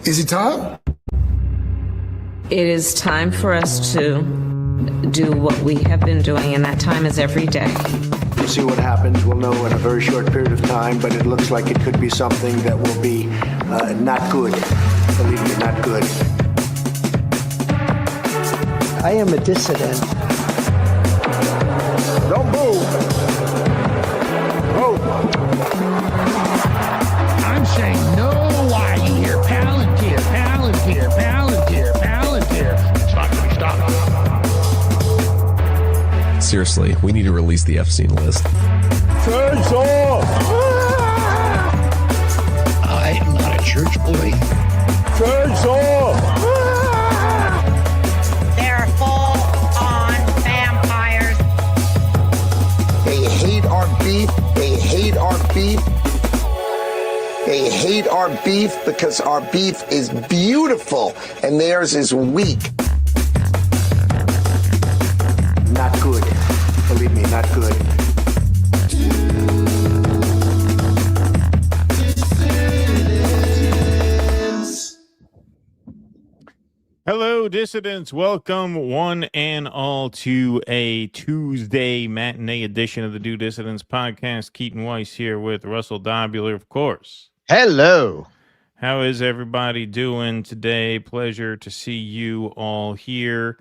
Is it time? It is time for us to do what we have been doing, and that time is every day. We'll see what happens. We'll know in a very short period of time, but it looks like it could be something that will be not good. Believe me, not good. I am a dissident. Don't move. Move. I'm saying no while you hear Palantir, Palantir, Palantir, Palantir. It's not going to stop. Seriously, we need to release the F-scene list. Turns off. I am not a church boy. Turns off. They're full-on vampires. They hate our beef. They hate our beef. They hate our beef because our beef is beautiful and theirs is weak. Not good. Believe me, not good. Hello, dissidents. Welcome, one and all, to a Tuesday matinee edition of the Do Dissidents podcast. Keaton Weiss here with Russell Dobular, of course. Hello. How is everybody doing today? Pleasure to see you all here.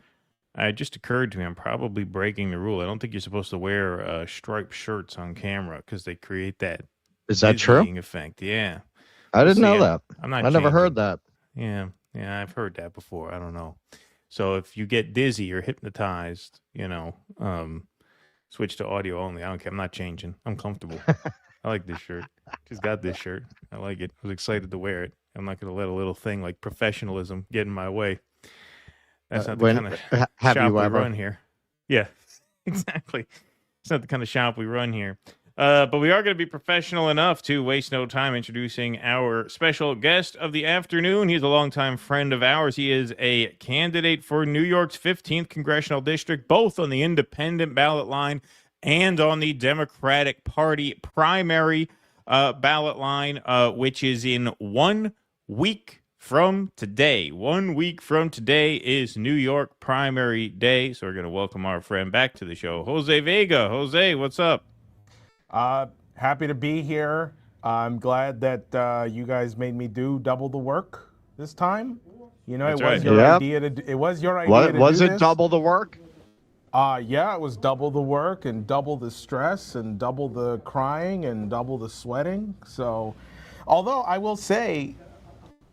It just occurred to me I'm probably breaking the rule. I don't think you're supposed to wear striped shirts on camera because they create that. Is that true? Effect. Yeah. I didn't know that. I never heard that. Yeah, I've heard that before. I don't know. So if you get dizzy or hypnotized, switch to audio only. I don't care. I'm not changing. I'm comfortable. I like this shirt. Just got this shirt. I like it. I was excited to wear it. I'm not going to let a little thing like professionalism get in my way. That's not the kind of shop we run here. Yeah, exactly. It's not the kind of shop we run here. But we are going to be professional enough to waste no time introducing our special guest of the afternoon. He's a longtime friend of ours. He is a candidate for New York's 15th congressional district, both on the independent ballot line and on the Democratic Party primary ballot line, which is in 1 week from today. 1 week from today is New York primary day. So we're going to welcome our friend back to the show, Jose Vega. Jose, what's up? Happy to be here. I'm glad that you guys made me do double the work this time. You know, That's it was your idea. Was it double the work? Yeah, it was double the work and double the stress and double the crying and double the sweating. So, although I will say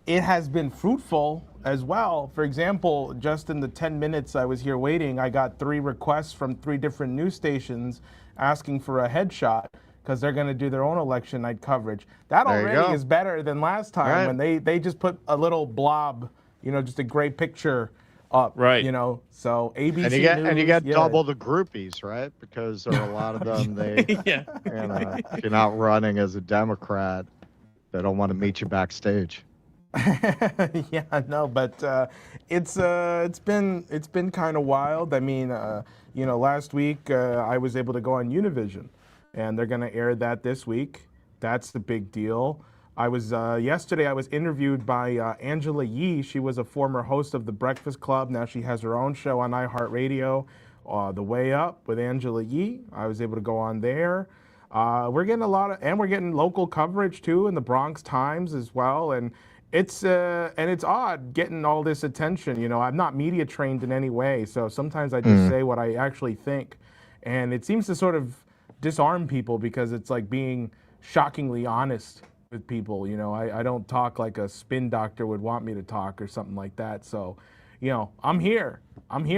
it has been fruitful as well. For example, just in the 10 minutes I was here waiting, I got 3 requests from 3 different news stations asking for a headshot because they're going to do their own election night coverage. That already is better than last time when they just put a little blob, just a great picture up, right? So ABC and you get double the groupies, right? Because there are a lot of them. If you're not running as a Democrat, they don't want to meet you backstage. But it's been kind of wild. I mean, last week I was able to go on Univision, and they're going to air that this week. That's the big deal. I was yesterday I was interviewed by Angela Yee. She was a former host of The Breakfast Club. Now she has her own show on iHeartRadio, The Way Up with Angela Yee. I was able to go on there. We're getting we're getting local coverage too in the Bronx Times as well. And it's odd getting all this attention. I'm not media trained in any way, so sometimes I just say what I actually think, and it seems to sort of disarm people because it's like being shockingly honest with people. I don't talk like a spin doctor would want me to talk or something like that. So, I'm here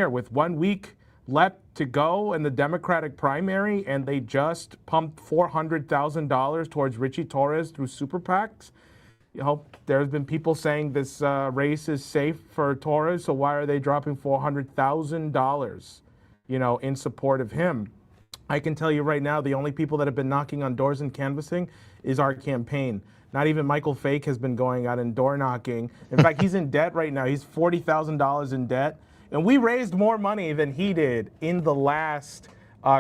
with 1 week left to go in the Democratic primary, and they just pumped $400,000 towards Richie Torres through super PACs. There's been people saying this race is safe for Torres, so why are they dropping $400,000, in support of him? I can tell you right now, the only people that have been knocking on doors and canvassing is our campaign. Not even Michael Fake has been going out and door knocking. In fact, he's in debt right now. He's $40,000 in debt. And we raised more money than he did in the last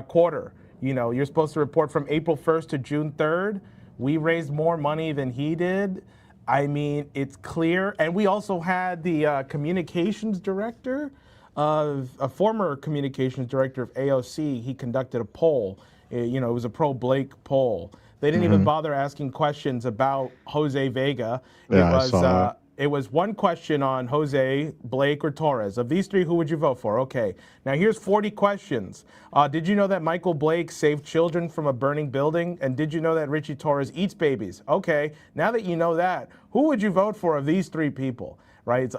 quarter. You're supposed to report from April 1st to June 3rd. We raised more money than he did. I mean, it's clear. And we also had the communications director of a former communications director of AOC. He conducted a poll. It was a pro-Blake poll. They didn't even bother asking questions about Jose Vega. It was one question on Jose, Blake, or Torres. Of these three, who would you vote for? Okay. Now here's 40 questions. Did you know that Michael Blake saved children from a burning building? And did you know that Richie Torres eats babies? Okay. Now that you know that, who would you vote for of these three people? Right? It's,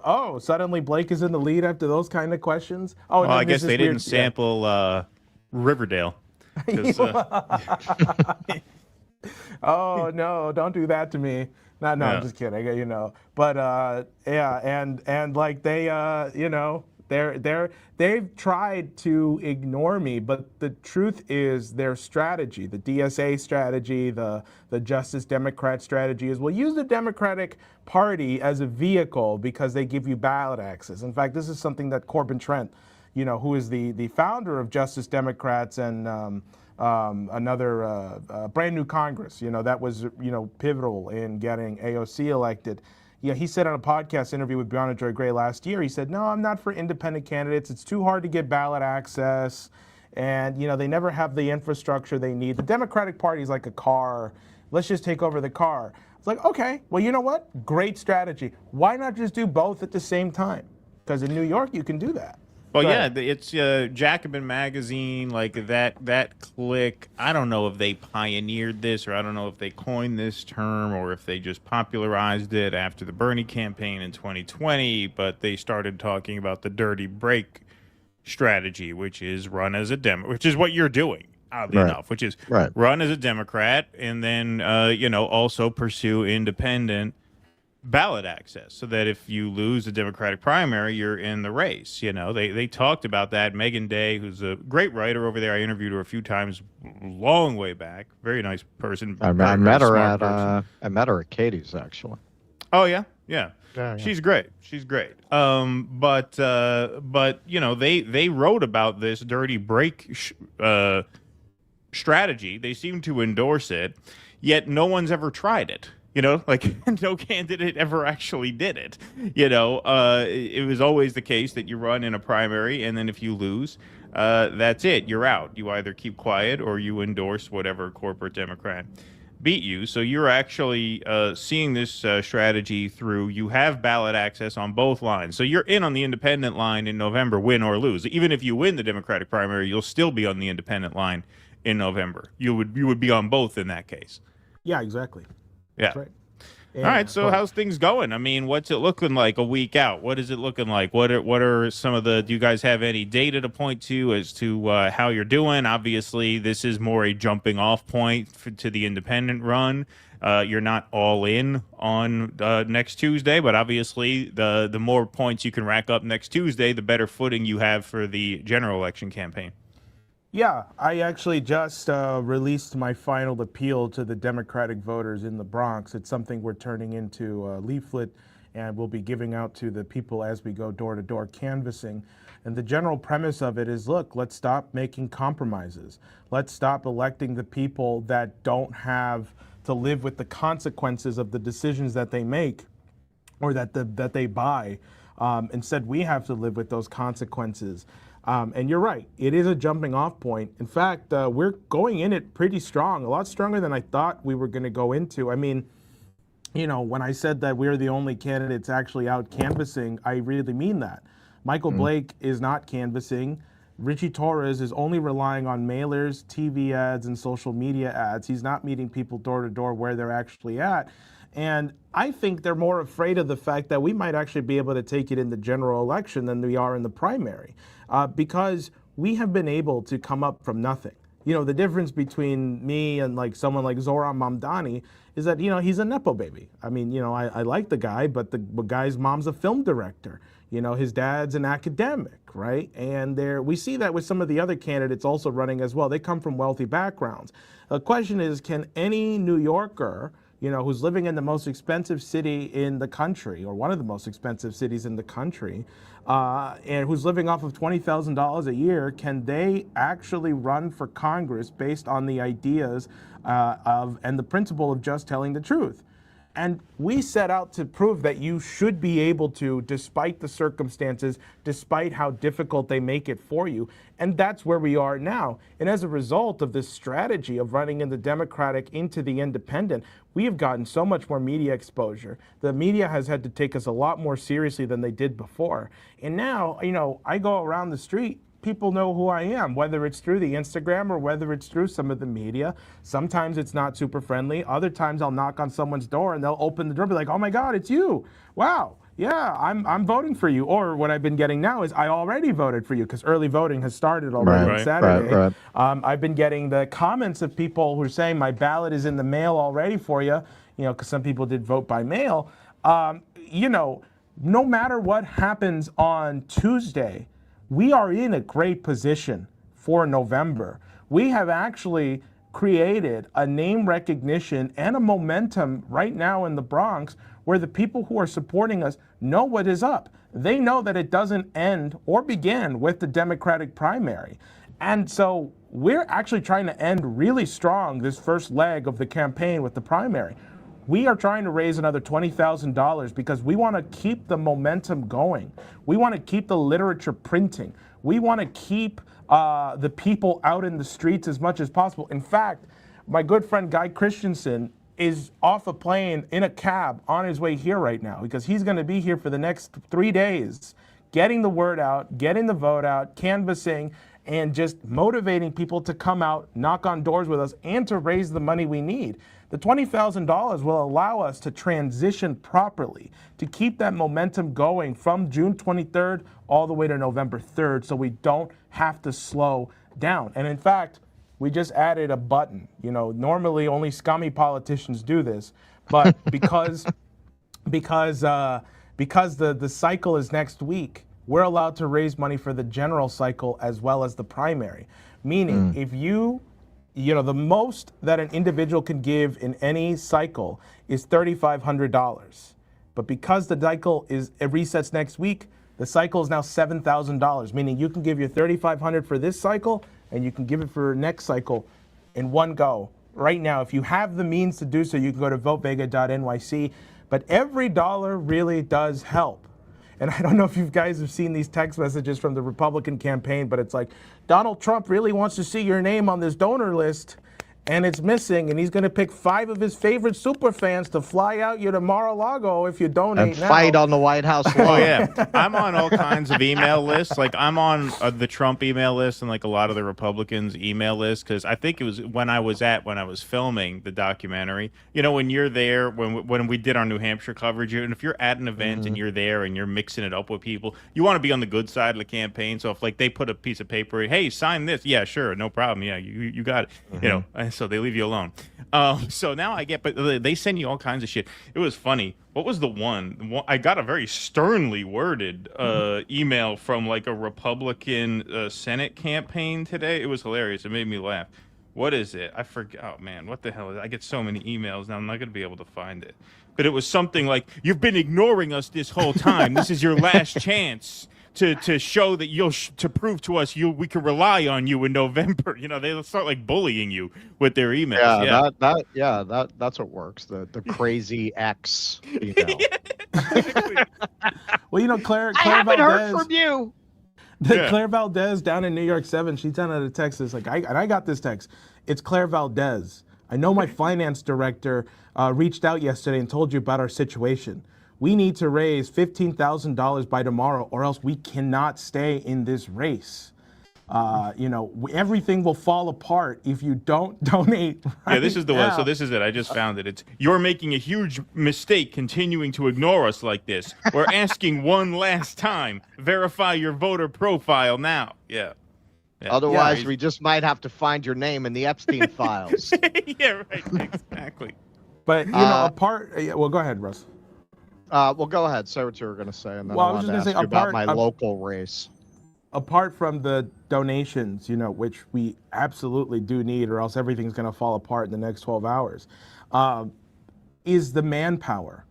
suddenly Blake is in the lead after those kind of questions. Oh, well, I guess they didn't sample Riverdale. Oh no! Don't do that to me. No, I'm just kidding. But and like they've tried to ignore me, but the truth is their strategy, the DSA strategy, the Justice Democrat strategy is we'll use the Democratic Party as a vehicle because they give you ballot access. In fact, this is something that Corbin Trent, who is the founder of Justice Democrats and another brand new Congress, that was, pivotal in getting AOC elected. He said on a podcast interview with Brianna Joy Gray last year, he said, no, I'm not for independent candidates. It's too hard to get ballot access. And, they never have the infrastructure they need. The Democratic Party is like a car. Let's just take over the car. It's like, okay, well, you know what? Great strategy. Why not just do both at the same time? Because in New York, you can do that. Well, yeah, it's Jacobin Magazine, like that clique. I don't know if they pioneered this, or I don't know if they coined this term, or if they just popularized it after the Bernie campaign in 2020. But they started talking about the dirty break strategy, which is run as a which is what you're doing, oddly enough, which is run as a Democrat, and then also pursue independent ballot access, so that if you lose the Democratic primary, you're in the race. They talked about that. Megan Day, who's a great writer over there, I interviewed her a few times, long way back. Very nice person. I met her at Katie's, actually. Oh yeah. She's great. But they wrote about this dirty break strategy. They seem to endorse it, yet no one's ever tried it. No candidate ever actually did it. It was always the case that you run in a primary, and then if you lose, that's it. You're out. You either keep quiet or you endorse whatever corporate Democrat beat you. So you're actually seeing this strategy through. You have ballot access on both lines. So you're in on the independent line in November, win or lose. Even if you win the Democratic primary, you'll still be on the independent line in November. You would be on both in that case. Yeah, exactly. Yeah. That's right. All right. So how's things going? I mean, what's it looking like a week out? What is it looking like? What are some of do you guys have any data to point to as to how you're doing? Obviously, this is more a jumping off point to the independent run. You're not all in on next Tuesday, but obviously the more points you can rack up next Tuesday, the better footing you have for the general election campaign. Yeah, I actually just released my final appeal to the Democratic voters in the Bronx. It's something we're turning into a leaflet, and we'll be giving out to the people as we go door-to-door canvassing. And the general premise of it is, look, let's stop making compromises. Let's stop electing the people that don't have to live with the consequences of the decisions that they make or that they buy. Instead, we have to live with those consequences. And you're right, it is a jumping off point. In fact, we're going in it pretty strong, a lot stronger than I thought we were going to go into. I mean, when I said that we're the only candidates actually out canvassing, I really mean that. Michael Blake is not canvassing. Richie Torres is only relying on mailers, TV ads, and social media ads. He's not meeting people door to door where they're actually at. And I think they're more afraid of the fact that we might actually be able to take it in the general election than we are in the primary, because we have been able to come up from nothing. The difference between me and like someone like Zohran Mamdani is that, he's a Nepo baby. I mean, I like the guy, but the guy's mom's a film director. His dad's an academic, right? And we see that with some of the other candidates also running as well. They come from wealthy backgrounds. The question is, can any New Yorker, who's living in the most expensive city in the country, or one of the most expensive cities in the country, and who's living off of $20,000 a year, can they actually run for Congress based on the ideas and the principle of just telling the truth? And we set out to prove that you should be able to, despite the circumstances, despite how difficult they make it for you. And that's where we are now. And as a result of this strategy of running in the Democratic into the Independent, we have gotten so much more media exposure. The media has had to take us a lot more seriously than they did before. And now, I go around the street, people know who I am, whether it's through the Instagram or whether it's through some of the media. Sometimes it's not super friendly. Other times I'll knock on someone's door and they'll open the door and be like, oh my God, it's you. Wow. Yeah, I'm voting for you. Or what I've been getting now is I already voted for you because early voting has started already on Saturday. Right. I've been getting the comments of people who are saying my ballot is in the mail already for you, because some people did vote by mail. No matter what happens on Tuesday, we are in a great position for November. We have actually created a name recognition and a momentum right now in the Bronx where the people who are supporting us know what is up. They know that it doesn't end or begin with the Democratic primary. And so we're actually trying to end really strong this first leg of the campaign with the primary. We are trying to raise another $20,000 because we want to keep the momentum going. We want to keep the literature printing. We want to keep the people out in the streets as much as possible. In fact, my good friend Guy Christensen is off a plane in a cab on his way here right now because he's going to be here for the next 3 days, getting the word out, getting the vote out, canvassing, and just motivating people to come out, knock on doors with us, and to raise the money we need. The $20,000 will allow us to transition properly, to keep that momentum going from June 23rd all the way to November 3rd so we don't have to slow down. And in fact, we just added a button. Normally only scummy politicians do this, but because the cycle is next week, we're allowed to raise money for the general cycle as well as the primary. Meaning, if the most that an individual can give in any cycle is $3,500. But because the cycle it resets next week, the cycle is now $7,000, meaning you can give your $3,500 for this cycle and you can give it for next cycle in one go. Right now, if you have the means to do so, you can go to votevega.nyc. But every dollar really does help. And I don't know if you guys have seen these text messages from the Republican campaign, but it's like, Donald Trump really wants to see your name on this donor list, and it's missing, and he's going to pick 5 of his favorite super fans to fly out you to Mar-a-Lago if you donate and now. fight on the White House lawn. Oh, yeah. I'm on all kinds of email lists. Like, I'm on the Trump email list and, like, a lot of the Republicans' email lists, because I think it was when I was filming the documentary. When you're there, when we did our New Hampshire coverage, and if you're at an event and you're there and you're mixing it up with people, you want to be on the good side of the campaign. So if, like, they put a piece of paper, hey, sign this. Yeah, sure, no problem. Yeah, you got it. So they leave you alone. So now but they send you all kinds of shit. It was funny. What was the one? I got a very sternly worded email from like a Republican Senate campaign today. It was hilarious. It made me laugh. What is it? I forgot. Oh man, what the hell is it? I get so many emails now. I'm not going to be able to find it. But it was something like, "You've been ignoring us this whole time. This is your last chance to show that to prove to us we can rely on you in November." They start like bullying you with their emails. That's what works. The crazy X email. Well, Claire I haven't Valdez, heard from you. Claire Valdez down in New York 7, she sent out a text. It's like, I got this text. It's Claire Valdez. I know my finance director reached out yesterday and told you about our situation. We need to raise $15,000 by tomorrow, or else we cannot stay in this race. Everything will fall apart if you don't donate. Yeah, this is the one. So this is it. I just found it. You're making a huge mistake continuing to ignore us like this. We're asking one last time. Verify your voter profile now. Yeah. Otherwise, we just might have to find your name in the Epstein files. Yeah, right. Exactly. But, well, go ahead, Russ. Well, go ahead. Say what you were going to say, and then I was just going to say about my local race. Apart from the donations, which we absolutely do need, or else everything's going to fall apart in the next 12 hours, is the manpower.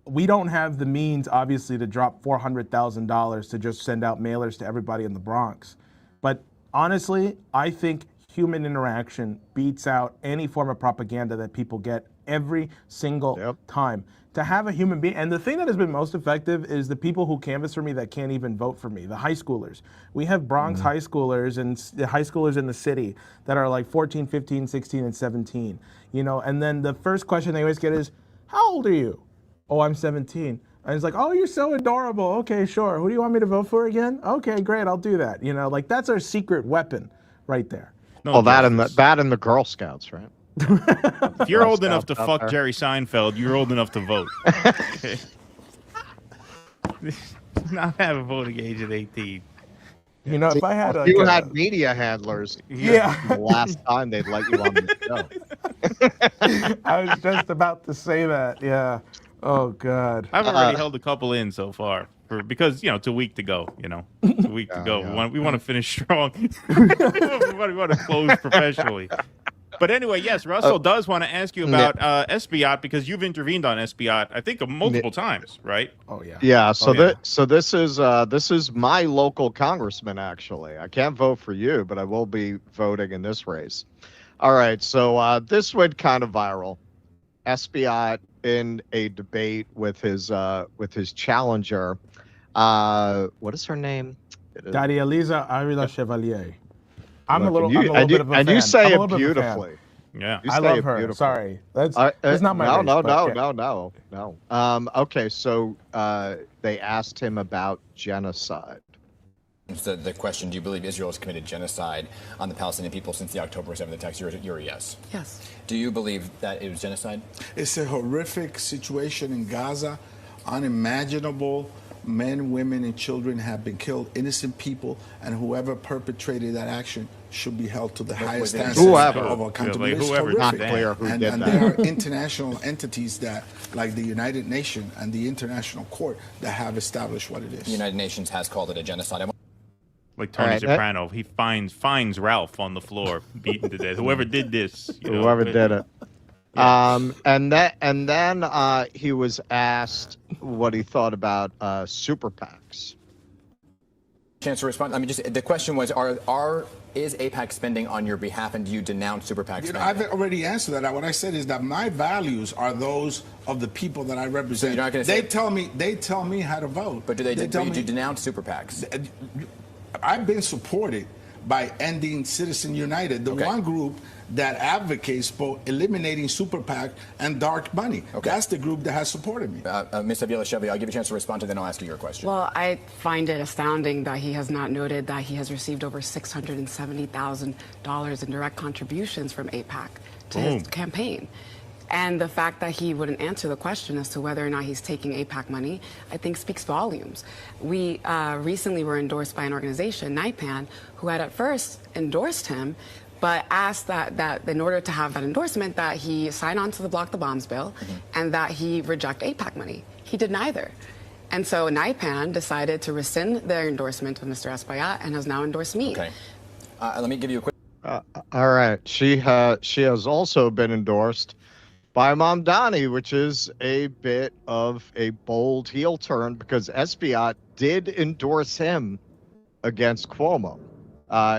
We don't have the means, obviously, to drop $400,000 to just send out mailers to everybody in the Bronx. But honestly, I think human interaction beats out any form of propaganda that people get every single time. To have a human being, and the thing that has been most effective is the people who canvass for me that can't even vote for me, the high schoolers. We have Bronx high schoolers and the high schoolers in the city that are like 14, 15, 16, and 17, you know, and then the first question they always get is, how old are you? Oh, I'm 17. And it's like, oh, you're so adorable. Okay, sure. Who do you want me to vote for again? Okay, great, I'll do that. You know, like that's our secret weapon right there. No Well, that and the Girl Scouts, right? If you're old enough to fuck Jerry Seinfeld, you're old enough to vote. Okay. Not have a voting age at 18. You know, if I had If you had media handlers, the last time they'd let you on the show. I was just about to say that. Yeah. Oh God. I've already held a couple in so far because it's a week to go. It's a week to go. Yeah. We want to finish strong. we want to close professionally. But anyway, yes, Russell does want to ask you about Espiat because you've intervened on Espiat, I think, multiple times, right? Oh yeah. Yeah. So this is my local congressman. Actually, I can't vote for you, but I will be voting in this race. All right. So this went kind of viral. Espiat in a debate with his challenger. What is her name? Daddy Eliza Arila Chevalier. I'm a Look, little bit of a fan. And you say I'm a it little bit of a fan. beautifully. Yeah. I love her. Sorry. That's not my race, No. Okay, so they asked him about genocide. The question, do you believe Israel has committed genocide on the Palestinian people since the October 7th attacks? You're a yes. Yes. Do you believe that it was genocide? It's a horrific situation in Gaza, unimaginable. Men, women, and children have been killed, innocent people, and whoever perpetrated that action should be held to the highest standards of accountability. It's horrific. And there are international entities that, like the United Nations and the International Court, that have established what it is. The United Nations has called it a genocide. Like Tony Soprano, he finds Ralph on the floor, beaten to death. Whoever did this, whoever did it. Yeah. And then he was asked what he thought about super PACs. Chance to respond. I mean, just the question was: is AIPAC spending on your behalf, and do you denounce super PAC spending? I've already answered that. What I said is that my values are those of the people that I represent. So you're not going to say they tell me how to vote. But do you denounce super PACs? I've been supported by Ending Citizen United, the one group that advocates for eliminating super PAC and dark money. That's the group that has supported me. Ms. Avila Chevy, I'll give you a chance to respond to, then I'll ask you your question. Well, I find it astounding that he has not noted that he has received over $670,000 in direct contributions from AIPAC to his campaign. And the fact that he wouldn't answer the question as to whether or not he's taking AIPAC money, I think speaks volumes. We recently were endorsed by an organization, NIPAN, who had at first endorsed him, but asked that in order to have that endorsement, that he sign on to the Block the Bombs bill and that he reject AIPAC money. He did neither. And so NIPAN decided to rescind their endorsement of Mr. Espiat and has now endorsed me. Okay. Let me give you a quick... All right. She has also been endorsed by Mamdani, which is a bit of a bold heel turn because Espiat did endorse him against Cuomo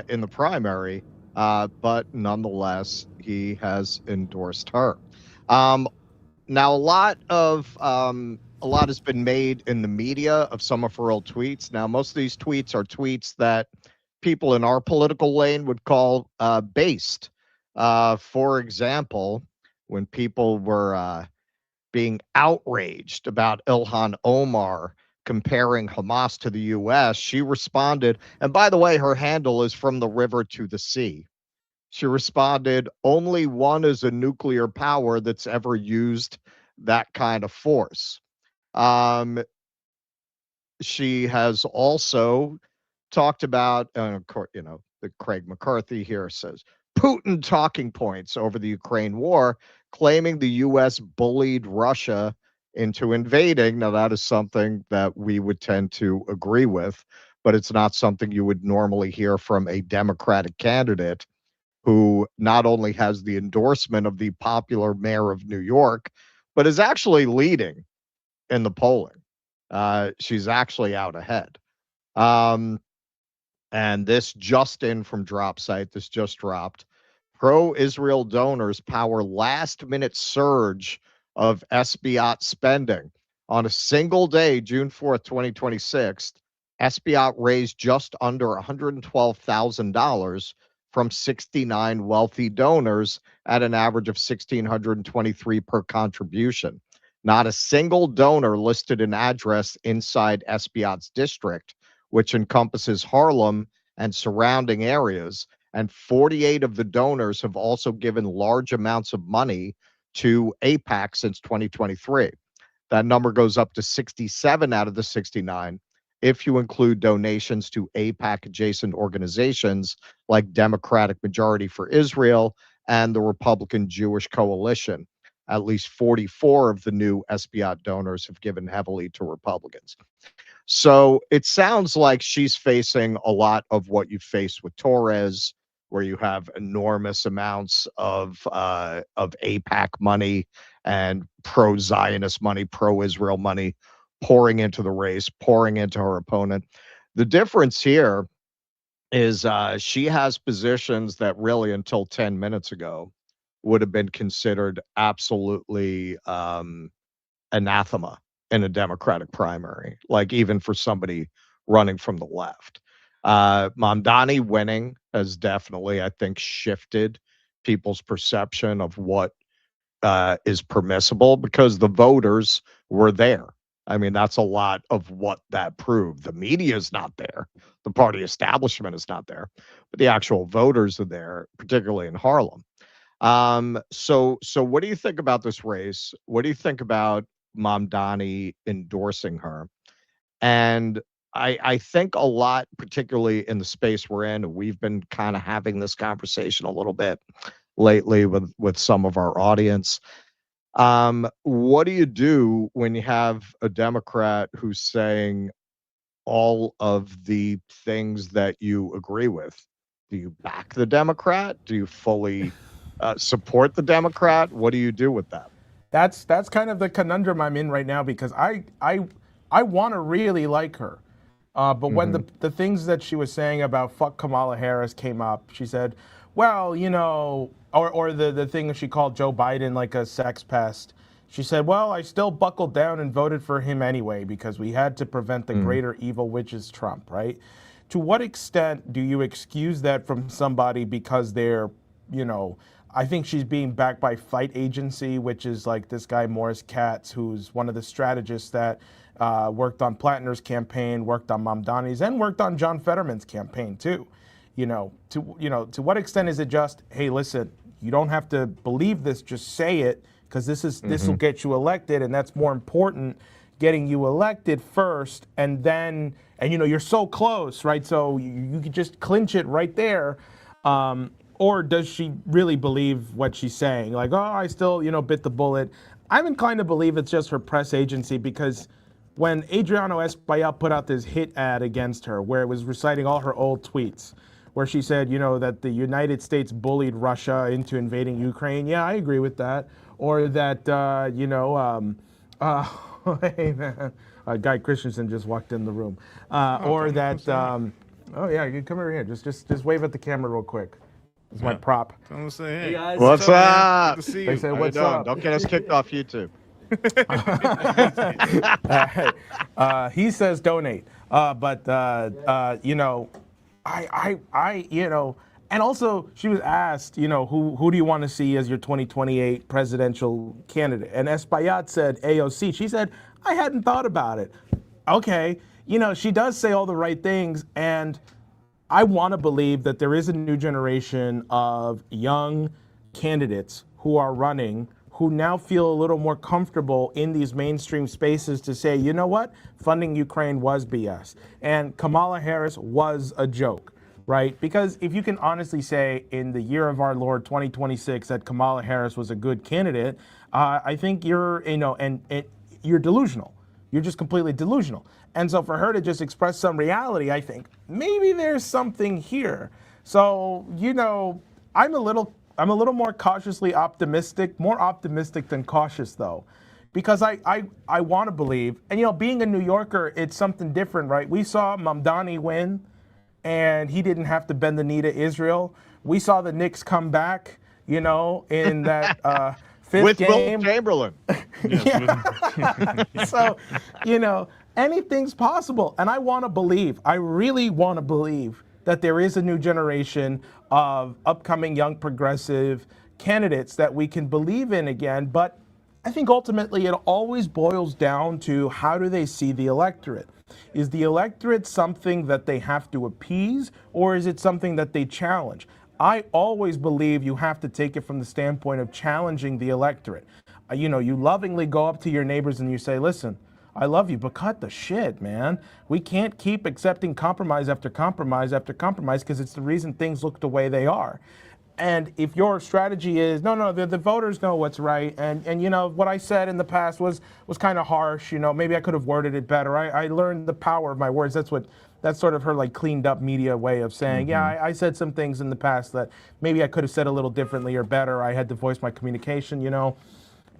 in the primary, but nonetheless, he has endorsed her. Now, a lot has been made in the media of some of her old tweets. Now, most of these tweets are tweets that people in our political lane would call based. For example, when people were being outraged about Ilhan Omar comparing Hamas to the U.S., she responded, and by the way, her handle is from the river to the sea. She responded, only one is a nuclear power that's ever used that kind of force. She has also talked about, of course, the Craig McCarthy here says, Putin talking points over the Ukraine war, claiming the U.S. bullied Russia into invading. Now, that is something that we would tend to agree with, but it's not something you would normally hear from a Democratic candidate who not only has the endorsement of the popular mayor of New York, but is actually leading in the polling. She's actually out ahead. And this just in from Drop Site, this just dropped. pro-Israel donors power last-minute surge of SBOT spending. On a single day, June 4th, 2026, SBOT raised just under $112,000 from 69 wealthy donors at an average of $1,623 per contribution. Not a single donor listed an address inside SBOT's district, which encompasses Harlem and surrounding areas, and 48 of the donors have also given large amounts of money to AIPAC since 2023. That number goes up to 67 out of the 69 if you include donations to AIPAC adjacent organizations like Democratic Majority for Israel and the Republican Jewish Coalition. At least 44 of the new SBOT donors have given heavily to Republicans. So it sounds like she's facing a lot of what you faced with Torres, where you have enormous amounts of AIPAC money and pro-Zionist money, pro-Israel money pouring into the race, pouring into her opponent. The difference here is she has positions that really until 10 minutes ago would have been considered absolutely anathema in a Democratic primary, like even for somebody running from the left. Mamdani winning has definitely, I think, shifted people's perception of what is permissible because the voters were there. I mean, that's a lot of what that proved. The media is not there. The party establishment is not there, but the actual voters are there, particularly in Harlem. So what do you think about this race? What do you think about Mamdani endorsing her? And I think a lot, particularly in the space we're in, we've been kind of having this conversation a little bit lately with some of our audience. What do you do when you have a Democrat who's saying all of the things that you agree with? Do you back the Democrat? Do you fully support the Democrat? What do you do with that? That's kind of the conundrum I'm in right now because I want to really like her. But when the things that she was saying about fuck Kamala Harris came up, she said, well, you know, or the thing she called Joe Biden like a sex pest. She said, well, I still buckled down and voted for him anyway because we had to prevent the greater evil, which is Trump, right? To what extent do you excuse that from somebody because they're, you know, I think she's being backed by Fight Agency, which is like this guy, Morris Katz, who's one of the strategists that worked on Plattner's campaign, worked on Mamdani's, and worked on John Fetterman's campaign too. To what extent is it just, hey, listen, you don't have to believe this, just say it, because this will get you elected, and that's more important, getting you elected first, and you're so close, right? So you could just clinch it right there. Or does she really believe what she's saying? Like, oh, I still, bit the bullet. I'm inclined to believe it's just her press agency because when Adriano Espaillat put out this hit ad against her where it was reciting all her old tweets, where she said, that the United States bullied Russia into invading Ukraine. Yeah, I agree with that. Or that, hey, man, Guy Christensen just walked in the room. Or that, oh, yeah, you come over here. Just wave at the camera real quick. It's my prop. Someone say, hey guys. What's up? Good to see They you. say, what's up? Don't get us kicked off YouTube. He says donate. And also she was asked, who do you want to see as your 2028 presidential candidate? And Espaillat said AOC. She said, I hadn't thought about it. Okay. She does say all the right things, and I want to believe that there is a new generation of young candidates who are running who now feel a little more comfortable in these mainstream spaces to say, you know what, funding Ukraine was BS. And Kamala Harris was a joke, right? Because if you can honestly say in the year of our Lord 2026 that Kamala Harris was a good candidate, I think you're, and you're delusional. You're just completely delusional. And so for her to just express some reality, I think maybe there's something here. So, I'm a little more cautiously optimistic, more optimistic than cautious though, because I want to believe, and being a New Yorker, it's something different, right? We saw Mamdani win, and he didn't have to bend the knee to Israel. We saw the Knicks come back, you know, in that fifth with game. Will Chamberlain. So, you know, anything's possible. And I want to believe, I really want to believe that there is a new generation of upcoming young progressive candidates that we can believe in again. But I think ultimately it always boils down to how do they see the electorate? Is the electorate something that they have to appease, or is it something that they challenge? I always believe you have to take it from the standpoint of challenging the electorate. You know, you lovingly go up to your neighbors and you say, listen, I love you, but cut the shit, man. We can't keep accepting compromise after compromise after compromise because it's the reason things look the way they are. And if your strategy is, no, the voters know what's right, and you know, what I said in the past was kind of harsh, you know, maybe I could have worded it better. I learned the power of my words. That's sort of her like cleaned up media way of saying, yeah, I said some things in the past that maybe I could have said a little differently or better. I had to voice my communication, you know.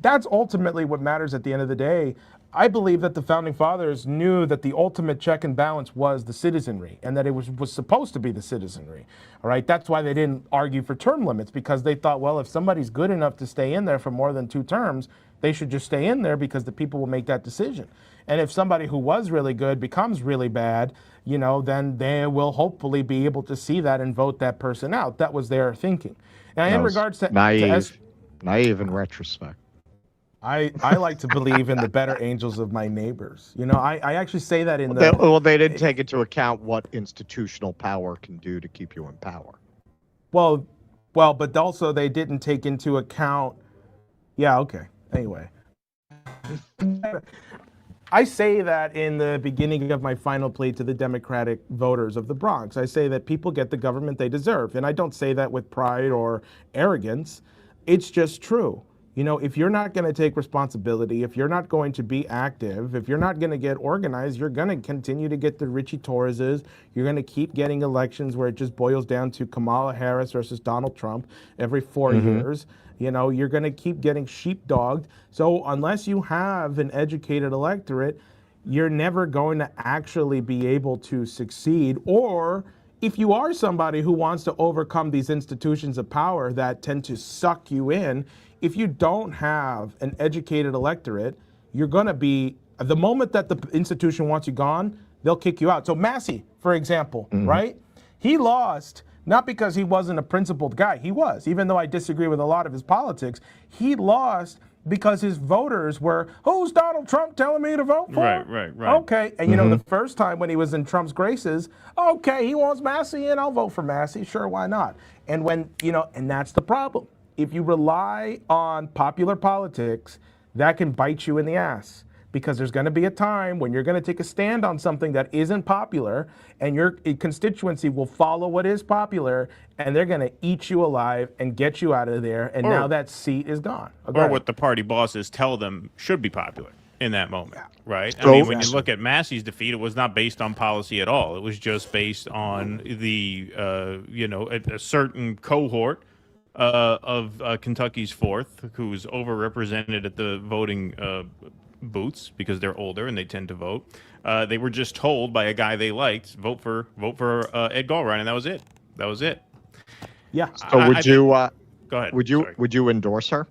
That's ultimately what matters at the end of the day. I believe that the Founding Fathers knew that the ultimate check and balance was the citizenry, and that it was supposed to be the citizenry, all right? That's why they didn't argue for term limits, because they thought, well, if somebody's good enough to stay in there for more than 2 terms, they should just stay in there because the people will make that decision. And if somebody who was really good becomes really bad, you know, then they will hopefully be able to see that and vote that person out. That was their thinking. Now, in regards to naive in retrospect. I like to believe in the better angels of my neighbors. You know, I actually say that in the... Well, they didn't take into account what institutional power can do to keep you in power. Well, but also they didn't take into account... Yeah, okay. Anyway. I say that in the beginning of my final plea to the Democratic voters of the Bronx. I say that people get the government they deserve. And I don't say that with pride or arrogance. It's just true. You know, if you're not going to take responsibility, if you're not going to be active, if you're not going to get organized, you're going to continue to get the Richie Torreses. You're going to keep getting elections where it just boils down to Kamala Harris versus Donald Trump every 4 years. You know, you're going to keep getting sheepdogged. So unless you have an educated electorate, you're never going to actually be able to succeed. Or if you are somebody who wants to overcome these institutions of power that tend to suck you in, if you don't have an educated electorate, you're going to be, the moment that the institution wants you gone, they'll kick you out. So Massey, for example, right? He lost not because he wasn't a principled guy. He was, even though I disagree with a lot of his politics. He lost because his voters were, who's Donald Trump telling me to vote for? Right. Okay, and you know, the first time when he was in Trump's graces, okay, he wants Massey in, I'll vote for Massey, sure, why not? And when, you know, and that's the problem. If you rely on popular politics, that can bite you in the ass, because there's going to be a time when you're going to take a stand on something that isn't popular, and your constituency will follow what is popular, and they're going to eat you alive and get you out of there, and now that seat is gone. Or what the party bosses tell them should be popular in that moment, right? I mean, when you look at Massey's defeat, it was not based on policy at all. It was just based on the, you know, a certain cohort of Kentucky's 4th, who's overrepresented at the voting booths because they're older and they tend to vote. They were just told by a guy they liked, vote for Ed Galbraith, and that was it. Yeah. So would you go ahead? Would you endorse her?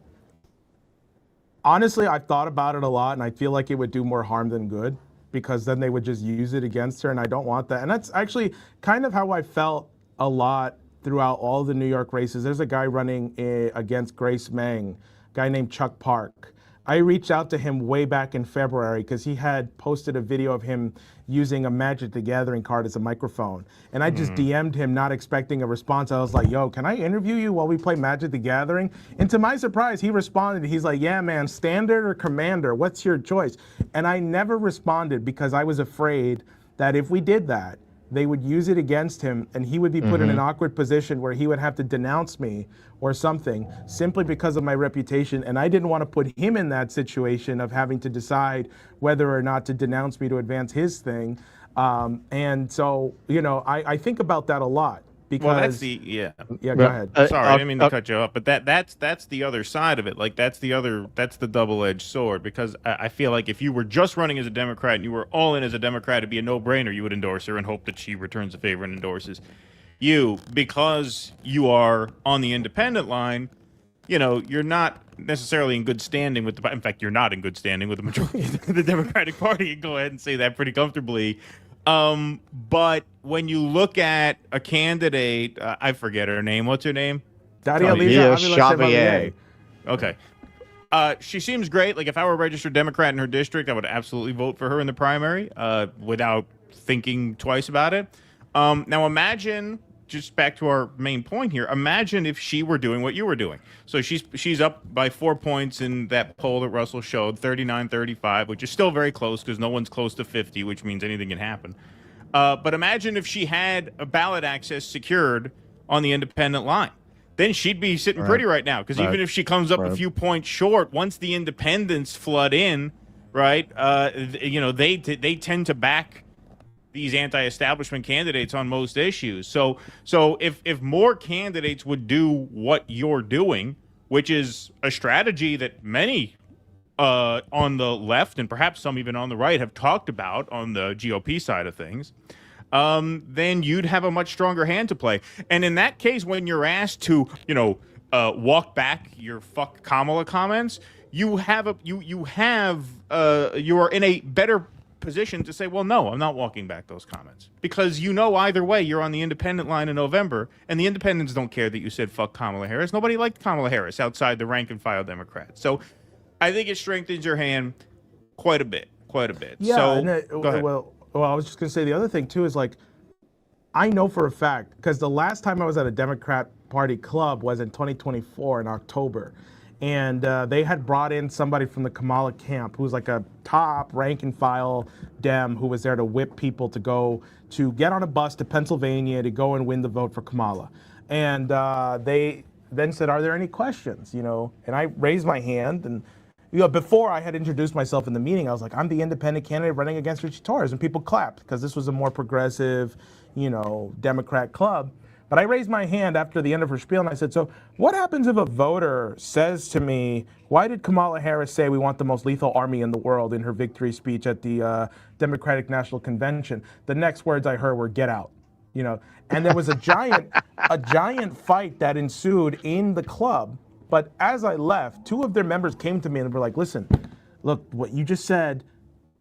Honestly, I've thought about it a lot, and I feel like it would do more harm than good, because then they would just use it against her, and I don't want that. And that's actually kind of how I felt a lot throughout all the New York races. There's a guy running against Grace Meng, a guy named Chuck Park. I reached out to him way back in February because he had posted a video of him using a Magic the Gathering card as a microphone. And I just DM'd him, not expecting a response. I was like, yo, can I interview you while we play Magic the Gathering? And to my surprise, he responded. He's like, yeah, man, standard or commander? What's your choice? And I never responded because I was afraid that if we did that, they would use it against him, and he would be put in an awkward position where he would have to denounce me or something simply because of my reputation. And I didn't want to put him in that situation of having to decide whether or not to denounce me to advance his thing. And so, you know, I think about that a lot, because well, that's the yeah. Go ahead. Sorry, I didn't mean to cut you off, but that's the other side of it. Like that's the double-edged sword, because I feel like if you were just running as a Democrat and you were all in as a Democrat, it'd be a no-brainer. You would endorse her and hope that she returns the favor and endorses you. Because you are on the independent line, you know, you're not necessarily in good standing with in fact, you're not in good standing with the majority of the Democratic Party. You can go ahead and say that pretty comfortably. But when you look at a candidate, I forget her name. What's her name? Daria Xavier. Okay. She seems great. Like, if I were a registered Democrat in her district, I would absolutely vote for her in the primary, without thinking twice about it. Now imagine, just back to our main point here, imagine if she were doing what you were doing. So she's up by 4 points in that poll that Russell showed, 39-35, which is still very close because no one's close to 50, which means anything can happen. But imagine if she had a ballot access secured on the independent line. Then she'd be sitting pretty right now, because even if she comes up a few points short, once the independents flood in, right, you know, they tend to back these anti-establishment candidates on most issues. So if more candidates would do what you're doing, which is a strategy that many on the left and perhaps some even on the right have talked about on the GOP side of things, then you'd have a much stronger hand to play. And in that case, when you're asked to, you know, walk back your fuck Kamala comments, you are in a better position to say, well, no, I'm not walking back those comments, because you know either way you're on the independent line in November, and the independents don't care that you said fuck Kamala Harris. Nobody liked Kamala Harris outside the rank and file Democrats. So I think it strengthens your hand quite a bit. Yeah. So, go ahead. Well, I was just going to say the other thing too is, like, I know for a fact, because the last time I was at a Democrat Party club was in 2024 in October. And they had brought in somebody from the Kamala camp who's like a top rank and file Dem who was there to whip people to get on a bus to Pennsylvania to go and win the vote for Kamala. And they then said, are there any questions? You know, and I raised my hand, and you know, before I had introduced myself in the meeting, I was like, I'm the independent candidate running against Richie Torres, and people clapped because this was a more progressive, you know, Democrat club. But I raised my hand after the end of her spiel, and I said, so what happens if a voter says to me, why did Kamala Harris say we want the most lethal army in the world in her victory speech at the Democratic National Convention? The next words I heard were, get out. You know, and there was a giant fight that ensued in the club. But as I left, two of their members came to me and were like, listen, look, what you just said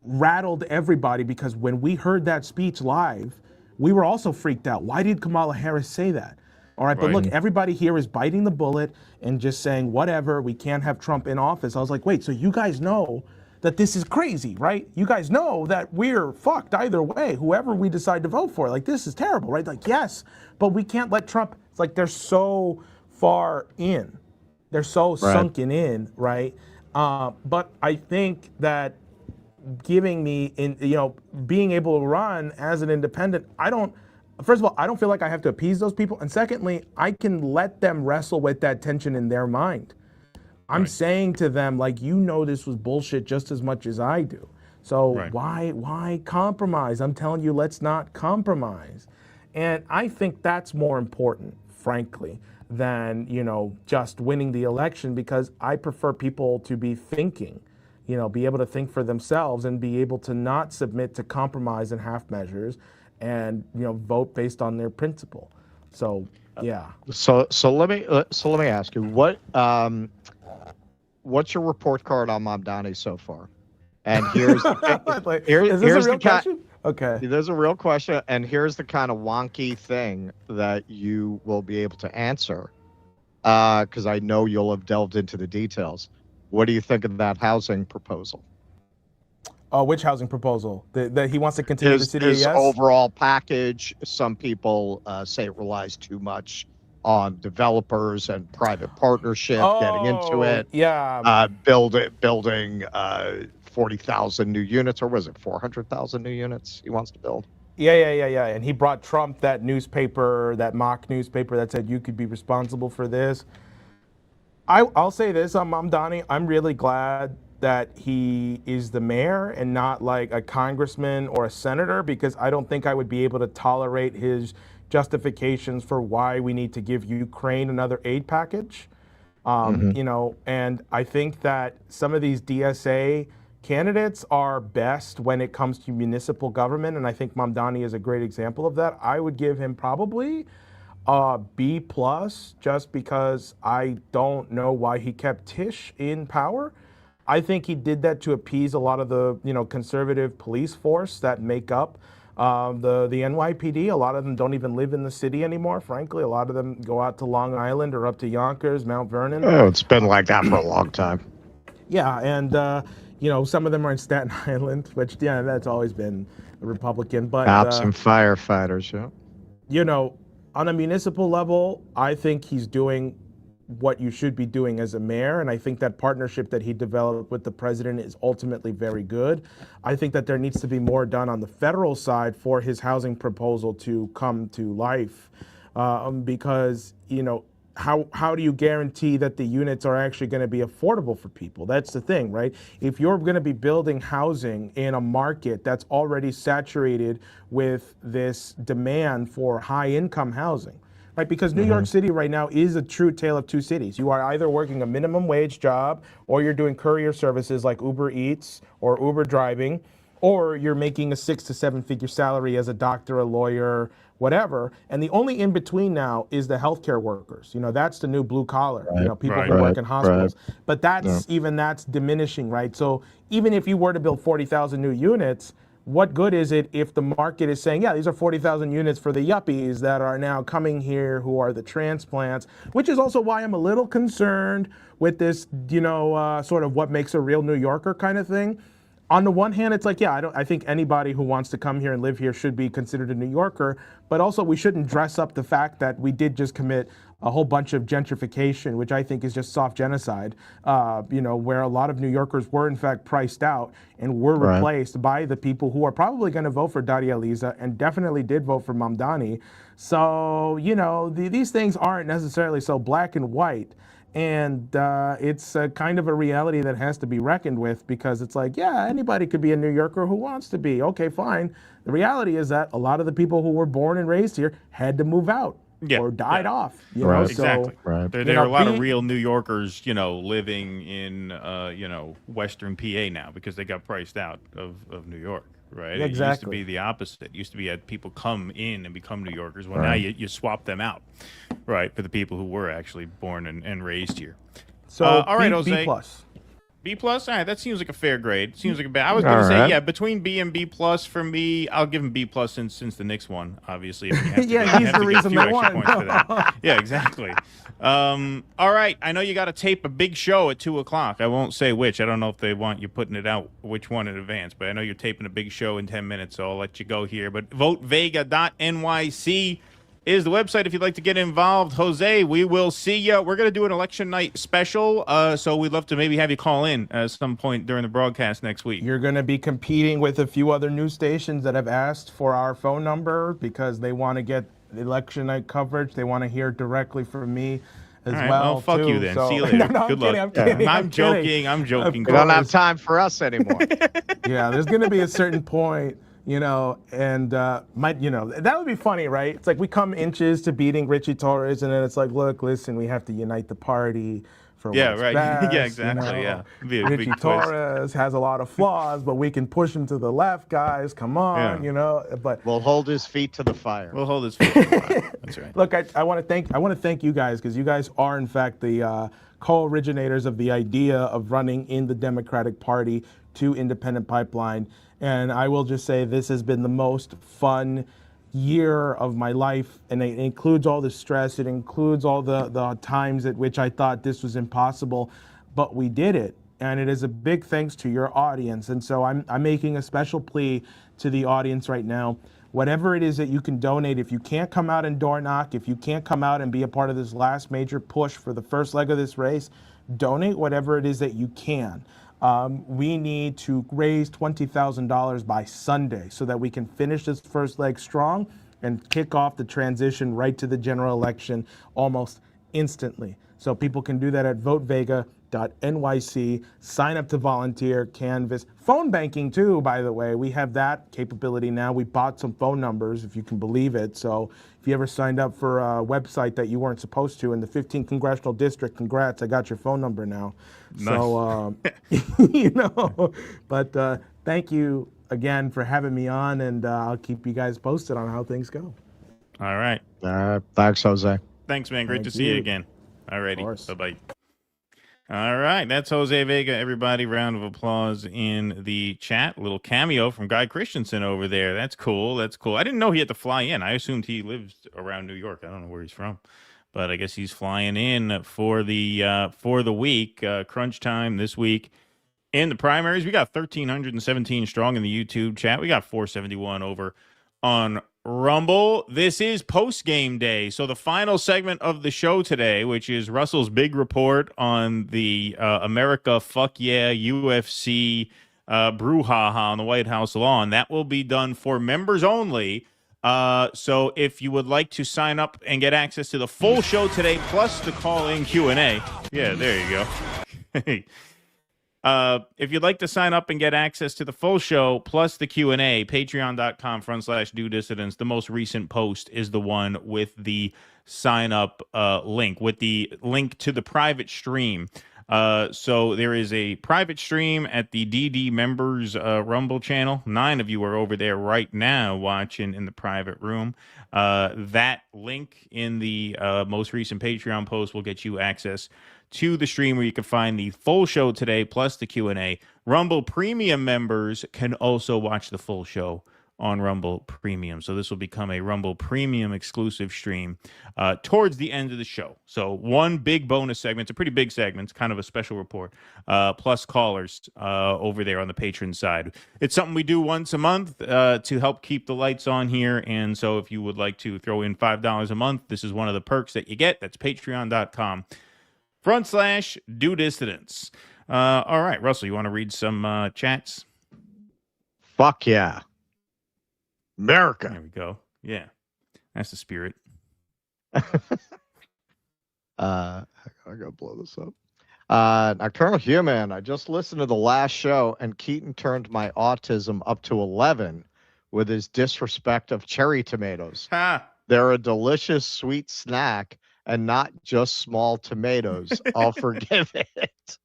rattled everybody, because when we heard that speech live, we were also freaked out. Why did Kamala Harris say that? All right, but look, everybody here is biting the bullet and just saying, whatever, we can't have Trump in office. I was like, wait, so you guys know that this is crazy, right? You guys know that we're fucked either way, whoever we decide to vote for. Like, this is terrible, right? Like, yes, but we can't let Trump, it's like they're so far in. They're so sunken in, right? But I think that giving me, being able to run as an independent, first of all, I don't feel like I have to appease those people. And secondly, I can let them wrestle with that tension in their mind. I'm saying to them, like, you know, this was bullshit just as much as I do. So why compromise? I'm telling you, let's not compromise. And I think that's more important, frankly, than, just winning the election, because I prefer people to be thinking, be able to think for themselves and be able to not submit to compromise and half measures and, vote based on their principle. So, yeah. So let me ask you, what's your report card on Mamdani so far? And here's is this a real question? Okay. There's a real question, and here's the kind of wonky thing that you will be able to answer, because I know you'll have delved into the details. What do you think of that housing proposal? Which housing proposal? That he wants to continue the city? His overall package. Some people say it relies too much on developers and private partnership getting into it. Yeah. Building 40,000 new units, or was it 400,000 new units he wants to build? Yeah. And he brought Trump that newspaper, that mock newspaper that said you could be responsible for this. I'll say this on Mamdani. I'm really glad that he is the mayor and not like a congressman or a senator, because I don't think I would be able to tolerate his justifications for why we need to give Ukraine another aid package. You know, and I think that some of these DSA candidates are best when it comes to municipal government, and I think Mamdani is a great example of that. I would give him probably a B+, just because I don't know why he kept Tish in power. I think he did that to appease a lot of the, you know, conservative police force that make up the NYPD. A lot of them don't even live in the city anymore, frankly. A lot of them go out to Long Island or up to Yonkers, Mount Vernon. Oh, it's been like that for a long time. Yeah, and you know, some of them are in Staten Island, which, yeah, that's always been a Republican. But Cops and firefighters, yeah. You know, on a municipal level, I think he's doing what you should be doing as a mayor, and I think that partnership that he developed with the president is ultimately very good. I think that there needs to be more done on the federal side for his housing proposal to come to life, because, you know, how do you guarantee that the units are actually going to be affordable for people? That's the thing, right? If you're going to be building housing in a market that's already saturated with this demand for high-income housing, right? Because New York City right now is a true tale of two cities. You are either working a minimum wage job, or you're doing courier services like Uber Eats or Uber driving, or you're making a 6 to 7 figure salary as a doctor, a lawyer, whatever. And the only in between now is the healthcare workers. You know, that's the new blue collar, you know, people who work in hospitals. But that's that's diminishing, right? So even if you were to build 40,000 new units, what good is it if the market is saying, yeah, these are 40,000 units for the yuppies that are now coming here who are the transplants, which is also why I'm a little concerned with this, you know, sort of what makes a real New Yorker kind of thing. On the one hand, it's like, yeah, I think anybody who wants to come here and live here should be considered a New Yorker, but also we shouldn't dress up the fact that we did just commit a whole bunch of gentrification, which I think is just soft genocide, you know, where a lot of New Yorkers were in fact priced out and were replaced by the people who are probably going to vote for Daria Liza and definitely did vote for Mamdani. So, you know, these things aren't necessarily so black and white. And it's kind of a reality that has to be reckoned with, because it's like, yeah, anybody could be a New Yorker who wants to be. Okay, fine. The reality is that a lot of the people who were born and raised here had to move out or died off. You know? Exactly. So, There are a lot of real New Yorkers, you know, living in, you know, Western PA now because they got priced out of New York. Right. Exactly. It used to be the opposite. It used to be had people come in and become New Yorkers. Well, now you swap them out, right, for the people who were actually born and raised here. So all right, Jose. B+. B+? All right, that seems like a fair grade. Seems like a bad. I was going to say, yeah, between B and B+ for me, I'll give him B+ since the Knicks won, obviously. If you have to yeah, he's the reason they won. Points for that. Yeah, exactly. All right, I know you got to tape a big show at 2 o'clock. I won't say which. I don't know if they want you putting it out, which one in advance, but I know you're taping a big show in 10 minutes, so I'll let you go here. But votevega.nyc is the website if you'd like to get involved. Jose, we will see you. We're going to do an election night special, so we'd love to maybe have you call in at some point during the broadcast next week. You're going to be competing with a few other news stations that have asked for our phone number because they want to get election night coverage. They want to hear directly from me as well. Well, fuck too. you then. So, see you later. no, Good luck. I'm kidding. I'm joking. I'm joking. We don't have time for us anymore. Yeah, there's going to be a certain point, you know, and you know, that would be funny, right? It's like we come inches to beating Richie Torres, and then it's like, look, listen, we have to unite the party for what's best, yeah, exactly. You know? Yeah, Richie Torres has a lot of flaws, but we can push him to the left, guys. Come on, you know. But we'll hold his feet to the fire. We'll hold his feet to the fire. That's right. Look, I want to thank you guys, because you guys are in fact the co-originators of the idea of running in the Democratic Party to independent pipeline. And I will just say this has been the most fun year of my life, and it includes all the stress. It includes all the times at which I thought this was impossible, but we did it. And it is a big thanks to your audience. And so I'm making a special plea to the audience right now. Whatever it is that you can donate, if you can't come out and door knock, if you can't come out and be a part of this last major push for the first leg of this race, donate whatever it is that you can. We need to raise $20,000 by Sunday so that we can finish this first leg strong and kick off the transition right to the general election almost instantly. So people can do that at votevega.nyc. APAC.nyc. Sign up to volunteer, canvas. Phone banking too, by the way. We have that capability now. We bought some phone numbers, if you can believe it. So if you ever signed up for a website that you weren't supposed to in the 15th Congressional District, congrats, I got your phone number now. Nice. So, but thank you again for having me on, and I'll keep you guys posted on how things go. All right. Thanks, Jose. Thanks, man. Great Thank to see you you. again. Alrighty. Bye-bye. All right. That's Jose Vega, everybody. Round of applause in the chat. A little cameo from Guy Christensen over there. That's cool. That's cool. I didn't know he had to fly in. I assumed he lives around New York. I don't know where he's from, but I guess he's flying in for the week. Crunch time this week. In the primaries, we got 1,317 strong in the YouTube chat. We got 471 over on Rumble. This is post-game day. So the final segment of the show today, which is Russell's big report on the America Fuck Yeah UFC brouhaha on the White House lawn, that will be done for members only. So if you would like to sign up and get access to the full show today, plus the call-in Q&A. Yeah, there you go. If you'd like to sign up and get access to the full show plus the Q&A, patreon.com/DoDissidents. The most recent post is the one with the sign up link, with the link to the private stream. So there is a private stream at the DD members Rumble channel. 9 of you are over there right now watching in the private room. That link in the most recent Patreon post will get you access to the stream where you can find the full show today plus the Q&A. Rumble Premium members can also watch the full show on Rumble Premium. So this will become a Rumble Premium exclusive stream towards the end of the show. So one big bonus segment. It's a pretty big segment. It's kind of a special report. Plus callers over there on the patron side. It's something we do once a month to help keep the lights on here. And so if you would like to throw in $5 a month, this is one of the perks that you get. That's patreon.com/DoDissidents. All right, Russell, you want to read some chats? Fuck yeah. America. There we go. Yeah, that's the spirit. I gotta blow this up. Nocturnal Human, I just listened to the last show, and Keaton turned my autism up to 11 with his disrespect of cherry tomatoes. Ha! They're a delicious sweet snack and not just small tomatoes. I'll forgive it.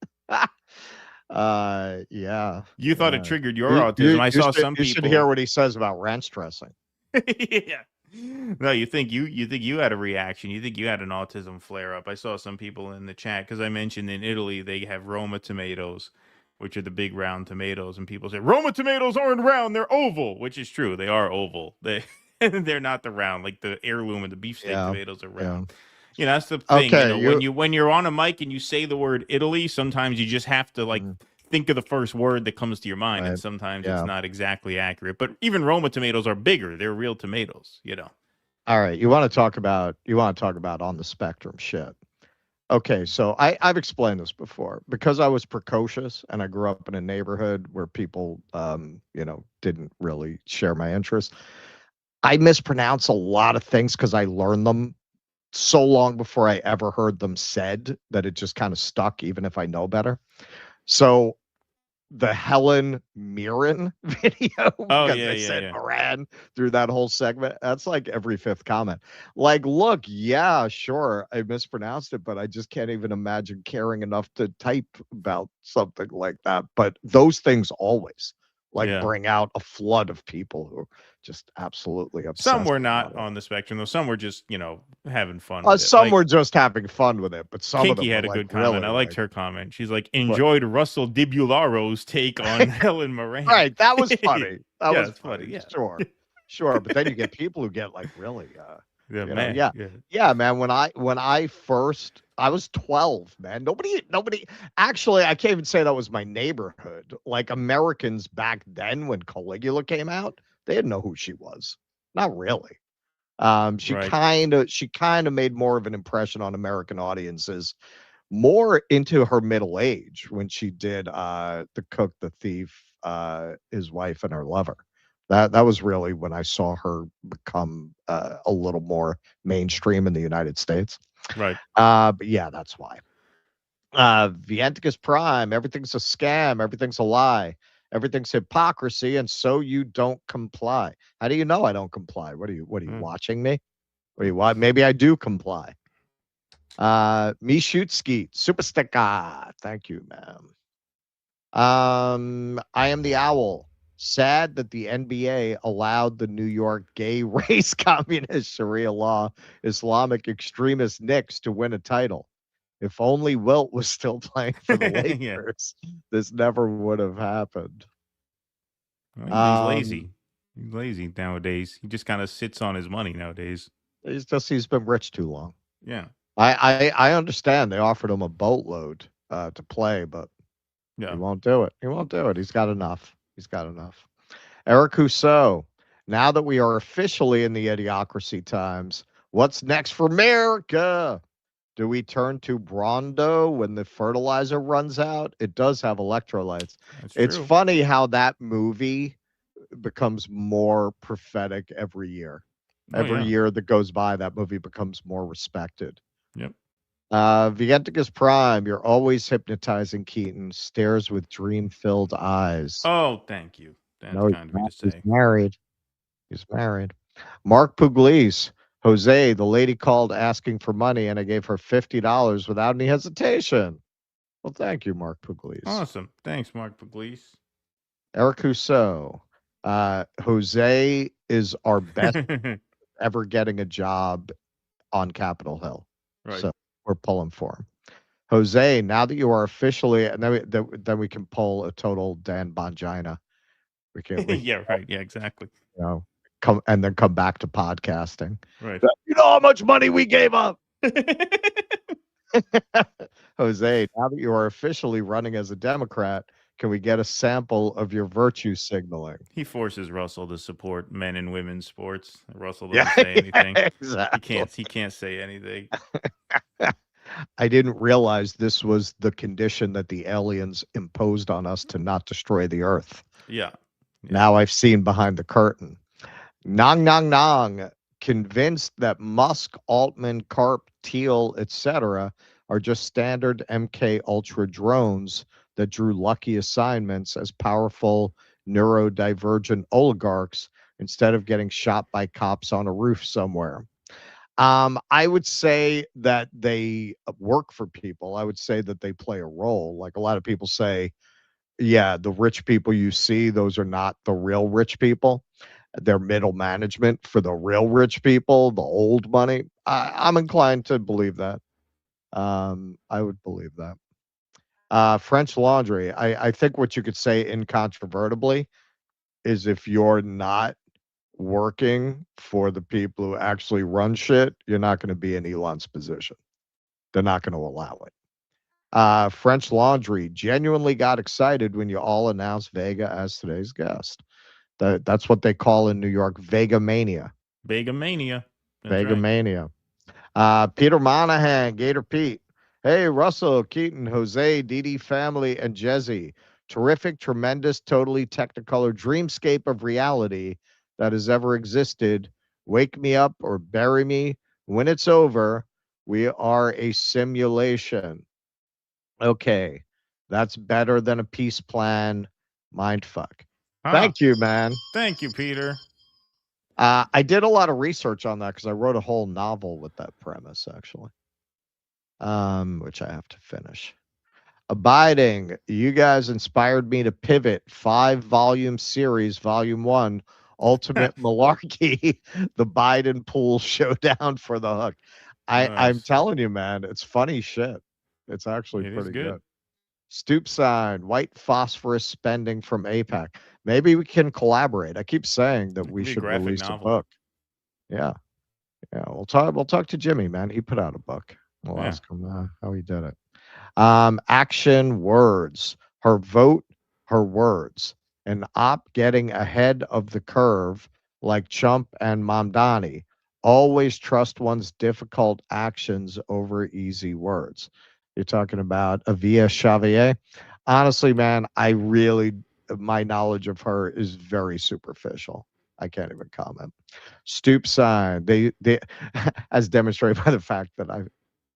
Yeah. You thought it triggered your autism. I saw some people. You should hear what he says about ranch dressing. Yeah. No, you think you had a reaction. You think you had an autism flare up. I saw some people in the chat because I mentioned in Italy they have Roma tomatoes, which are the big round tomatoes, and people say Roma tomatoes aren't round, they're oval, which is true. They are oval. They're not the round, like the heirloom and the beefsteak tomatoes are round. Yeah. You know, that's the thing. Okay, when you're on a mic and you say the word Italy, sometimes you just have to think of the first word that comes to your mind, and sometimes it's not exactly accurate. But even Roma tomatoes are bigger; they're real tomatoes. You know. All right, you want to talk about on the spectrum shit. Okay, so I've explained this before because I was precocious and I grew up in a neighborhood where people, didn't really share my interests. I mispronounce a lot of things because I learned them so long before I ever heard them said that it just kind of stuck, even if I know better. So the Helen Mirren video, I said Moran through that whole segment. That's like every fifth comment. Like, look, yeah, sure, I mispronounced it, but I just can't even imagine caring enough to type about something like that. But those things always bring out a flood of people who are just absolutely obsessed. Some were not on the spectrum, though. Some were just, having fun with it. Some were just having fun with it, but some Kinky of them had a good comment. Really, I liked her comment. She's like, enjoyed Russell DiBularo's take on Helen Moran. Right, that was funny. That was funny. Yeah, sure. But then you get people who get really, man. Man. When I was 12, man. Nobody. Actually, I can't even say that was my neighborhood. Like Americans back then, when Caligula came out, they didn't know who she was. Not really. She kind of made more of an impression on American audiences more into her middle age when she did The Cook, the Thief, His Wife, and Her Lover. That was really when I saw her become a little more mainstream in the United States. Right. But yeah, that's why. Vienticus Prime, everything's a scam, everything's a lie, everything's hypocrisy, and so you don't comply. How do you know I don't comply? What are you watching me? Maybe I do comply. Me shoot skeet, super sticker. Thank you, ma'am. I am the owl. Sad that the NBA allowed the New York gay race communist Sharia law Islamic extremist Knicks to win a title. If only Wilt was still playing for the Lakers, this never would have happened. He's lazy. He's lazy nowadays. He just kind of sits on his money nowadays. He's been rich too long. Yeah. I understand they offered him a boatload to play, but he won't do it. He won't do it. He's got enough. Eric Housseau, now that we are officially in the idiocracy times, what's next for America? Do we turn to Brawndo when the fertilizer runs out? It does have electrolytes. It's funny how that movie becomes more prophetic every year. Every year that goes by, that movie becomes more respected. Yep. Vienticus Prime, you're always hypnotizing Keaton. Stares with dream-filled eyes. Oh, thank you. That's kind of me to say. He's married. Mark Pugliese, Jose, the lady called asking for money, and I gave her $50 without any hesitation. Well, thank you, Mark Pugliese. Awesome. Thanks, Mark Pugliese. Eric Housseau, Jose is our best ever getting a job on Capitol Hill. Right. So we're pulling for him. Jose, now that you are officially, and then we can pull a total Dan Bongina. We can, yeah, right. Yeah, exactly. Come back to podcasting. Right. You know how much money we gave up. Jose, now that you are officially running as a Democrat, can we get a sample of your virtue signaling? He forces Russell to support men and women's sports. Russell doesn't say anything. Exactly. He can't say anything. I didn't realize this was the condition that the aliens imposed on us to not destroy the Earth. Yeah. Now I've seen behind the curtain. Nong, convinced that Musk, Altman, Karp, Thiel, etc. are just standard MK Ultra drones that drew lucky assignments as powerful neurodivergent oligarchs instead of getting shot by cops on a roof somewhere. I would say that they work for people. I would say that they play a role. Like a lot of people say, yeah, the rich people you see, those are not the real rich people. They're middle management for the real rich people, the old money. I'm inclined to believe that. I would believe that. French Laundry. I think what you could say incontrovertibly is if you're not working for the people who actually run shit, you're not going to be in Elon's position. They're not going to allow it. French Laundry genuinely got excited when you all announced Vega as today's guest. That's what they call in New York Vega Mania. Vega Mania. Vega Mania. Peter Monahan, Gator Pete. Hey, Russell, Keaton, Jose, Didi family, and Jezzy. Terrific, tremendous, totally technicolor dreamscape of reality that has ever existed. Wake me up or bury me. When it's over, we are a simulation. Okay, that's better than a peace plan. Mindfuck. Thank you, man. Thank you, Peter. I did a lot of research on that because I wrote a whole novel with that premise, actually, which I have to finish. Abiding, you guys inspired me to pivot 5-volume series, volume 1, Ultimate Malarkey, the Biden pool showdown for the hook. I'm telling you, man, it's funny shit. It's actually pretty good. Stoop sign, white phosphorus spending from APAC. Maybe we can collaborate. I keep saying that we should release a book. Yeah. We'll talk to Jimmy, man. He put out a book. We'll ask him how he did it. Action words. Her vote, her words. An op getting ahead of the curve like Chump and Mamdani. Always trust one's difficult actions over easy words. You're talking about Avia Xavier. Honestly, man, my knowledge of her is very superficial. I can't even comment. Stoop sign. They as demonstrated by the fact that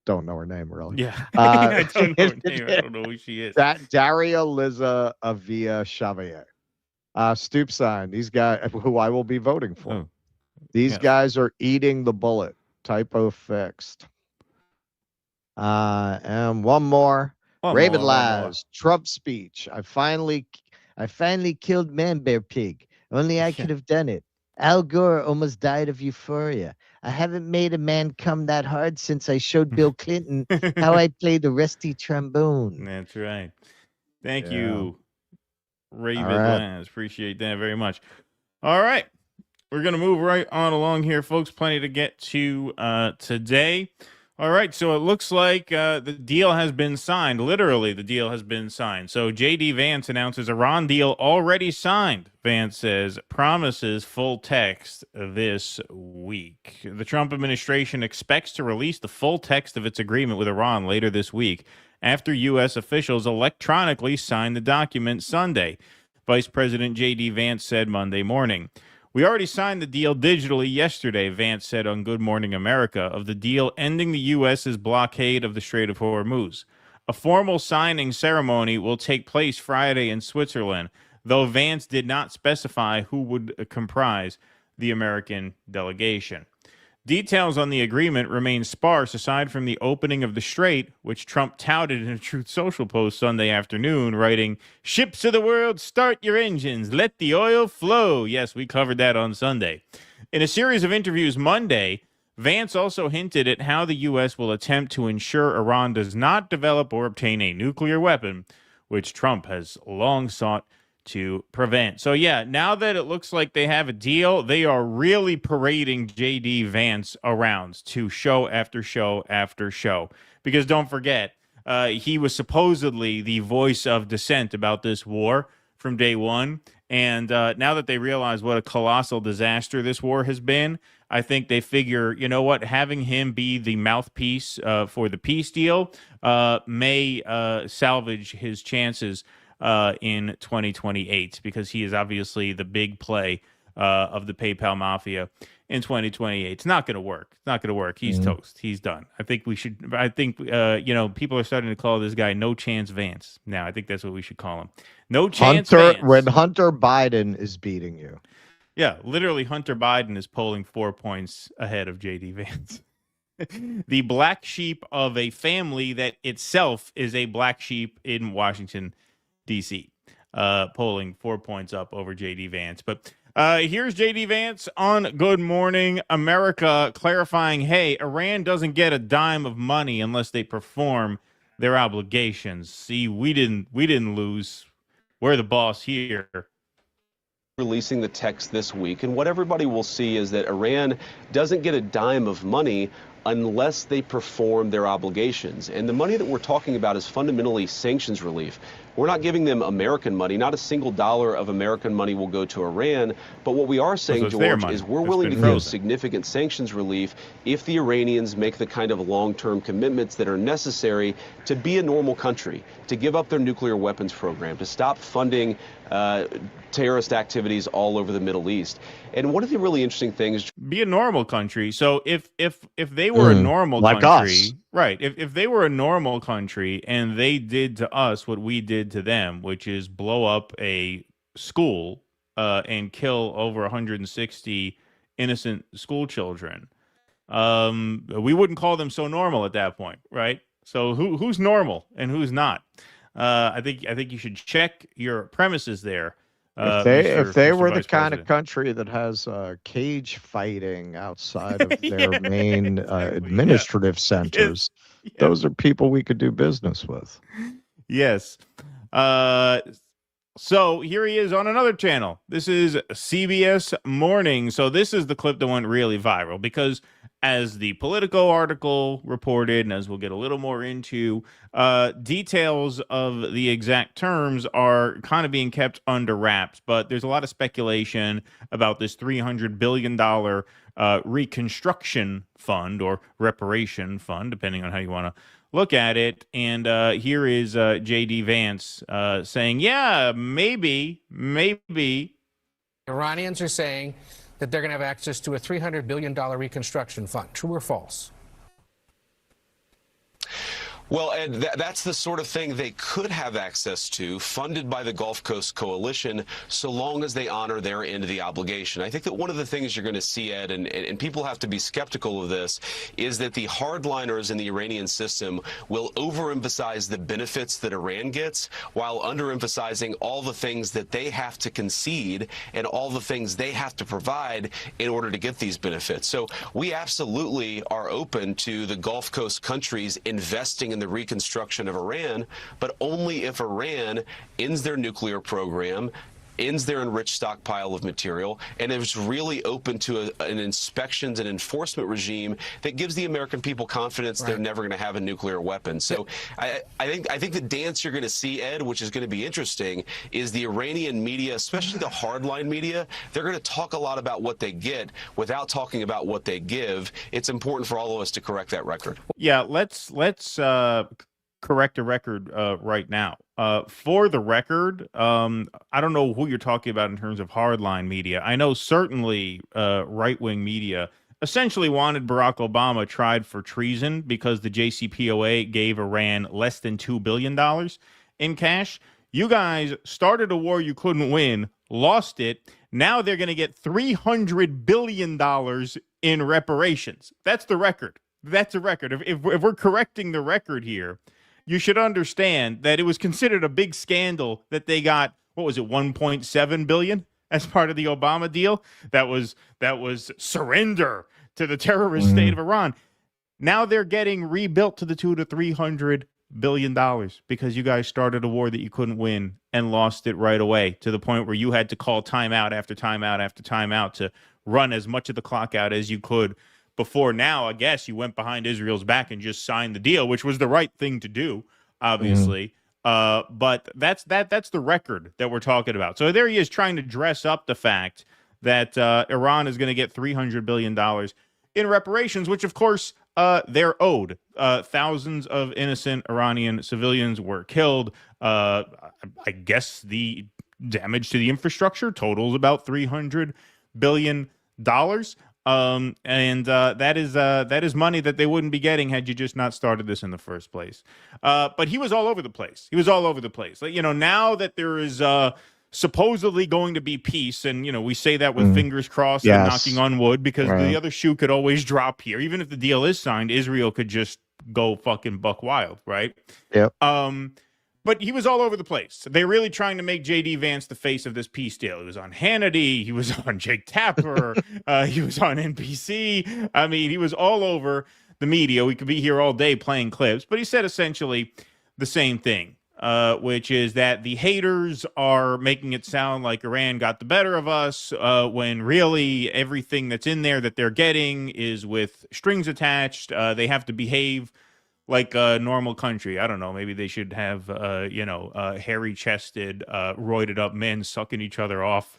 don't know her name really. Yeah, I don't know her name. I don't know who she is. Daria Liza Avia Xavier. Stoop sign. These guys, who I will be voting for. Oh, These yes. guys are eating the bullet. Typo fixed. And one more. Raven Laz, Trump speech. I finally killed Man Bear Pig. Only I could have done it. Al Gore almost died of euphoria. I haven't made a man come that hard since I showed Bill Clinton how I play the rusty trombone. That's right. Thank you, Raven right. Laz. Appreciate that very much. All right. We're going to move right on along here, folks. Plenty to get to today. All right, so it looks like the deal has been signed. Literally, the deal has been signed. So J.D. Vance announces Iran deal already signed. Vance says promises full text this week. The Trump administration expects to release the full text of its agreement with Iran later this week after U.S. officials electronically signed the document Sunday. Vice President J.D. Vance said Monday morning. We already signed the deal digitally yesterday, Vance said on Good Morning America, of the deal ending the U.S.'s blockade of the Strait of Hormuz. A formal signing ceremony will take place Friday in Switzerland, though Vance did not specify who would comprise the American delegation. Details on the agreement remain sparse aside from the opening of the strait, which Trump touted in a Truth Social post Sunday afternoon, writing, "Ships of the world, start your engines. Let the oil flow." Yes, we covered that on Sunday. In a series of interviews Monday, Vance also hinted at how the U.S. will attempt to ensure Iran does not develop or obtain a nuclear weapon, which Trump has long sought to prevent. So yeah, now that it looks like they have a deal, they are really parading J.D. Vance around to show after show after show. Because don't forget, he was supposedly the voice of dissent about this war from day one. And now that they realize what a colossal disaster this war has been, I think they figure, you know what, having him be the mouthpiece for the peace deal may salvage his chances in 2028, because he is obviously the big play of the PayPal mafia in 2028. It's not going to work. It's not going to work. He's toast. He's done. I think people are starting to call this guy No Chance Vance. Now, I think that's what we should call him. No Chance Vance. When Hunter Biden is beating you. Yeah, literally Hunter Biden is polling 4 points ahead of J.D. Vance. The black sheep of a family that itself is a black sheep in Washington, D.C., polling 4 points up over J.D. Vance. But here's J.D. Vance on Good Morning America clarifying, hey, Iran doesn't get a dime of money unless they perform their obligations. See, we didn't lose. We're the boss here. Releasing the text this week, and what everybody will see is that Iran doesn't get a dime of money unless they perform their obligations. And the money that we're talking about is fundamentally sanctions relief. We're not giving them American money. Not a single dollar of American money will go to Iran. But what we are saying, George, is we're willing to give significant sanctions relief if the Iranians make the kind of long-term commitments that are necessary to be a normal country, to give up their nuclear weapons program, to stop funding terrorist activities all over the Middle East. And one of the really interesting things, be a normal country. So if they were a normal like country, us. Right? If they were a normal country and they did to us what we did to them, which is blow up a school and kill over 160 innocent school children, we wouldn't call them so normal at that point, right? So who's normal and who's not? I think you should check your premises there. If they were the kind of country that has cage fighting outside of their main administrative centers, those are people we could do business with. Yes. So here he is on another channel. This is CBS Morning. So this is the clip that went really viral because, as the Politico article reported, and as we'll get a little more into, details of the exact terms are kind of being kept under wraps. But there's a lot of speculation about this $300 billion reconstruction fund or reparation fund, depending on how you want to look at it. And here is J.D. Vance saying, yeah, maybe. Iranians are saying that they're going to have access to a $300 billion reconstruction fund. True or false? Well, and that's the sort of thing they could have access to, funded by the Gulf Coast Coalition, so long as they honor their end of the obligation. I think that one of the things you're going to see, Ed, and people have to be skeptical of this, is that the hardliners in the Iranian system will overemphasize the benefits that Iran gets while underemphasizing all the things that they have to concede and all the things they have to provide in order to get these benefits. So we absolutely are open to the Gulf Coast countries investing in the reconstruction of Iran, but only if Iran ends their nuclear program, ends their enriched stockpile of material, and is really open to an inspections and enforcement regime that gives the American people confidence they're never going to have a nuclear weapon. So I think the dance you're going to see, Ed, which is going to be interesting, is the Iranian media, especially the hardline media, they're going to talk a lot about what they get without talking about what they give. It's important for all of us to correct that record. Yeah, let's correct a record right now. For the record, I don't know who you're talking about in terms of hardline media. I know certainly right-wing media essentially wanted Barack Obama tried for treason because the JCPOA gave Iran less than $2 billion in cash. You guys started a war you couldn't win, lost it. Now they're going to get $300 billion in reparations. That's the record. That's a record. If we're correcting the record here, you should understand that it was considered a big scandal that they got, what was it, 1.7 billion as part of the Obama deal. That was surrender to the terrorist state of Iran. Now they're getting rebuilt to the tune of $300 billion because you guys started a war that you couldn't win and lost it right away, to the point where you had to call timeout after timeout after timeout to run as much of the clock out as you could. Before now, I guess you went behind Israel's back and just signed the deal, which was the right thing to do, obviously. But that's the record that we're talking about. So there he is trying to dress up the fact that Iran is going to get $300 billion in reparations, which, of course, they're owed. Thousands of innocent Iranian civilians were killed. I guess the damage to the infrastructure totals about $300 billion. That is money that they wouldn't be getting had you just not started this in the first place. But he was all over the place. He was all over the place. Like, now that there is supposedly going to be peace, and we say that with fingers crossed and knocking on wood, because the other shoe could always drop here. Even if the deal is signed, Israel could just go fucking buck wild, right? Yep. But he was all over the place. They're really trying to make J.D. Vance the face of this peace deal. He was on Hannity. He was on Jake Tapper. He was on NBC. I mean, he was all over the media. We could be here all day playing clips. But he said essentially the same thing, which is that the haters are making it sound like Iran got the better of us, when really everything that's in there that they're getting is with strings attached. They have to behave like a normal country. I don't know. Maybe they should have, hairy-chested, roided-up men sucking each other off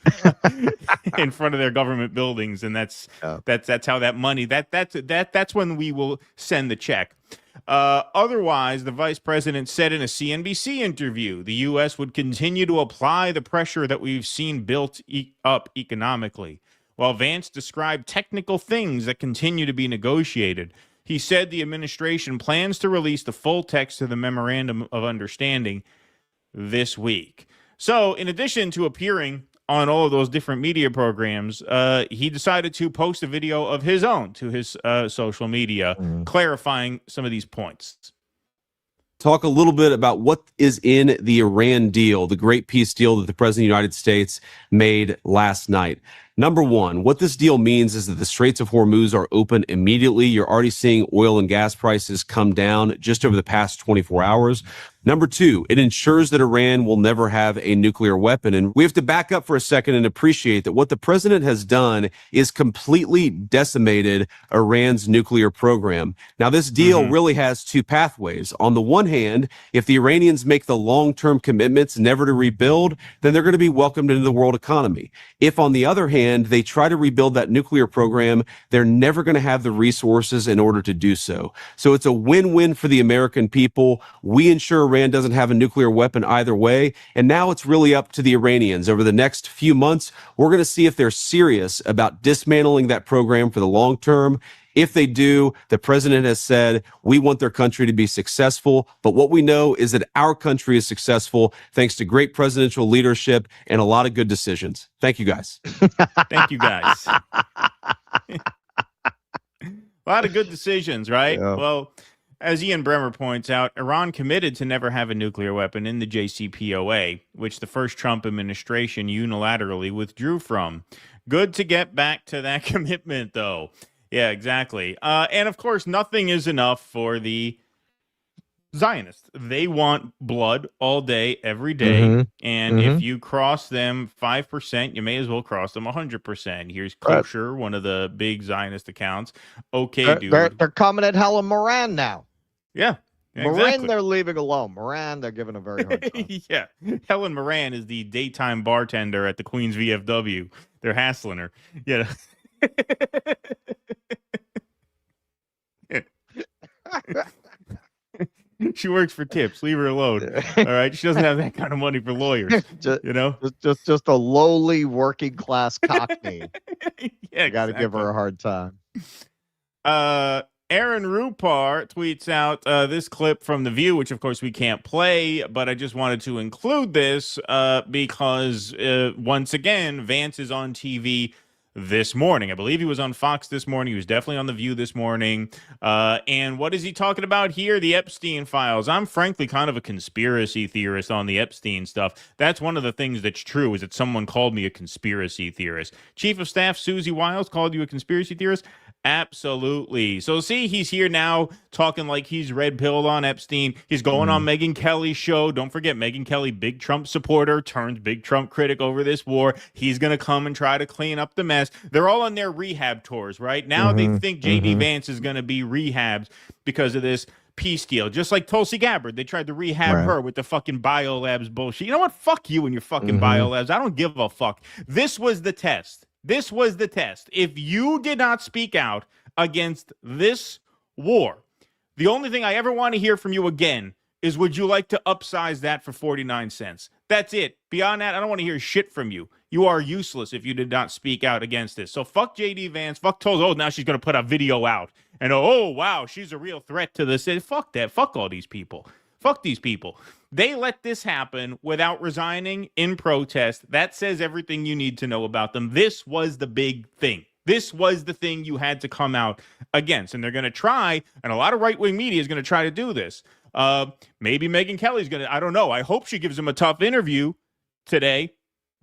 in front of their government buildings, and that's how that money. That's when we will send the check. Otherwise, the vice president said in a CNBC interview, the U.S. would continue to apply the pressure that we've seen built up economically, while Vance described technical things that continue to be negotiated. He said the administration plans to release the full text of the Memorandum of Understanding this week. So, in addition to appearing on all of those different media programs, he decided to post a video of his own to his social media, clarifying some of these points. Talk a little bit about what is in the Iran deal, the great peace deal that the President of the United States made last night. Number one, what this deal means is that the Straits of Hormuz are open immediately. You're already seeing oil and gas prices come down just over the past 24 hours. Number two, it ensures that Iran will never have a nuclear weapon. And we have to back up for a second and appreciate that what the president has done is completely decimated Iran's nuclear program. Now, this deal really has two pathways. On the one hand, if the Iranians make the long-term commitments never to rebuild, then they're going to be welcomed into the world economy. If, on the other hand, they try to rebuild that nuclear program, they're never going to have the resources in order to do so. So it's a win-win for the American people. We ensure Iran doesn't have a nuclear weapon either way. And now it's really up to the Iranians. Over the next few months, we're going to see if they're serious about dismantling that program for the long term. If they do, the president has said, we want their country to be successful. But what we know is that our country is successful thanks to great presidential leadership and a lot of good decisions. Thank you, guys. Thank you, guys. A lot of good decisions, right? Yeah. Well, as Ian Bremmer points out, Iran committed to never have a nuclear weapon in the JCPOA, which the first Trump administration unilaterally withdrew from. Good to get back to that commitment, though. Yeah, exactly. And, of course, nothing is enough for the Zionists. They want blood all day, every day. And if you cross them 5%, you may as well cross them 100%. Here's Kosher, one of the big Zionist accounts. Okay, dude. They're coming at Helen Moran now. Yeah. Moran, Exactly. they're leaving alone. Moran, they're giving a very hard time. Yeah. Helen Moran is the daytime bartender at the Queens VFW. They're hassling her. Yeah. She works for tips. Leave her alone. All right. She doesn't have that kind of money for lawyers. You know? Just a lowly working class cockney. Yeah, you got to give her a hard time. Aaron Rupar tweets out this clip from The View, which of course we can't play, but I just wanted to include this because once again, Vance is on TV this morning. I believe he was on Fox this morning. He was definitely on The View this morning. And what is he talking about here? The Epstein files. I'm frankly kind of a conspiracy theorist on the Epstein stuff. That's one of the things that's true, is that someone called me a conspiracy theorist. Chief of Staff Susie Wiles called you a conspiracy theorist? Absolutely. So see, he's here now talking like he's red-pilled on Epstein. He's going on Megyn Kelly's show. Don't forget, Megyn Kelly, big Trump supporter, turned big Trump critic over this war. He's going to come and try to clean up the mess. They're all on their rehab tours, right? Now they think J.D. Vance is going to be rehabbed because of this peace deal. Just like Tulsi Gabbard. They tried to rehab her with the fucking biolabs bullshit. You know what? Fuck you and your fucking biolabs. I don't give a fuck. This was the test. This was the test. If you did not speak out against this war, the only thing I ever want to hear from you again is, would you like to upsize that for 49 cents? That's it. Beyond that, I don't want to hear shit from you. You are useless if you did not speak out against this. So fuck J.D. Vance. Fuck Tulsi. Oh, now she's going to put a video out. And oh, wow, she's a real threat to this. Fuck that. Fuck all these people. Fuck these people. They let this happen without resigning in protest. That says everything you need to know about them. This was the big thing. This was the thing you had to come out against. And they're going to try, and a lot of right-wing media is going to try to do this. Maybe Megyn Kelly's going to, I don't know. I hope she gives him a tough interview today.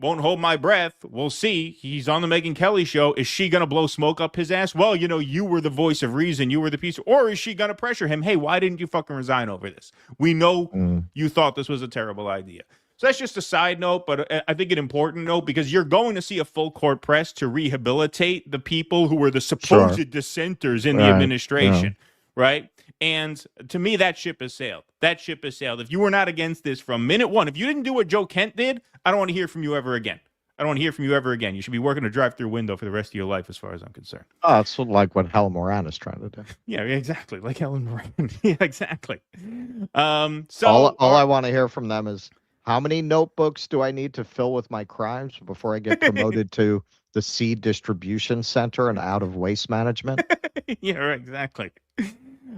Won't hold my breath. We'll see. He's on the Megyn Kelly show. Is she going to blow smoke up his ass? Well, you know, you were the voice of reason. You were the piece. Or is she going to pressure him? Hey, why didn't you fucking resign over this? We know you thought this was a terrible idea. So that's just a side note, but I think an important note, because you're going to see a full court press to rehabilitate the people who were the supposed dissenters in the administration, right? And to me, that ship has sailed. That ship has sailed. If you were not against this from minute one, if you didn't do what Joe Kent did, I don't want to hear from you ever again. I don't want to hear from you ever again. You should be working a drive-through window for the rest of your life, as far as I'm concerned. Oh, it's sort of like what Helen Moran is trying to do. Yeah, exactly. Like Helen Moran. Yeah, exactly. So all I want to hear from them is, how many notebooks do I need to fill with my crimes before I get promoted to the seed distribution center and out of waste management? Yeah, right, exactly.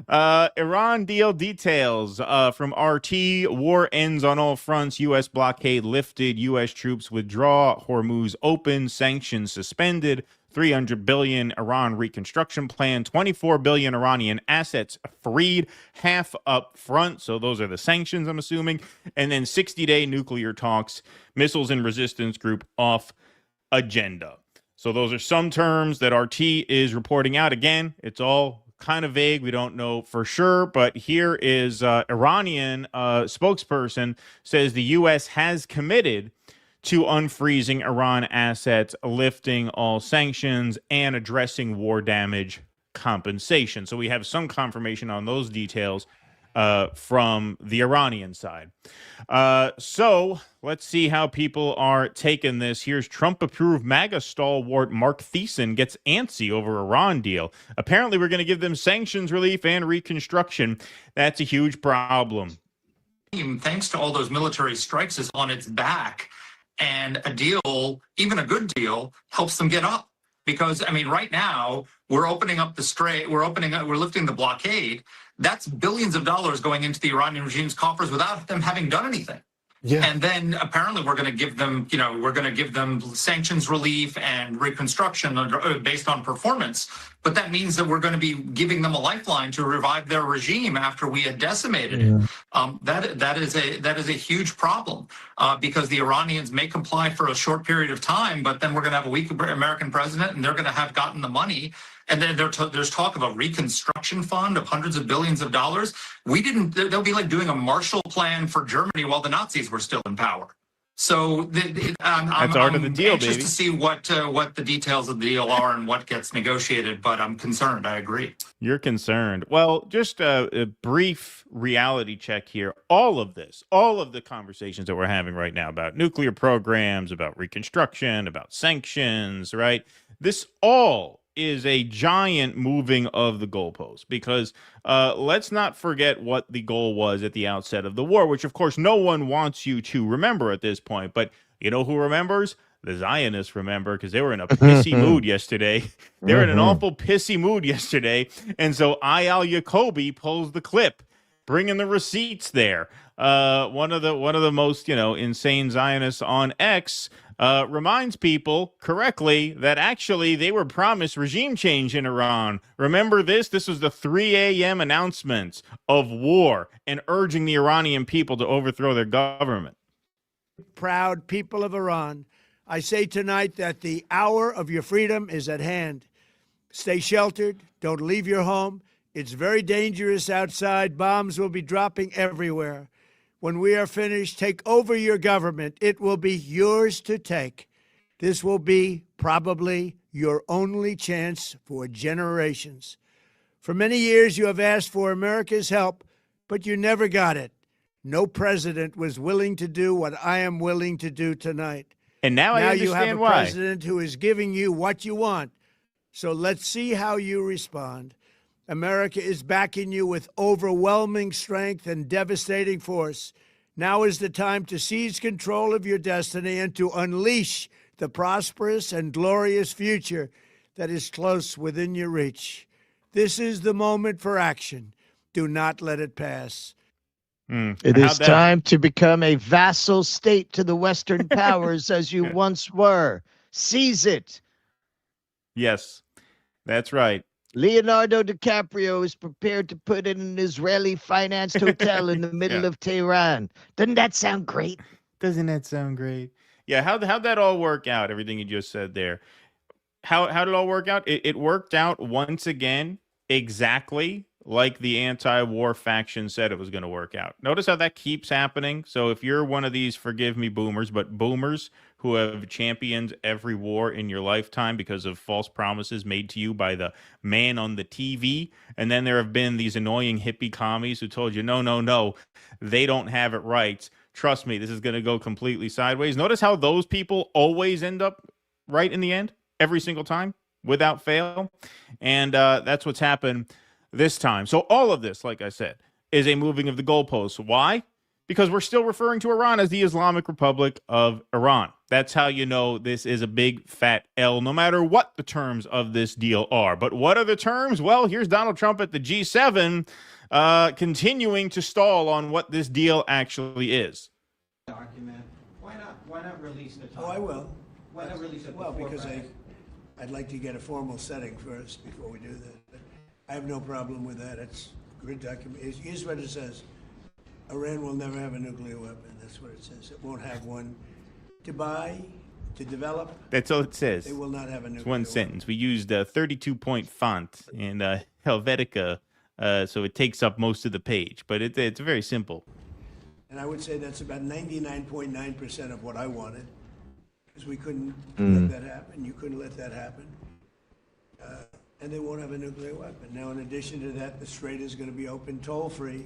Iran deal details from RT. War ends on all fronts. U.S. blockade lifted. U.S. troops withdraw. Hormuz open. Sanctions suspended. $300 billion Iran reconstruction plan. $24 billion Iranian assets freed. Half up front. So those are the sanctions, I'm assuming. And then 60-day nuclear talks. Missiles and resistance group off agenda. So those are some terms that RT is reporting out. Again, it's all kind of vague. We don't know for sure, but here is Iranian spokesperson says the U.S. has committed to unfreezing Iran assets, lifting all sanctions, and addressing war damage compensation. So we have some confirmation on those details from the Iranian side. So let's see how people are taking this. Here's Trump-approved MAGA stalwart Mark Thiessen gets antsy over Iran deal. Apparently, we're going to give them sanctions relief and reconstruction. That's a huge problem. Thanks to all those military strikes, is on its back. And a deal, even a good deal, helps them get up. Because, I mean, right now, we're opening up the strait, we're lifting the blockade. That's billions of dollars going into the Iranian regime's coffers without them having done anything. Yeah. And then apparently we're going to give them, we're going to give them sanctions relief and reconstruction based on performance. But that means that we're going to be giving them a lifeline to revive their regime after we had decimated it. That is a huge problem because the Iranians may comply for a short period of time, but then we're going to have a weak American president, and they're going to have gotten the money. And then there's talk of a reconstruction fund of hundreds of billions of dollars. They'll be like doing a Marshall Plan for Germany while the Nazis were still in power. So That's part of the deal, anxious baby. to see what the details of the deal are and what gets negotiated, but I'm concerned. I agree. You're concerned. Well, just a brief reality check here. All of the conversations that we're having right now about nuclear programs, about reconstruction, about sanctions, right? This all is a giant moving of the goalposts because let's not forget what the goal was at the outset of the war, which of course no one wants you to remember at this point. But you know who remembers? The Zionists remember because they were in a pissy mood yesterday. They were in an awful pissy mood yesterday. And so Ayal Yacobi pulls the clip, bringing the receipts there. One of the most, insane Zionists on X reminds people correctly that actually they were promised regime change in Iran. Remember this? This was the 3 a.m. announcement of war and urging the Iranian people to overthrow their government. Proud people of Iran, I say tonight that the hour of your freedom is at hand. Stay sheltered. Don't leave your home. It's very dangerous outside. Bombs will be dropping everywhere. When we are finished, take over your government. It will be yours to take. This will be probably your only chance for generations. For many years, you have asked for America's help, but you never got it. No president was willing to do what I am willing to do tonight. And now I understand you have a why. president who is giving you what you want. So let's see how you respond. America is backing you with overwhelming strength and devastating force. Now is the time to seize control of your destiny and to unleash the prosperous and glorious future that is close within your reach. This is the moment for action. Do not let it pass. It is time to become a vassal state to the Western powers as you once were. Seize it. Yes, that's right. Leonardo DiCaprio is prepared to put in an Israeli-financed hotel in the middle of Tehran. Doesn't that sound great? Doesn't that sound great? Yeah, how'd that all work out, everything you just said there? How did it all work out? It worked out once again exactly like the anti-war faction said it was going to work out. Notice how that keeps happening. So if you're one of these, forgive me, boomers, but boomers who have championed every war in your lifetime because of false promises made to you by the man on the TV, and then there have been these annoying hippie commies who told you, no, they don't have it right. Trust me, this is going to go completely sideways. Notice how those people always end up right in the end, every single time, without fail. And that's what's happened this time. So all of this, like I said, is a moving of the goalposts. Why? Because we're still referring to Iran as the Islamic Republic of Iran. That's how you know this is a big fat L, no matter what the terms of this deal are. But what are the terms? Well, here's Donald Trump at the G7 continuing to stall on what this deal actually is. Document. Why not release the time? Oh, I will. Why not release it? Well, because I'd like to get a formal setting first before we do that. But I have no problem with that. It's good document. Here's what it says. Iran will never have a nuclear weapon. That's what it says. It won't have one to buy, to develop. That's all it says. They will not have a nuclear It's one sentence. We used a 32-point font in Helvetica, so it takes up most of the page. But it's very simple. And I would say that's about 99.9% of what I wanted, because we couldn't let that happen. You couldn't let that happen. And they won't have a nuclear weapon. Now, in addition to that, the Strait is going to be open toll-free.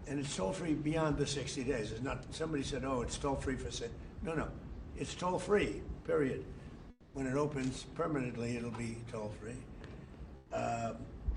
And it's toll-free beyond the 60 days. It's not, somebody said, oh, it's toll-free for, no, it's toll-free, period. When it opens permanently, it'll be toll-free.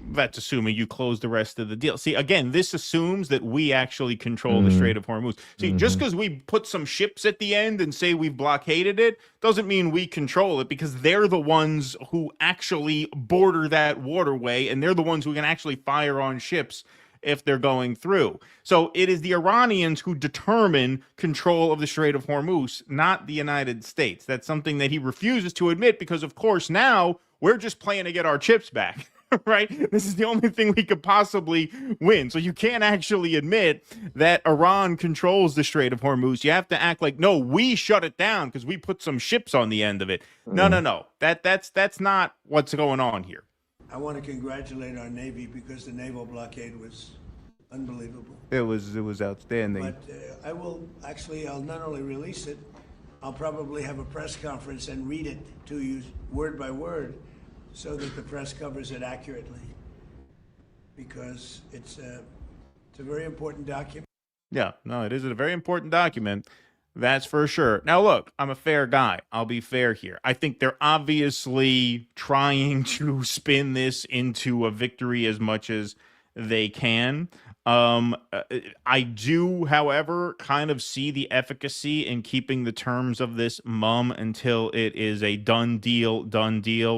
That's assuming you close the rest of the deal. See, again, this assumes that we actually control the Strait of Hormuz. See, just because we put some ships at the end and say we've blockaded it doesn't mean we control it, because they're the ones who actually border that waterway, and they're the ones who can actually fire on ships if they're going through. So it is the Iranians who determine control of the Strait of Hormuz, not the United States. That's something that he refuses to admit because, of course, now we're just playing to get our chips back. Right? This is the only thing we could possibly win. So you can't actually admit that Iran controls the Strait of Hormuz. You have to act like, no, we shut it down because we put some ships on the end of it. No. That's not what's going on here. I want to congratulate our Navy because the naval blockade was unbelievable. It was outstanding. But I'll not only release it, I'll probably have a press conference and read it to you word by word, so that the press covers it accurately, because it's a very important document. Yeah, no, it is a very important document. That's for sure. Now, look, I'm a fair guy. I'll be fair here. I think they're obviously trying to spin this into a victory as much as they can. I do, however, kind of see the efficacy in keeping the terms of this mum until it is a done deal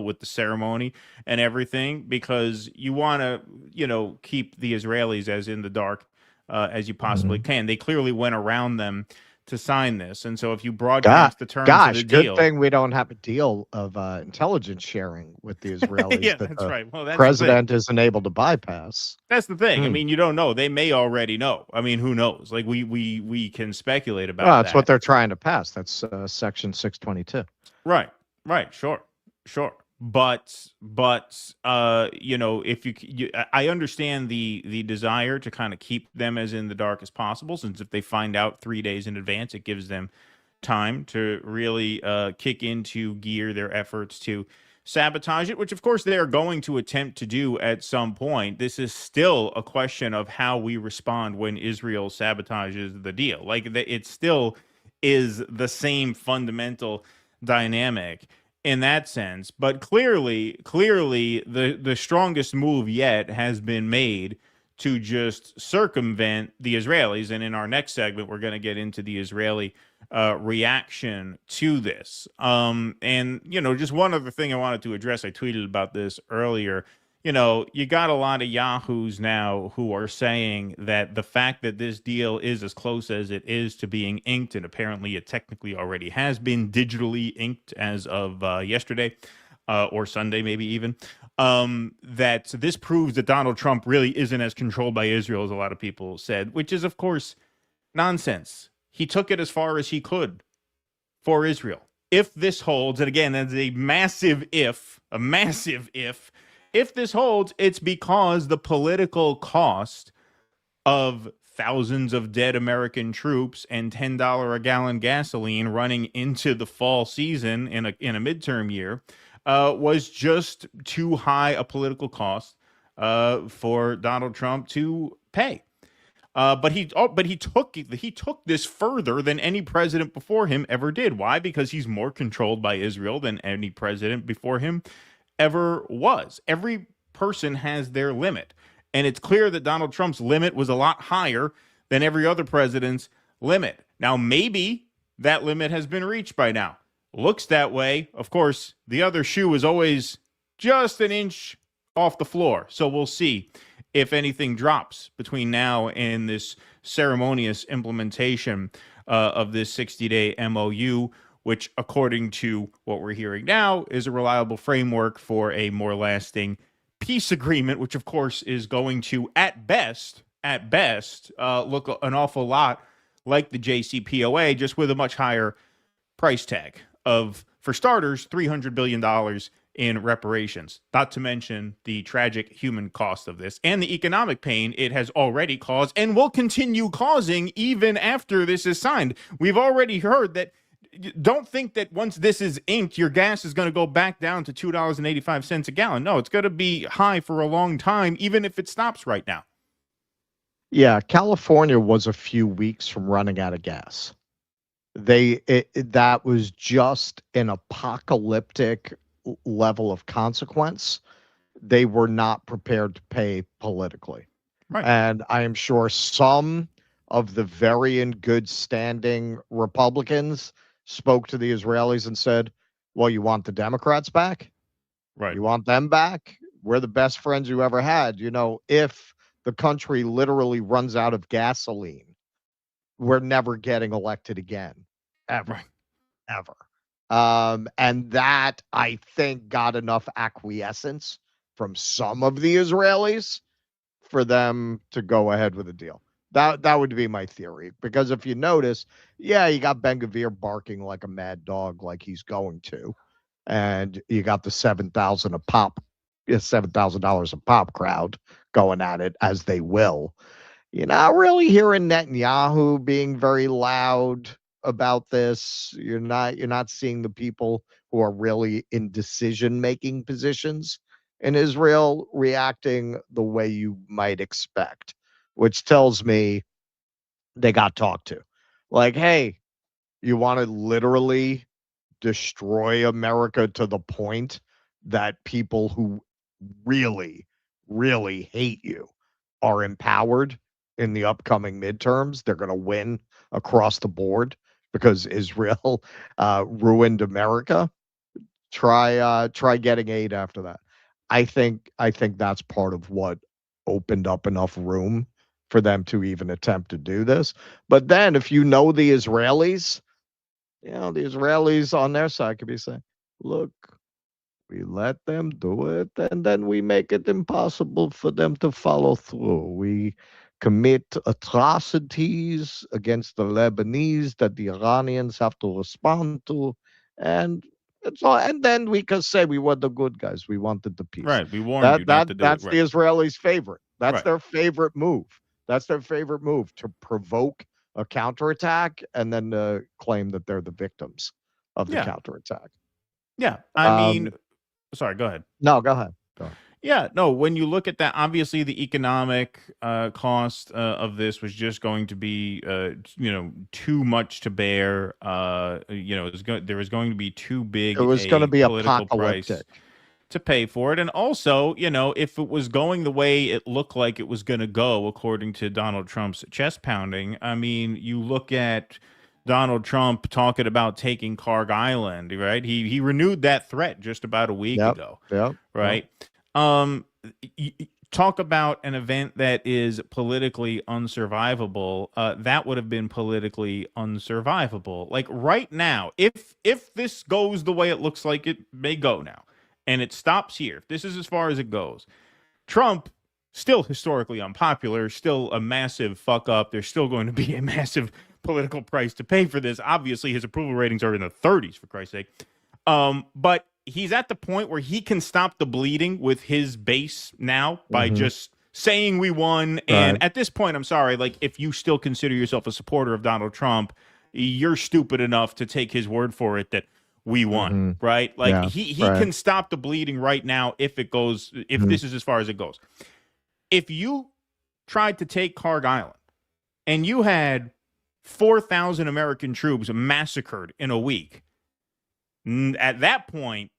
with the ceremony and everything, because you want to, keep the Israelis as in the dark as you possibly can. They clearly went around them to sign this, and so if you broadcast the terms of the deal, good thing we don't have a deal of intelligence sharing with the Israelis. Yeah, that that's the right. Well, that's president isn't able to bypass. That's the thing. I mean, you don't know. They may already know. I mean, who knows? Like we can speculate about Well, that's that. what they're trying to pass. That's Section 622. Right. Sure. But if I understand the desire to kind of keep them as in the dark as possible, since if they find out 3 days in advance, it gives them time to really kick into gear their efforts to sabotage it, which of course they are going to attempt to do at some point. This is still a question of how we respond when Israel sabotages the deal. Like, it still is the same fundamental dynamic in that sense. But clearly the strongest move yet has been made to just circumvent the Israelis. And in our next segment, we're going to get into the Israeli reaction to this. And, just one other thing I wanted to address, I tweeted about this earlier. You got a lot of yahoos now who are saying that the fact that this deal is as close as it is to being inked, and apparently it technically already has been digitally inked as of yesterday or Sunday, maybe even, that this proves that Donald Trump really isn't as controlled by Israel as a lot of people said, which is, of course, nonsense. He took it as far as he could for Israel. If this holds, and again, that's a massive if, if this holds, it's because the political cost of thousands of dead American troops and $10 a gallon gasoline running into the fall season in a midterm year was just too high a political cost for Donald Trump to pay. But he took this further than any president before him ever did. Why? Because he's more controlled by Israel than any president before him ever was. Every person has their limit, and it's clear that Donald Trump's limit was a lot higher than every other president's limit. Now, maybe that limit has been reached by now. Looks that way. Of course, the other shoe is always just an inch off the floor, so we'll see if anything drops between now and this ceremonious implementation of this 60-day MOU, which, according to what we're hearing now, is a reliable framework for a more lasting peace agreement, which, of course, is going to, at best, look an awful lot like the JCPOA, just with a much higher price tag of, for starters, $300 billion in reparations, not to mention the tragic human cost of this and the economic pain it has already caused and will continue causing even after this is signed. We've already heard that. Don't think that once this is inked, your gas is going to go back down to $2.85 a gallon. No, it's going to be high for a long time, even if it stops right now. Yeah, California was a few weeks from running out of gas. That was just an apocalyptic level of consequence they were not prepared to pay politically. Right. And I am sure some of the very in good standing Republicans spoke to the Israelis and said, well, you want the Democrats back? Right. You want them back? We're the best friends you ever had. You know, if the country literally runs out of gasoline, we're never getting elected again. Ever. Right. Ever. And that, I think, got enough acquiescence from some of the Israelis for them to go ahead with the deal. That would be my theory. Because if you notice, yeah, you got Ben-Gvir barking like a mad dog, like he's going to. And you got the $7,000 a pop crowd going at it, as they will. You're not really hearing Netanyahu being very loud about this. You're not seeing the people who are really in decision-making positions in Israel reacting the way you might expect, which tells me they got talked to. Like, hey, you want to literally destroy America to the point that people who really, really hate you are empowered in the upcoming midterms. They're going to win across the board because Israel ruined America. Try getting aid after that. I think that's part of what opened up enough room for them to even attempt to do this. But then if you know the Israelis, the Israelis on their side could be saying, look, we let them do it, and then we make it impossible for them to follow through. We commit atrocities against the Lebanese that the Iranians have to respond to, and it's all. And then we can say we were the good guys. We wanted the peace. Right. We warned you not to do that's it. Right. the Israelis' favorite. That's Right. their favorite move. That's their favorite move, to provoke a counterattack and then claim that they're the victims of the counterattack. Yeah. I mean, sorry, go ahead. No, go ahead. Yeah, no, when you look at that, obviously the economic cost of this was just going to be, too much to bear. There was going to be too big It was going to be political price apocalyptic to pay for it. And also, if it was going the way it looked like it was going to go, according to Donald Trump's chest pounding, I mean, you look at Donald Trump talking about taking Carg Island, right? He renewed that threat just about a week ago, right? Talk about an event that is politically unsurvivable. That would have been politically unsurvivable. Like right now, if this goes the way it looks like it may go now, and it stops here, if this is as far as it goes, Trump, still historically unpopular, still a massive fuck up. There's still going to be a massive political price to pay for this. Obviously, his approval ratings are in the 30s, for Christ's sake. But he's at the point where he can stop the bleeding with his base now by just saying we won. And at this point, I'm sorry, like if you still consider yourself a supporter of Donald Trump, you're stupid enough to take his word for it that we won, right? Like he can stop the bleeding right now if this is as far as it goes. If you tried to take Carg Island and you had 4,000 American troops massacred in a week, at that point,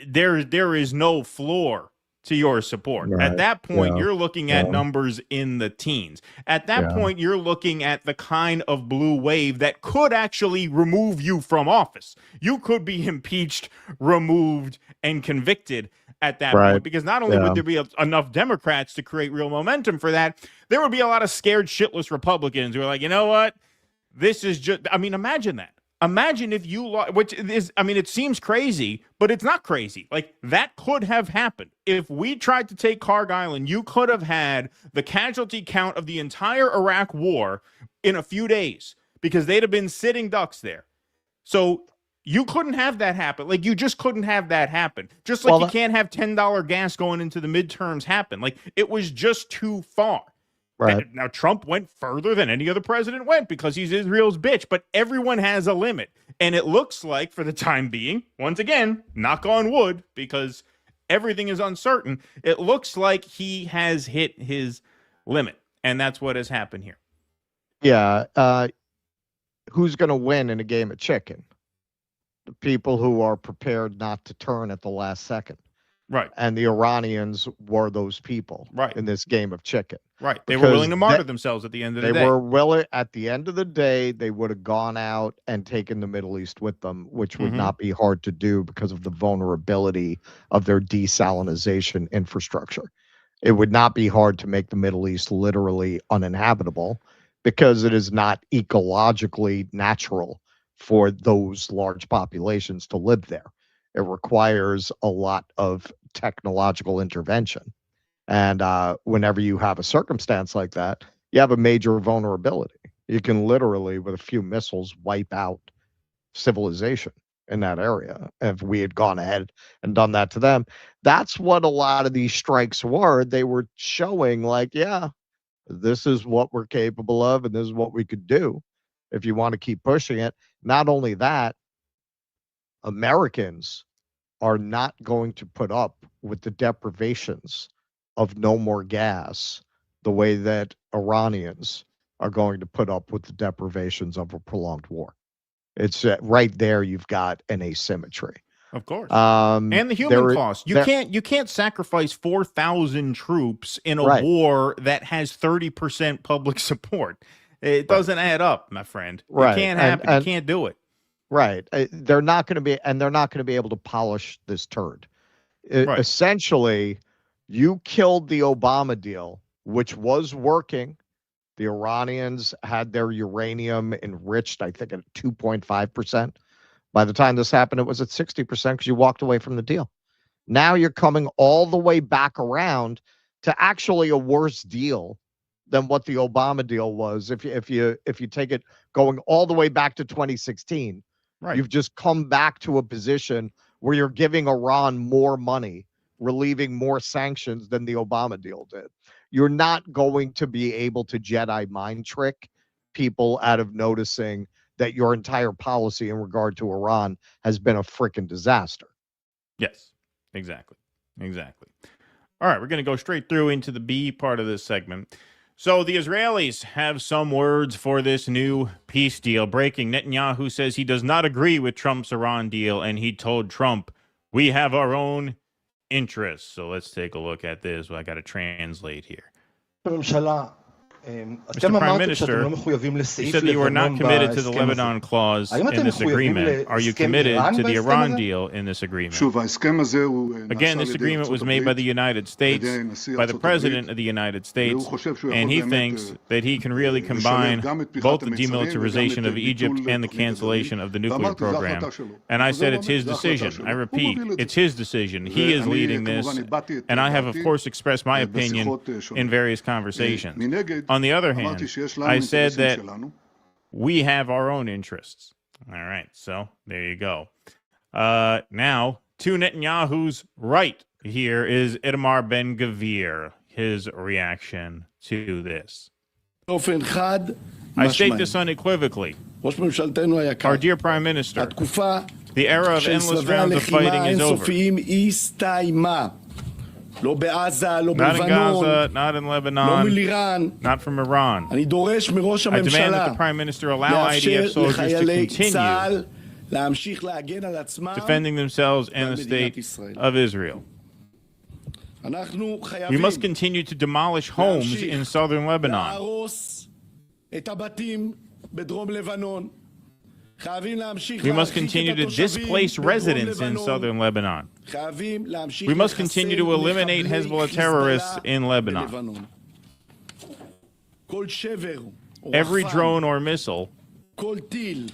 there is no floor to your support. Right. At that point, you're looking at numbers in the teens. At that point, you're looking at the kind of blue wave that could actually remove you from office. You could be impeached, removed, and convicted at that point, because not only would there be enough Democrats to create real momentum for that, there would be a lot of scared shitless Republicans who are like, you know what? This is just, I mean, imagine that. Imagine if you lost, which is, I mean, it seems crazy, but it's not crazy. Like, that could have happened. If we tried to take Carg Island, you could have had the casualty count of the entire Iraq war in a few days because they'd have been sitting ducks there. So you couldn't have that happen. Like, you just couldn't have that happen. Just like you can't have $10 gas going into the midterms happen. Like, it was just too far. Right. Now, Trump went further than any other president went because he's Israel's bitch, but everyone has a limit. And it looks like, for the time being, once again, knock on wood, because everything is uncertain, it looks like he has hit his limit. And that's what has happened here. Yeah. Who's going to win in a game of chicken? The people who are prepared not to turn at the last second. Right. And the Iranians were those people right. in this game of chicken. Right. They were willing to martyr themselves at the end of the day. They were willing, at the end of the day, they would have gone out and taken the Middle East with them, which would not be hard to do because of the vulnerability of their desalinization infrastructure. It would not be hard to make the Middle East literally uninhabitable because it is not ecologically natural for those large populations to live there. It requires a lot of technological intervention. And whenever you have a circumstance like that, you have a major vulnerability. You can literally, with a few missiles, wipe out civilization in that area. If we had gone ahead and done that to them, that's what a lot of these strikes were. They were showing like, yeah, this is what we're capable of, and this is what we could do if you want to keep pushing it. Not only that, Americans are not going to put up with the deprivations of no more gas the way that Iranians are going to put up with the deprivations of a prolonged war. It's right there. You've got an asymmetry. Of course. And the human cost. You can't sacrifice 4,000 troops in a war that has 30% public support. It doesn't add up, my friend. It can't happen. You can't do it. Right. They're not going to be able to polish this turd. Essentially, you killed the Obama deal, which was working. The Iranians had their uranium enriched, I think, at 2.5%. By the time this happened, it was at 60% because you walked away from the deal. Now you're coming all the way back around to actually a worse deal than what the Obama deal was. If you take it going all the way back to 2016, you've just come back to a position where you're giving Iran more money, relieving more sanctions than the Obama deal did. You're not going to be able to Jedi mind trick people out of noticing that your entire policy in regard to Iran has been a freaking disaster. Yes, exactly. All right, we're going to go straight through into the B part of this segment. So the Israelis have some words for this new peace deal. Breaking, Netanyahu says he does not agree with Trump's Iran deal, and he told Trump, we have our own interests. So let's take a look at this. Well, I got to translate here. Mr. Prime Minister, you said that you are not committed to the Lebanon clause in this agreement. Are you committed to the Iran deal in this agreement? Again, this agreement was made by the United States, by the President of the United States, and he thinks that he can really combine both the demilitarization of Egypt and the cancellation of the nuclear program. And I said it's his decision. I repeat, it's his decision. He is leading this, and I have, of course, expressed my opinion in various conversations. On the other hand, I said that we have our own interests. All right, so there you go. Now, to Netanyahu's right here is Itamar Ben-Gvir, his reaction to this. I state this unequivally. Our dear Prime Minister, the era of endless rounds of fighting is over. Not in Gaza, not in Lebanon, not from Iran. I demand that the Prime Minister allow IDF soldiers to continue defending themselves and the state of Israel. We must continue to demolish homes in southern Lebanon. We must continue to displace residents in southern Lebanon. We must continue to eliminate Hezbollah terrorists in Lebanon. Every drone or missile, every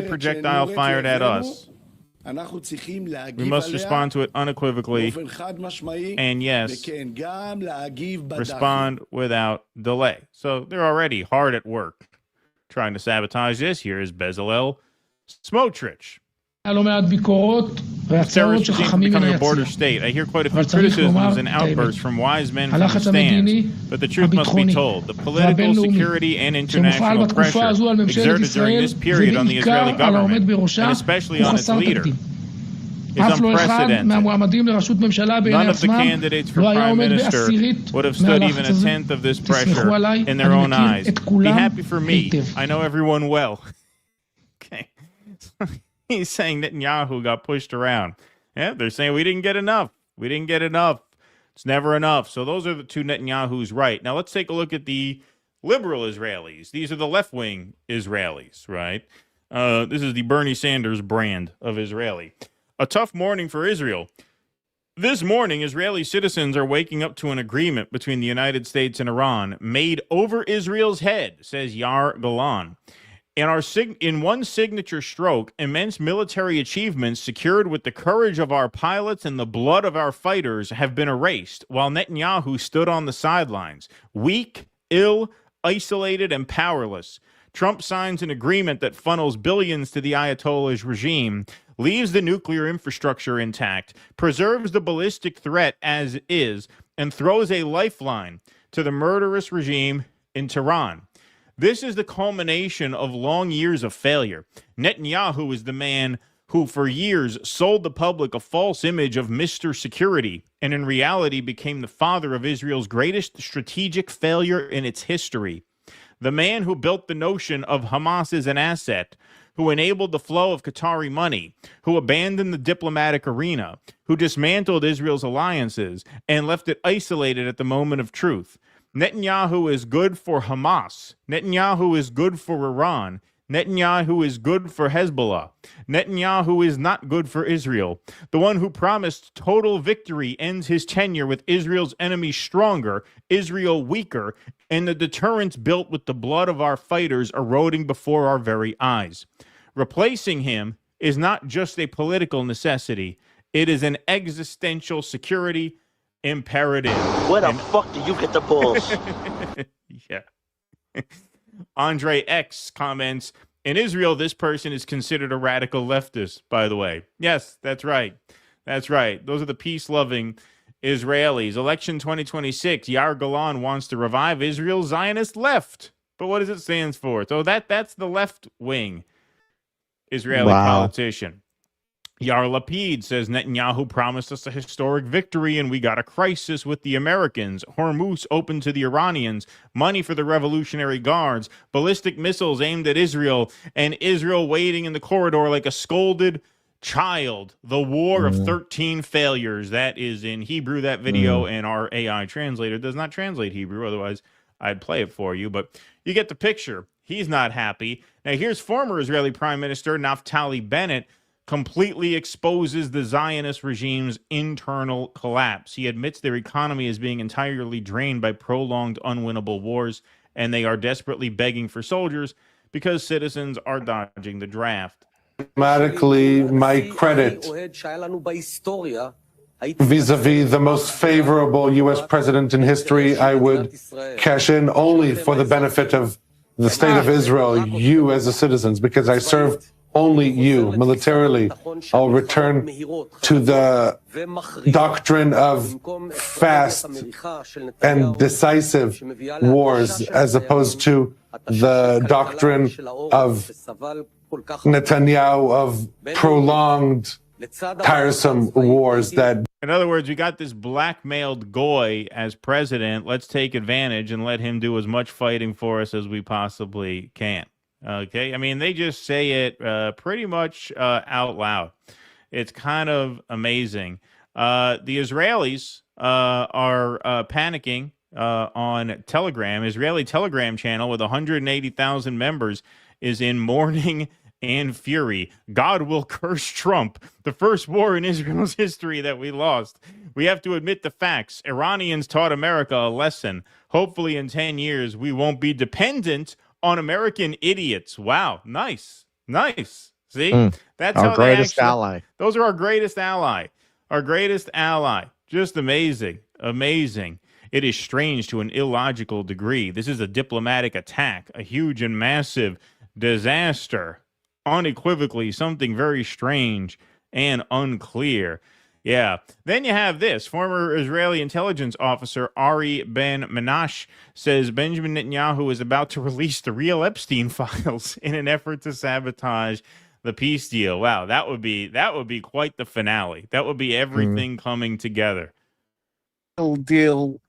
projectile fired at us, we must respond to it unequivocally, and yes, respond without delay. So they're already hard at work trying to sabotage this. Here is Bezalel Smotrich. Terrorist regime becoming a border state. I hear quite a few criticisms and outbursts from wise men from the stands, but the truth must be told. The political, security, and international pressure exerted during this period on the Israeli government, and especially on its leader, is unprecedented. None of the candidates for Prime Minister would have stood even a tenth of this pressure in their own eyes. Be happy for me. I know everyone well. Okay. He's saying Netanyahu got pushed around. Yeah, they're saying we didn't get enough. We didn't get enough. It's never enough. So those are the two Netanyahus right. Now let's take a look at the liberal Israelis. These are the left-wing Israelis, right? This is the Bernie Sanders brand of Israeli. A tough morning for Israel. This morning, Israeli citizens are waking up to an agreement between the United States and Iran made over Israel's head, says Yair Golan. In one signature stroke, immense military achievements secured with the courage of our pilots and the blood of our fighters have been erased, while Netanyahu stood on the sidelines, weak, ill, isolated, and powerless. Trump signs an agreement that funnels billions to the Ayatollah's regime, leaves the nuclear infrastructure intact, preserves the ballistic threat as is, and throws a lifeline to the murderous regime in Tehran. This is the culmination of long years of failure. Netanyahu is the man who for years sold the public a false image of Mr. Security and in reality became the father of Israel's greatest strategic failure in its history. The man who built the notion of Hamas as an asset, who enabled the flow of Qatari money, who abandoned the diplomatic arena, who dismantled Israel's alliances and left it isolated at the moment of truth. Netanyahu is good for Hamas. Netanyahu is good for Iran. Netanyahu is good for Hezbollah. Netanyahu is not good for Israel. The one who promised total victory ends his tenure with Israel's enemies stronger, Israel weaker, and the deterrence built with the blood of our fighters eroding before our very eyes. Replacing him is not just a political necessity. It is an existential security imperative. Where the fuck do you get the balls? Yeah. Andre X comments, in Israel, this person is considered a radical leftist, by the way. Yes, that's right. That's right. Those are the peace-loving Israelis. Election 2026, Yair Golan wants to revive Israel's Zionist left. But what does it stand for? So that's the left-wing Israeli politician. Yair Lapid says Netanyahu promised us a historic victory and we got a crisis with the Americans. Hormuz open to the Iranians, money for the Revolutionary Guards, ballistic missiles aimed at Israel, and Israel waiting in the corridor like a scolded child. The war of 13 failures. That is in Hebrew, that video, and our AI translator does not translate Hebrew. Otherwise, I'd play it for you. But you get the picture. He's not happy. Now, here's former Israeli Prime Minister Naftali Bennett completely exposes the Zionist regime's internal collapse. He admits their economy is being entirely drained by prolonged, unwinnable wars, and they are desperately begging for soldiers because citizens are dodging the draft. Automatically, my credit vis-a-vis the most favorable U.S. president in history, I would cash in only for the benefit of the state of Israel, you as the citizens, because I serve only you militarily. I'll return to the doctrine of fast and decisive wars as opposed to the doctrine of Netanyahu of prolonged, tiresome wars that... In other words, we got this blackmailed goy as president. Let's take advantage and let him do as much fighting for us as we possibly can. Okay, I mean, they just say it pretty much out loud. It's kind of amazing. The Israelis are panicking on Telegram. Israeli Telegram channel with 180,000 members is in mourning and fury. God will curse Trump. The first war in Israel's history that we lost. We have to admit the facts. Iranians taught America a lesson. Hopefully in 10 years, we won't be dependent on American idiots. Wow. Nice. Nice. See? That's our how greatest ally. Those are our greatest ally. Our greatest ally. Just amazing. Amazing. It is strange to an illogical degree. This is a diplomatic attack, a huge and massive disaster. Unequivocally, something very strange and unclear. Yeah. Then you have this. Former Israeli intelligence officer Ari Ben Menash says Benjamin Netanyahu is about to release the real Epstein files in an effort to sabotage the peace deal. Wow, that would be quite the finale. That would be everything coming together. Deal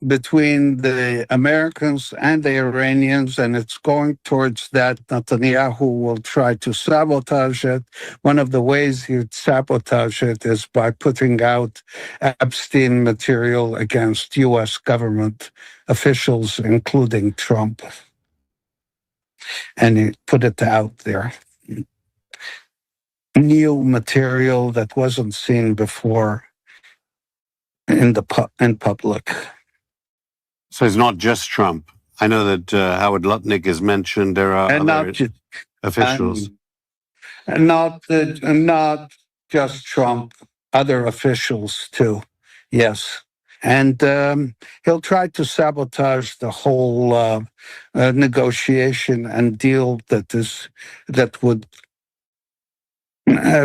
between the Americans and the Iranians, and it's going towards that. Netanyahu will try to sabotage it. One of the ways he'd sabotage it is by putting out Epstein material against U.S. government officials, including Trump. And he put it out there. New material that wasn't seen before in public. So it's not just Trump. I know that Howard Lutnick is mentioned. There are other officials. Not just Trump, other officials too. Yes. And he'll try to sabotage the whole negotiation and deal that would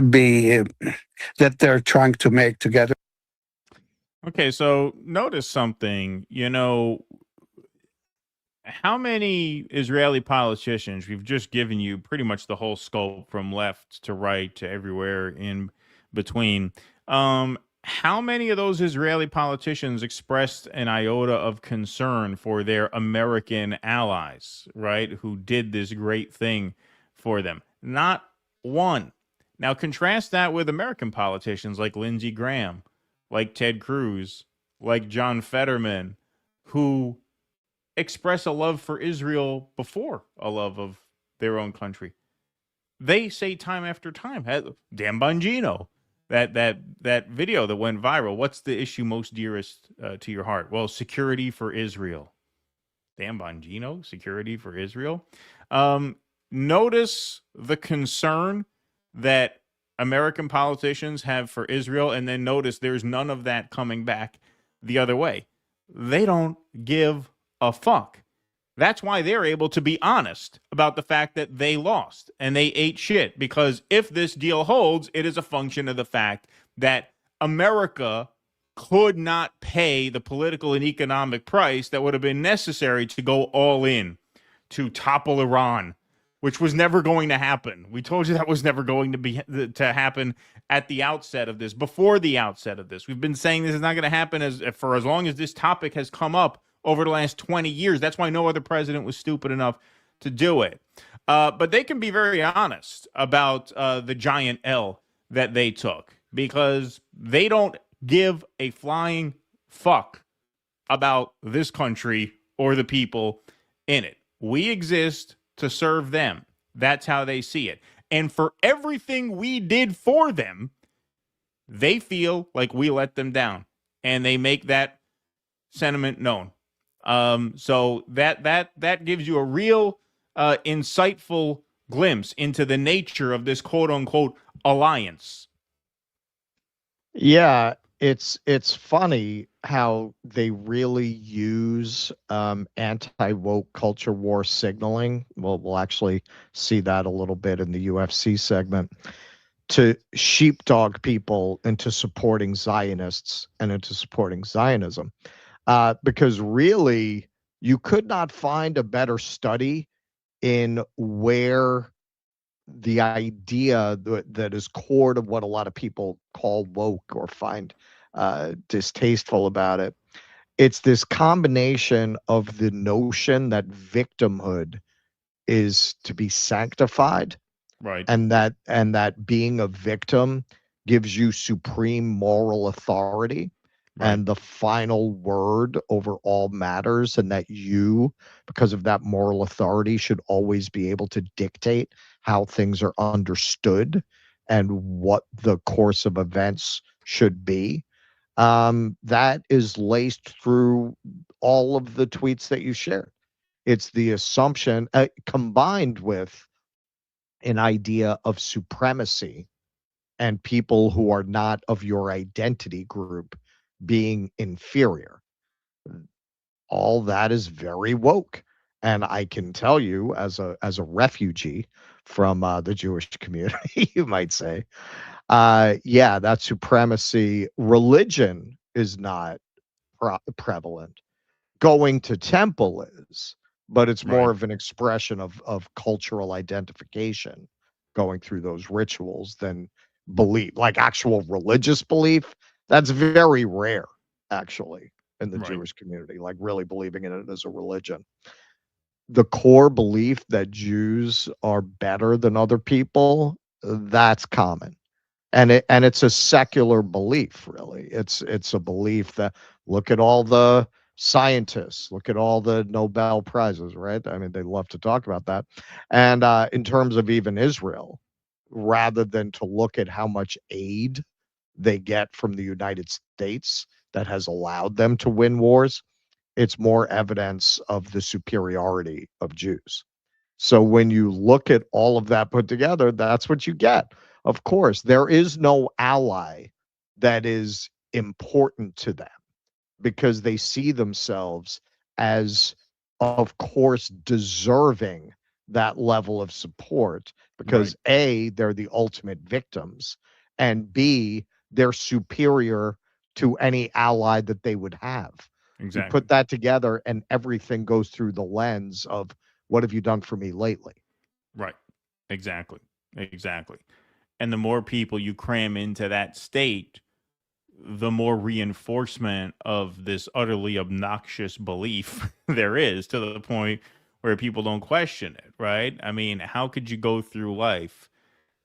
be that they're trying to make together. Okay, so notice something. How many Israeli politicians, we've just given you pretty much the whole scope from left to right to everywhere in between. How many of those Israeli politicians expressed an iota of concern for their American allies, right, who did this great thing for them? Not one. Now, contrast that with American politicians like Lindsey Graham, like Ted Cruz, like John Fetterman, who express a love for Israel before a love of their own country. They say time after time, Dan Bongino, that video that went viral, what's the issue most dearest to your heart? Well, security for Israel. Dan Bongino, security for Israel. Notice the concern that American politicians have for Israel, and then notice there's none of that coming back the other way. They don't give a fuck. That's why they're able to be honest about the fact that they lost and they ate shit, because if this deal holds, it is a function of the fact that America could not pay the political and economic price that would have been necessary to go all in to topple Iran, which was never going to happen. We told you that was never going to happen at the outset of this, before the outset of this. We've been saying this is not going to happen for as long as this topic has come up over the last 20 years. That's why no other president was stupid enough to do it. But they can be very honest about the giant L that they took, because they don't give a flying fuck about this country or the people in it. We exist to serve them. That's how they see it. And for everything we did for them, they feel like we let them down, and they make that sentiment known. So that gives you a real insightful glimpse into the nature of this quote unquote alliance. Yeah, it's funny how they really use anti-woke culture war signaling. We'll actually see that a little bit in the UFC segment, to sheepdog people into supporting Zionists and into supporting Zionism. Because really, you could not find a better study in where the idea that is core to what a lot of people call woke or find distasteful about it. It's this combination of the notion that victimhood is to be sanctified, right, and that being a victim gives you supreme moral authority, and the final word over all matters, and that you, because of that moral authority, should always be able to dictate how things are understood and what the course of events should be. That is laced through all of the tweets that you shared. It's the assumption combined with an idea of supremacy and people who are not of your identity group being inferior. All that is very woke. And I can tell you, as a refugee from the Jewish community, you might say, yeah, that supremacy, religion is not prevalent. Going to temple is, but it's more of an expression of cultural identification, going through those rituals, than belief, like actual religious belief. That's very rare, actually. in the Right. Jewish community, like really believing in it as a religion. The core belief that Jews are better than other people, that's common. And it's a secular belief, really. It's a belief that look at all the scientists, look at all the Nobel Prizes, right? I mean, they love to talk about that. And in terms of even Israel, rather than to look at how much aid they get from the United States that has allowed them to win wars, it's more evidence of the superiority of Jews. So when you look at all of that put together, that's what you get. Of course, there is no ally that is important to them because they see themselves as, of course, deserving that level of support because A, they're the ultimate victims, and B, they're superior to any ally that they would have. You Exactly. put that together and everything goes through the lens of what have you done for me lately? Right. Exactly. Exactly. And the more people you cram into that state, the more reinforcement of this utterly obnoxious belief there is, to the point where people don't question it, right? I mean, how could you go through life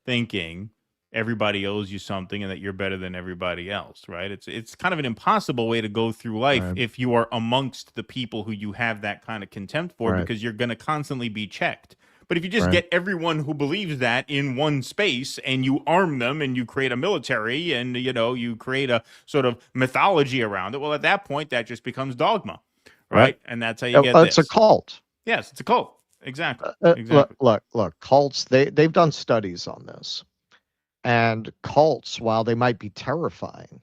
thinking everybody owes you something and that you're better than everybody else, right? It's kind of an impossible way to go through life Right. if you are amongst the people who you have that kind of contempt for, Right. because you're going to constantly be checked. But if you just Right. get everyone who believes that in one space and you arm them and you create a military and, you know, you create a sort of mythology around it, well, at that point, that just becomes dogma, right? And that's how you get It's a this. cult. Yes, it's a cult. Exactly. Look, Exactly. look, cults, they've done studies on this. And cults, while they might be terrifying,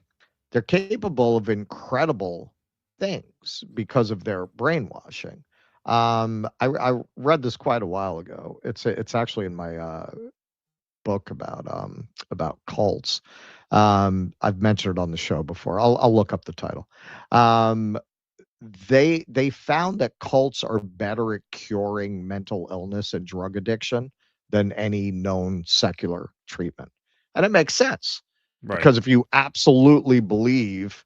they're capable of incredible things because of their brainwashing. I read this quite a while ago. It's actually in my book about cults. I've mentioned it on the show before. I'll look up the title. They found that cults are better at curing mental illness and drug addiction than any known secular treatment. And it makes sense. Right. Because if you absolutely believe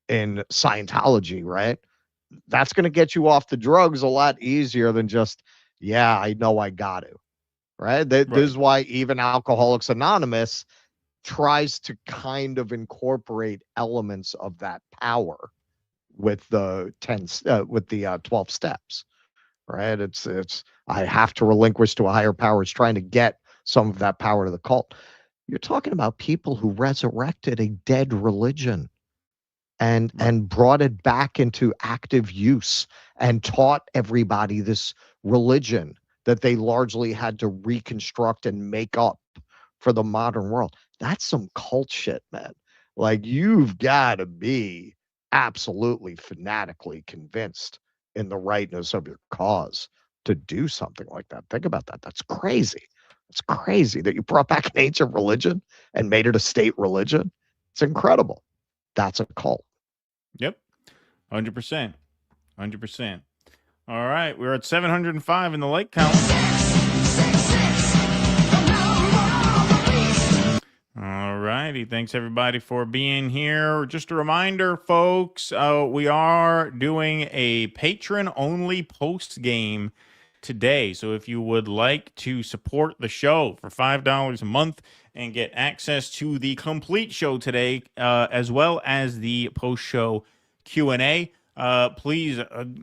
in Scientology, right? That's going to get you off the drugs a lot easier than just, yeah, I know I got to. Right? This is why even Alcoholics Anonymous tries to kind of incorporate elements of that power with the 12 steps, right? It's I have to relinquish to a higher power. It's trying to get some of that power to the cult. You're talking about people who resurrected a dead religion and brought it back into active use and taught everybody this religion that they largely had to reconstruct and make up for the modern world. That's some cult shit, man. Like, you've got to be absolutely fanatically convinced in the rightness of your cause to do something like that. Think about that. That's crazy. It's crazy that you brought back an ancient religion and made it a state religion. It's incredible. That's a cult. Yep. 100%. 100%. All right. We're at 705 in the like count. All righty. Thanks, everybody, for being here. Just a reminder, folks, we are doing a patron-only post-game today. So if you would like to support the show for $5 a month and get access to the complete show today, as well as the post-show Q&A, please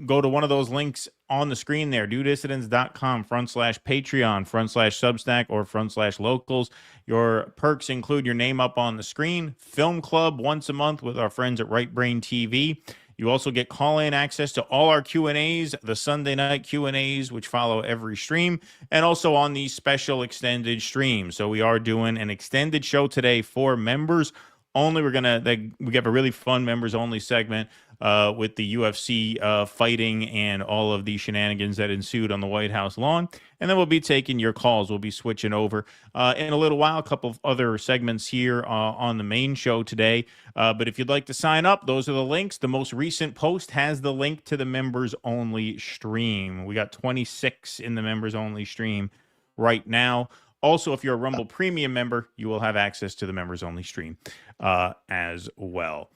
go to one of those links on the screen there, dudissidents.com/Patreon/Substack or /locals. Your perks include your name up on the screen, Film Club once a month with our friends at Right Brain TV. You also get call-in access to all our Q&As, the Sunday night Q&As, which follow every stream, and also on these special extended streams. So we are doing an extended show today for members only. We have a really fun members-only segment with the UFC fighting and all of the shenanigans that ensued on the White House lawn. And then we'll be taking your calls. We'll be switching over in a little while, a couple of other segments here on the main show today. But if you'd like to sign up, those are the links. The most recent post has the link to the members-only stream. We got 26 in the members-only stream right now. Also, if you're a Rumble Premium member, you will have access to the members-only stream as well.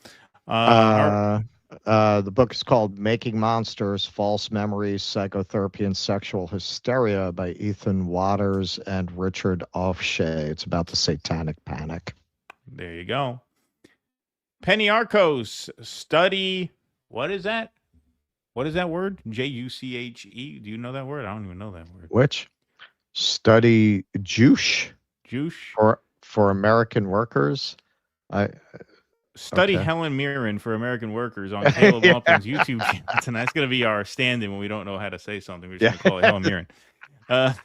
The book is called Making Monsters, False Memories, Psychotherapy, and Sexual Hysteria by Ethan Waters and Richard Offshay. It's about the satanic panic. There you go. Penny Arcos, study. What is that? What is that word? Juche. Do you know that word? I don't even know that word. Which? Study Juche. Juche? For American workers. Study Okay. Helen Mirren for American Workers on Caleb Lumpkin's YouTube channel tonight. That's going to be our stand-in when we don't know how to say something. We're just going to call it Helen Mirren.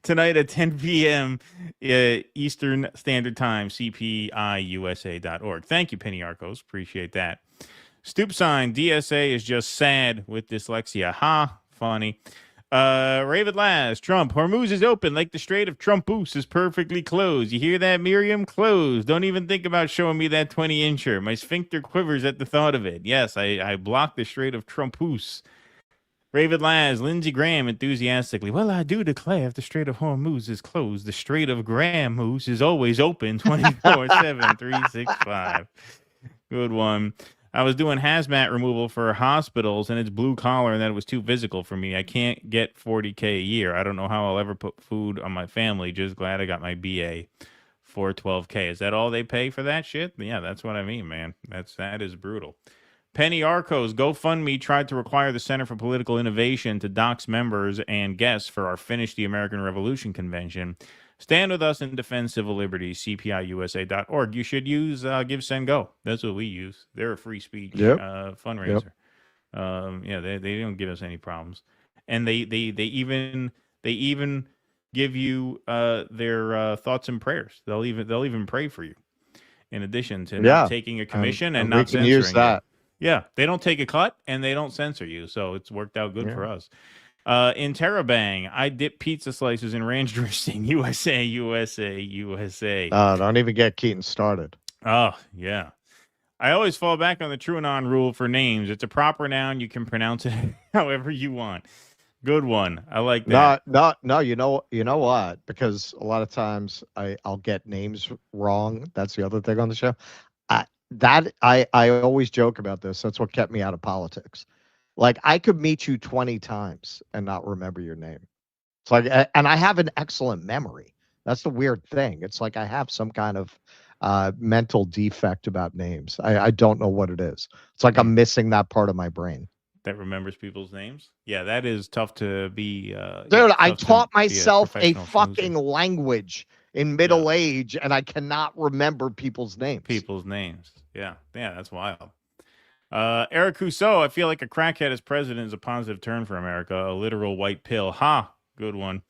Tonight at 10 p.m. Eastern Standard Time, cpiusa.org. Thank you, Penny Arcos. Appreciate that. Stoop sign, DSA is just sad with dyslexia. Ha, funny. Raven Laz, Trump, Hormuz is open like the Strait of Trumpoos is perfectly closed. You hear that, Miriam? Closed. Don't even think about showing me that 20-incher. My sphincter quivers at the thought of it. Yes, I blocked the Strait of Trumpoos. Raven Laz, Lindsey Graham enthusiastically. Well, I do declare if the Strait of Hormuz is closed, the Strait of Graham-Moose is always open 24/7, 365. Good one. I was doing hazmat removal for hospitals, and it's blue collar, and that it was too physical for me. I can't get $40K a year. I don't know how I'll ever put food on my family. Just glad I got my BA for $12K. Is that all they pay for that shit? Yeah, that's what I mean, man. That is brutal. Penny Arcos, GoFundMe tried to require the Center for Political Innovation to dox members and guests for our Finish the American Revolution convention. Stand with us and defend civil liberties, cpiusa.org. You should use Give, Send, Go. That's what we use. They're a free speech fundraiser. Yep. They don't give us any problems. And they even give you their thoughts and prayers. They'll even pray for you. In addition to not taking a commission and not censoring use that. you. Yeah, they don't take a cut and they don't censor you. So it's worked out good for us. In Terabang, I dip pizza slices in ranch dressing. USA. Don't even get Keaton started. Oh, yeah. I always fall back on the TrueAnon rule for names. It's a proper noun. You can pronounce it however you want. Good one. I like that. No. You know what? Because a lot of times I'll get names wrong. That's the other thing on the show. I always joke about this. That's what kept me out of politics. Like, I could meet you 20 times and not remember your name. It's like, and I have an excellent memory. That's the weird thing. It's like I have some kind of mental defect about names. I don't know what it is. It's like I'm missing that part of my brain. That remembers people's names? Yeah, that is tough to be. Dude, I taught myself a fucking language in middle age, and I cannot remember people's names. Yeah, that's wild. Eric Rousseau, I feel like a crackhead as president is a positive turn for America. A literal white pill. Ha! Good one.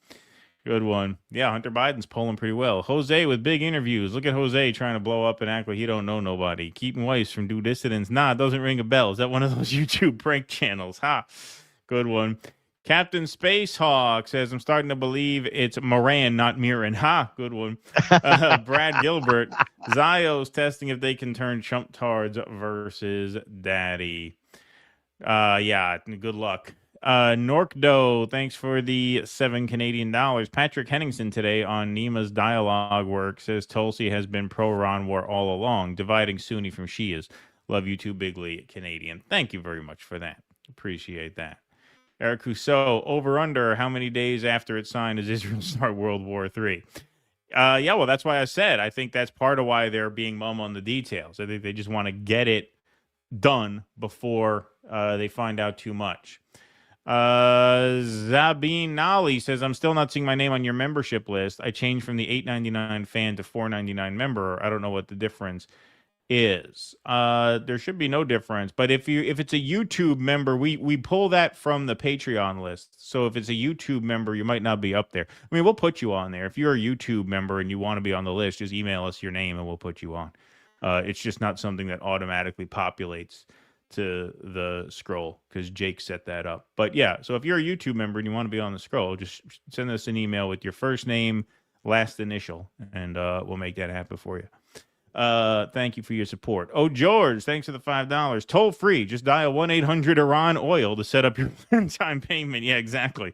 Yeah, Hunter Biden's polling pretty well. Jose with big interviews. Look at Jose trying to blow up and act like he don't know nobody. Keeping Weiss from Due Dissidents. Nah, it doesn't ring a bell. Is that one of those YouTube prank channels? Ha! Good one. Captain Spacehawk says, I'm starting to believe it's Moran, not Mirren. Ha! Good one. Brad Gilbert. Zio's testing if they can turn chump tards versus Daddy. Yeah, good luck. Norkdo, thanks for the $7 Canadian. Patrick Henningsen today on Nima's dialogue work says Tulsi has been pro-Iran war all along, dividing Sunni from Shias. Love you too, Bigly Canadian. Thank you very much for that. Appreciate that. Eric Rousseau, over under, how many days after it's signed does Israel start World War III? Yeah, well, that's why I said I think that's part of why they're being mum on the details. I think they just want to get it done before they find out too much. Zabin Nali says, I'm still not seeing my name on your membership list. I changed from the $8.99 fan to $4.99 member. I don't know what the difference is. There should be no difference. But if it's a YouTube member, we pull that from the Patreon list. So if it's a YouTube member, you might not be up there. I mean, we'll put you on there. If you're a YouTube member and you want to be on the list, just email us your name and we'll put you on. It's just not something that automatically populates to the scroll because Jake set that up. But yeah, so if you're a YouTube member and you want to be on the scroll, just send us an email with your first name, last initial, and we'll make that happen for you. Thank you for your support. Oh, George, thanks for the $5. Toll free. Just dial 1-800-IRAN oil to set up your one-time payment. Yeah, exactly.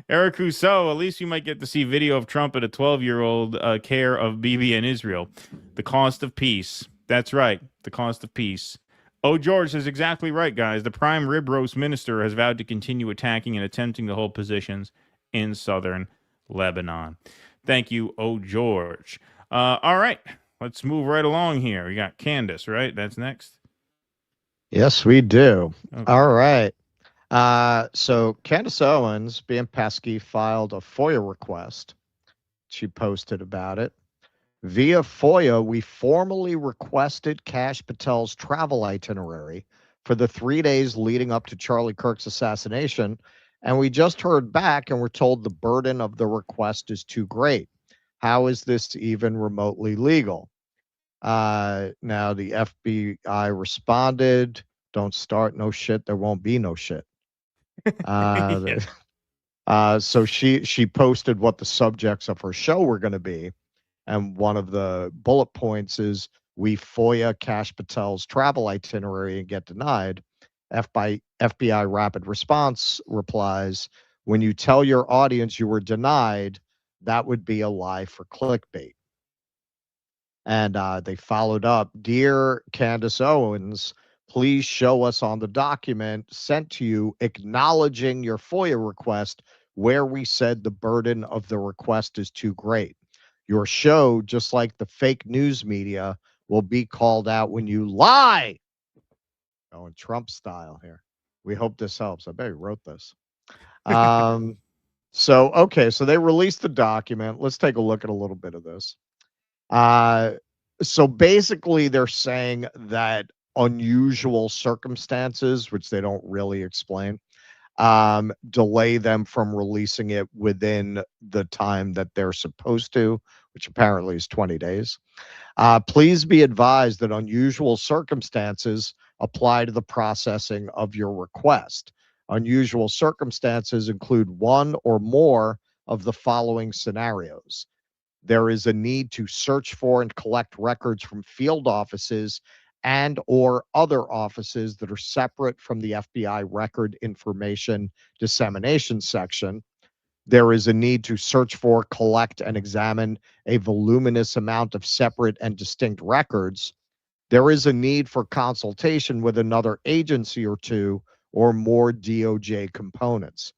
Eric Rousseau, at least you might get to see video of Trump at a 12-year-old care of Bibi and Israel. The cost of peace. That's right. The cost of peace. Oh, George is exactly right, guys. The prime rib roast minister has vowed to continue attacking and attempting to hold positions in southern Lebanon. Thank you, oh, George. All right, let's move right along here. We got Candace, right? That's next. Yes, we do. Okay. All right. So Candace Owens, being pesky, filed a FOIA request. She posted about it. Via FOIA, we formally requested Kash Patel's travel itinerary for the 3 days leading up to Charle Kirk's assassination, and we just heard back and were told the burden of the request is too great. How is this even remotely legal? Now, the FBI responded, don't start no shit, there won't be no shit. So she posted what the subjects of her show were going to be. And one of the bullet points is we FOIA Kash Patel's travel itinerary and get denied. FBI Rapid Response replies, when you tell your audience you were denied, that would be a lie for clickbait. And they followed up, Dear Candace Owens, please show us on the document sent to you acknowledging your FOIA request where we said the burden of the request is too great. Your show, just like the fake news media, will be called out when you lie. Oh, in Trump style here. We hope this helps. I bet he wrote this. So they released the document. Let's take a look at a little bit of this. So basically they're saying that unusual circumstances, which they don't really explain, delay them from releasing it within the time that they're supposed to, which apparently is 20 days. Please be advised that unusual circumstances apply to the processing of your request. Unusual circumstances include one or more of the following scenarios. There is a need to search for and collect records from field offices and or other offices that are separate from the FBI Record Information Dissemination Section. There is a need to search for, collect, and examine a voluminous amount of separate and distinct records. There is a need for consultation with another agency or two or more DOJ components.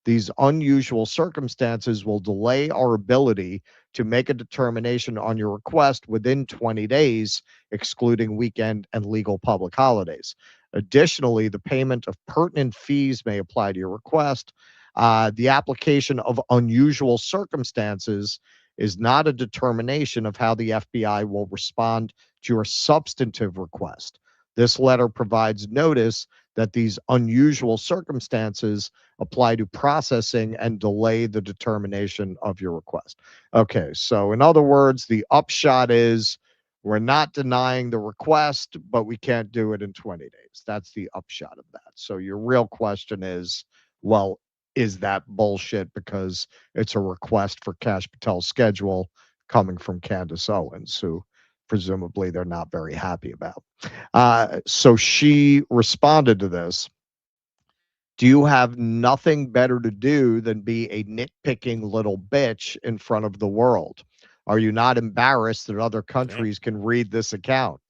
These unusual circumstances will delay our ability to make a determination on your request within 20 days, excluding weekend and legal public holidays. Additionally, the payment of pertinent fees may apply to your request. The application of unusual circumstances is not a determination of how the FBI will respond to your substantive request. This letter provides notice that these unusual circumstances apply to processing and delay the determination of your request. Okay, so in other words, the upshot is we're not denying the request, but we can't do it in 20 days. That's the upshot of that. So your real question is, well, is that bullshit because it's a request for Kash Patel's schedule coming from Candace Owens, who presumably they're not very happy about. So she responded to this. Do you have nothing better to do than be a nitpicking little bitch in front of the world? Are you not embarrassed that other countries can read this account?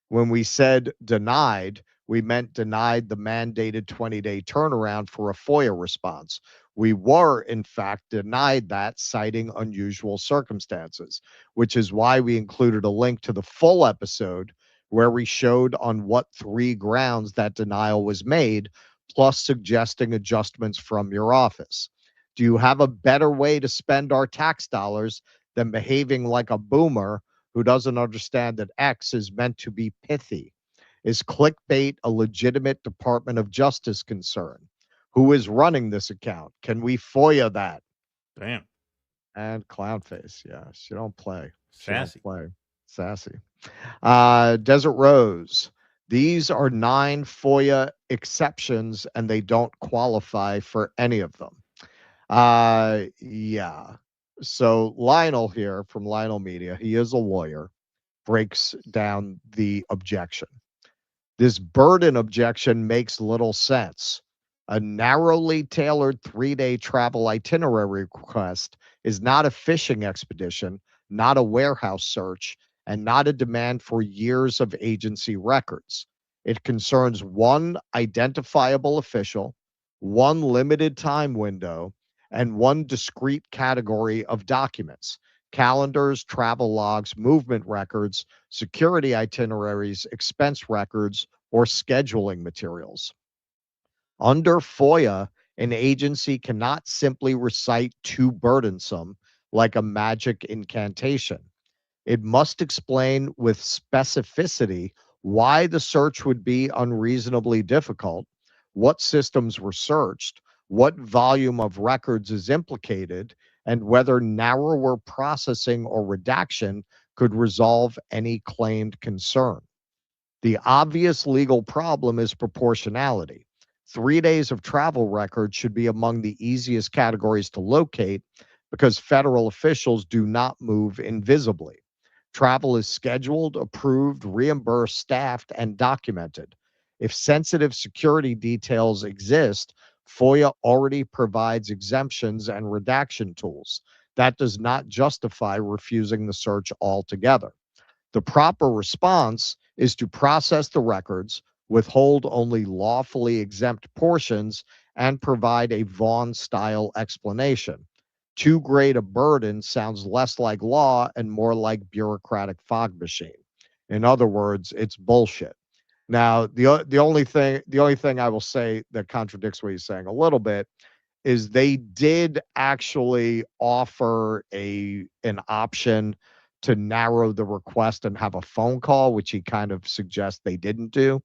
When we said denied, we meant denied the mandated 20-day turnaround for a FOIA response. We were, in fact, denied that, citing unusual circumstances, which is why we included a link to the full episode where we showed on what 3 grounds that denial was made, plus suggesting adjustments from your office. Do you have a better way to spend our tax dollars than behaving like a boomer who doesn't understand that X is meant to be pithy? Is clickbait a legitimate Department of Justice concern? Who is running this account? Can we FOIA that? Damn. And clown face. Yeah, she don't play. Sassy. She don't play. Sassy. Desert Rose. These are 9 FOIA exceptions, and they don't qualify for any of them. Yeah. So Lionel here from Lionel Media, he is a lawyer, breaks down the objection. This burden objection makes little sense. A narrowly tailored 3-day travel itinerary request is not a fishing expedition, not a warehouse search, and not a demand for years of agency records. It concerns one identifiable official, one limited time window, and one discrete category of documents: calendars, travel logs, movement records, security itineraries, expense records, or scheduling materials. Under FOIA, an agency cannot simply recite too burdensome like a magic incantation. It must explain with specificity why the search would be unreasonably difficult, what systems were searched, what volume of records is implicated, and whether narrower processing or redaction could resolve any claimed concern. The obvious legal problem is proportionality. 3 days of travel records should be among the easiest categories to locate because federal officials do not move invisibly. Travel is scheduled, approved, reimbursed, staffed, and documented. If sensitive security details exist, FOIA already provides exemptions and redaction tools. That does not justify refusing the search altogether. The proper response is to process the records, withhold only lawfully exempt portions, and provide a Vaughn-style explanation. Too great a burden sounds less like law and more like bureaucratic fog machine. In other words, it's bullshit. Now, the only thing I will say that contradicts what he's saying a little bit is they did actually offer an option to narrow the request and have a phone call, which he kind of suggests they didn't do.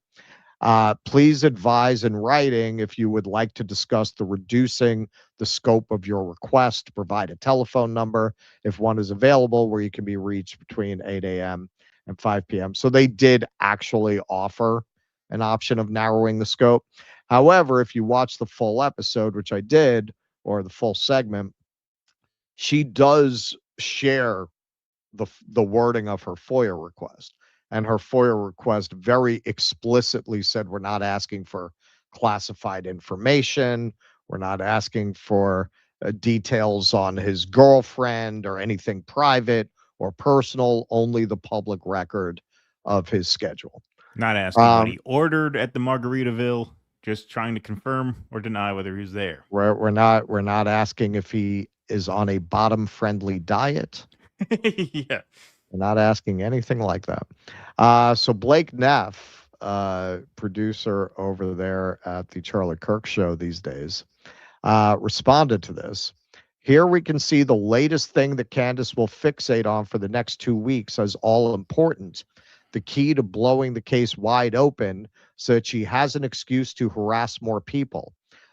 Please advise in writing if you would like to discuss the reducing the scope of your request. Provide a telephone number if one is available where you can be reached between 8 a.m. and 5 p.m. So they did actually offer an option of narrowing the scope. However, if you watch the full episode, which I did, or the full segment, she does share the wording of her FOIA request. And her FOIA request very explicitly said, we're not asking for classified information. We're not asking for details on his girlfriend or anything private or personal, only the public record of his schedule. Not asking what he ordered at the Margaritaville, just trying to confirm or deny whether he's there. We're not asking if he is on a bottom-friendly diet. Yeah. We're not asking anything like that. So Blake Neff, producer over there at the Charle Kirk show these days, responded to this. Here we can see the latest thing that Candace will fixate on for the next 2 weeks as all important. The key to blowing the case wide open so that she has an excuse to harass more people.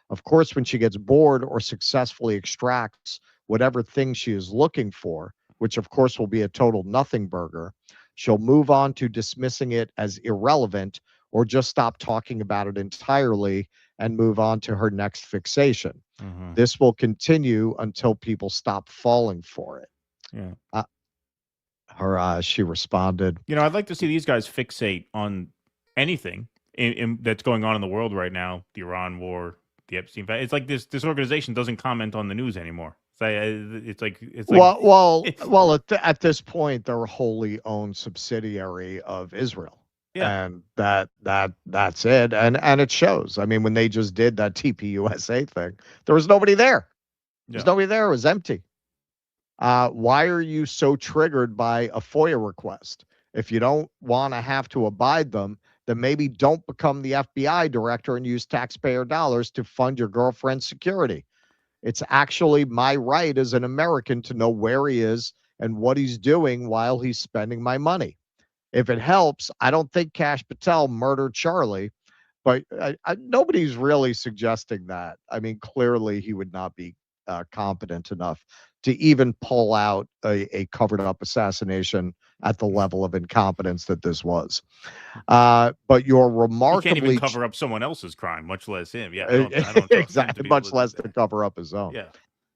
Of course, when she gets bored or successfully extracts whatever thing she is looking for, which of course will be a total nothing burger, she'll move on to dismissing it as irrelevant or just stop talking about it entirely and move on to her next fixation. Mm-hmm. This will continue until people stop falling for it. Yeah. She responded, I'd like to see these guys fixate on anything that's going on in the world right now. The Iran war, the Epstein. It's like this organization doesn't comment on the news anymore. It's like at this point, they're a wholly owned subsidiary of Israel. Yeah. And that's it. And it shows. I mean, when they just did that TPUSA thing, there was nobody there. There's nobody there. It was empty. Why are you so triggered by a FOIA request? If you don't want to have to abide them, then maybe don't become the FBI director and use taxpayer dollars to fund your girlfriend's security. It's actually my right as an American to know where he is and what he's doing while he's spending my money. If it helps, I don't think Kash Patel murdered Charlie, but nobody's really suggesting that. I mean, clearly he would not be competent enough to even pull out a covered up assassination at the level of incompetence that this was. But you're remarkably... He can't even cover up someone else's crime, much less him. Yeah, I don't exactly, much less to cover up his own. Yeah.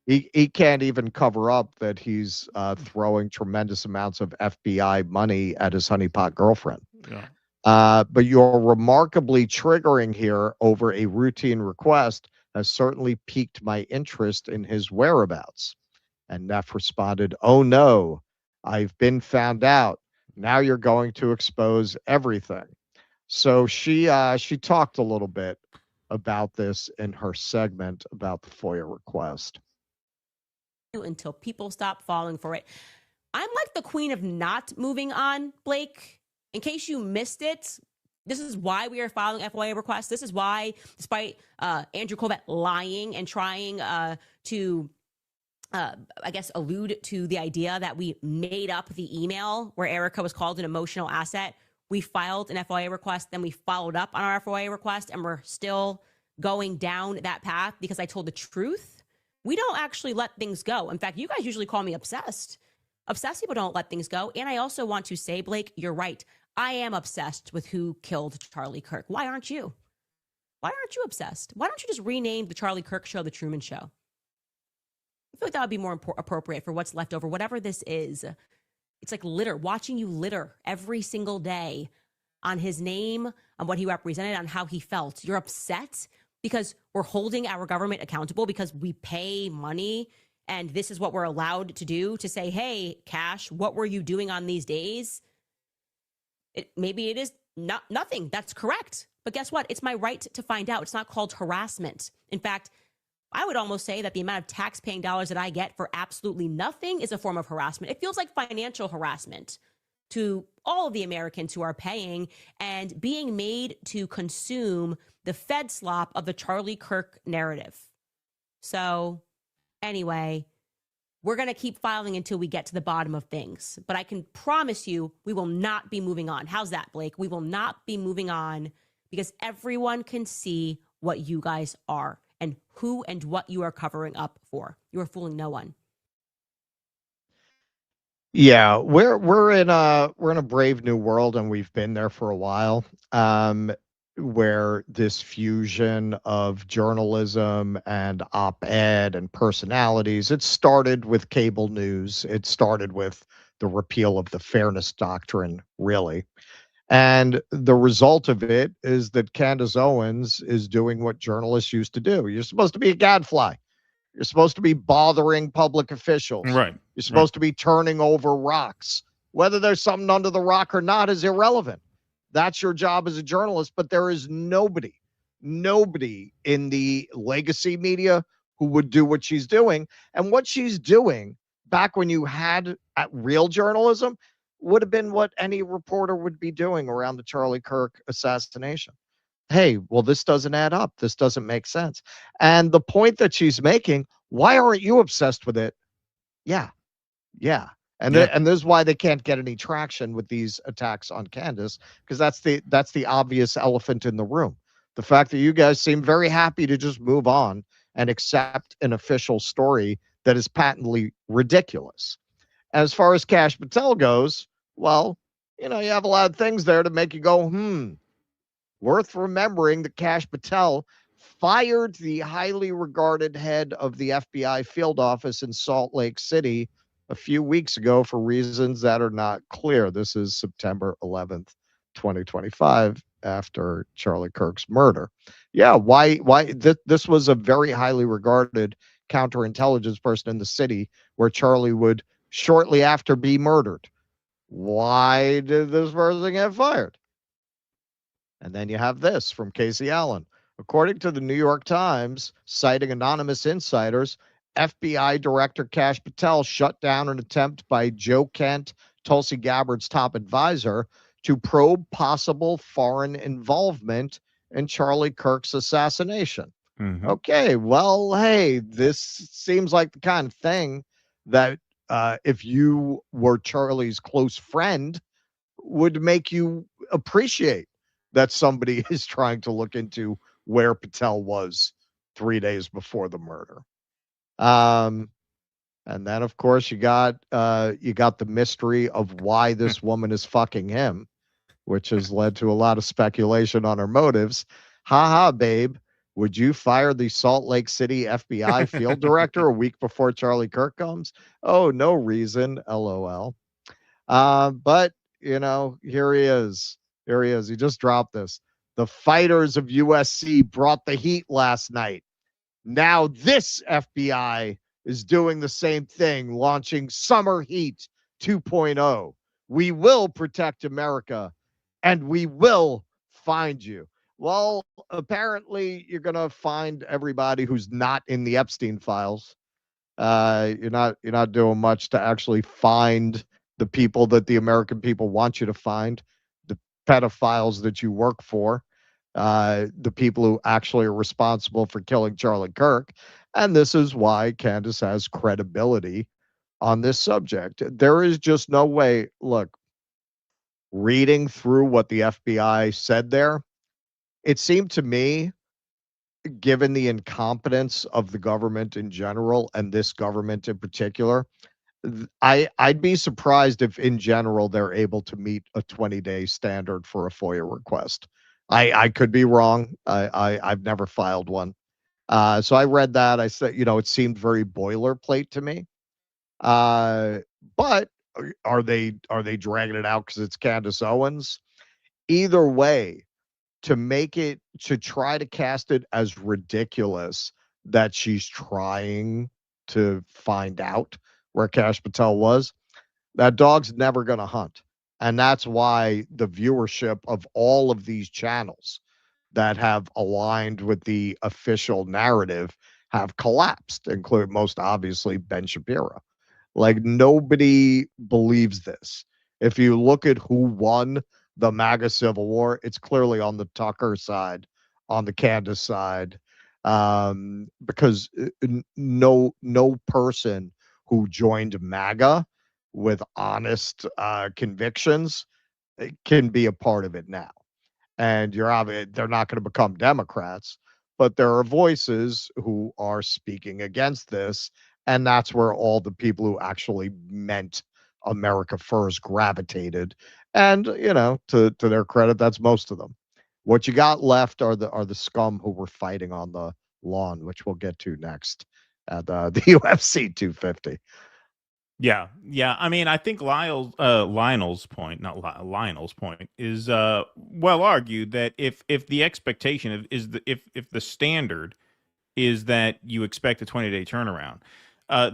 He can't even cover up that he's throwing tremendous amounts of FBI money at his honeypot girlfriend. Yeah. But you're remarkably triggering here over a routine request has certainly piqued my interest in his whereabouts. And Neff responded, "Oh no, I've been found out. Now you're going to expose everything." So she talked a little bit about this in her segment about the FOIA request. Until people stop falling for it. I'm like the queen of not moving on, Blake. In case you missed it, this is why we are filing FOIA requests. This is why, despite Andrew Corbett lying and trying to, I guess, allude to the idea that we made up the email where Erica was called an emotional asset, we filed an FOIA request, then we followed up on our FOIA request, and we're still going down that path because I told the truth. We don't actually let things go. In fact, you guys usually call me obsessed. Obsessed people don't let things go. And I also want to say, Blake, you're right. I am obsessed with who killed Charle Kirk. Why aren't you? Why aren't you obsessed? Why don't you just rename the Charle Kirk show the Truman Show? I feel like that would be more appropriate for what's left over, whatever this is. It's like litter, watching you litter every single day on his name, on what he represented, on how he felt. You're upset because we're holding our government accountable because we pay money and this is what we're allowed to do, to say, hey, Kash, what were you doing on these days? Maybe it is nothing. That's correct. But guess what? It's my right to find out. It's not called harassment. In fact, I would almost say that the amount of tax-paying dollars that I get for absolutely nothing is a form of harassment. It feels like financial harassment to all of the Americans who are paying and being made to consume the Fed slop of the Charle Kirk narrative. So anyway, we're going to keep filing until we get to the bottom of things. But I can promise you we will not be moving on. How's that, Blake? We will not be moving on because everyone can see what you guys are and who and what you are covering up for. You are fooling no one. Yeah, we're in a brave new world, and we've been there for a while. Where this fusion of journalism and op-ed and personalities, it started with cable news. It started with the repeal of the fairness doctrine, really. And the result of it is that Candace Owens is doing what journalists used to do. You're supposed to be a gadfly. You're supposed to be bothering public officials. Right. You're supposed to be turning over rocks. Whether there's something under the rock or not is irrelevant. That's your job as a journalist, but there is nobody in the legacy media who would do what she's doing. And what she's doing back when you had real journalism would have been what any reporter would be doing around the Charle Kirk assassination. Hey, well, this doesn't add up. This doesn't make sense. And the point that she's making, why aren't you obsessed with it? Yeah. And this is why they can't get any traction with these attacks on Candace, because that's the obvious elephant in the room. The fact that you guys seem very happy to just move on and accept an official story that is patently ridiculous. As far as Kash Patel goes, well, you have a lot of things there to make you go, Worth remembering that Kash Patel fired the highly regarded head of the FBI field office in Salt Lake City a few weeks ago for reasons that are not clear. This is September 11th, 2025, after Charle Kirk's murder. Yeah, why this was a very highly regarded counterintelligence person in the city where Charlie would shortly after be murdered. Why did this person get fired? And then you have this from Casey Allen. According to the New York Times, citing anonymous insiders, FBI Director Kash Patel shut down an attempt by Joe Kent, Tulsi Gabbard's top advisor, to probe possible foreign involvement in Charle Kirk's assassination. Mm-hmm. Okay, well, hey, this seems like the kind of thing that if you were Charlie's close friend would make you appreciate that somebody is trying to look into where Patel was 3 days before the murder. And then, of course, you got the mystery of why this woman is fucking him, which has led to a lot of speculation on her motives. Ha, babe. Would you fire the Salt Lake City FBI field director a week before Charle Kirk comes? Oh, no reason. LOL. But, here he is. He just dropped this. The fighters of USC brought the heat last night. Now this FBI is doing the same thing, launching Summer Heat 2.0. We will protect America, and we will find you. Well, apparently you're going to find everybody who's not in the Epstein files. You're not doing much to actually find the people that the American people want you to find, the pedophiles that you work for, the people who actually are responsible for killing Charle Kirk. And this is why Candace has credibility on this subject. There is just no way. Look, reading through what the FBI said there, it seemed to me, given the incompetence of the government in general and this government in particular, I'd be surprised if in general they're able to meet a 20-day standard for a FOIA request. I could be wrong. I've never filed one. So I read that. I said, it seemed very boilerplate to me. But are they dragging it out because it's Candace Owens? Either way, to try to cast it as ridiculous that she's trying to find out where Kash Patel was, that dog's never going to hunt. And that's why the viewership of all of these channels that have aligned with the official narrative have collapsed, including most obviously Ben Shapiro. Like, nobody believes this. If you look at who won the MAGA Civil War, it's clearly on the Tucker side, on the Candace side, because no person who joined MAGA with honest convictions can be a part of it now. And they're not going to become Democrats, but there are voices who are speaking against this, and that's where all the people who actually meant America first gravitated. And to their credit, that's most of them. What you got left are the scum who were fighting on the lawn, which we'll get to next at the UFC 250. Yeah. I mean, I think Lionel's point is well argued that if the expectation is if the standard is that you expect a 20-day turnaround,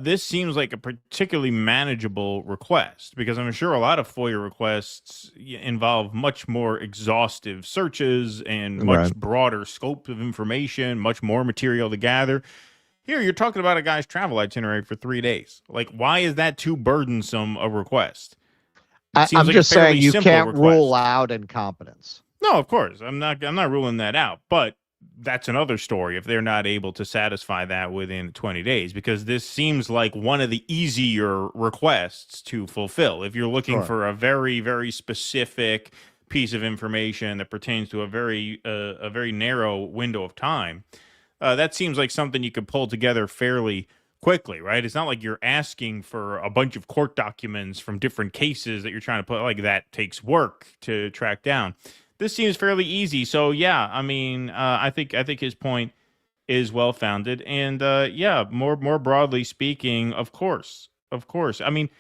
this seems like a particularly manageable request, because I'm sure a lot of FOIA requests involve much more exhaustive searches and much broader scope of information, much more material to gather. Here, you're talking about a guy's travel itinerary for 3 days. Like, why is that too burdensome a request? I'm just saying you can't rule out incompetence. No, of course. I'm not ruling that out. But that's another story if they're not able to satisfy that within 20 days, because this seems like one of the easier requests to fulfill. If you're looking for a very, very specific piece of information that pertains to a very narrow window of time, that seems like something you could pull together fairly quickly, right? It's not like you're asking for a bunch of court documents from different cases that you're trying to put, like, that takes work to track down. This seems fairly easy. So yeah, I mean, I think his point is well founded, and more broadly speaking, of course. I mean,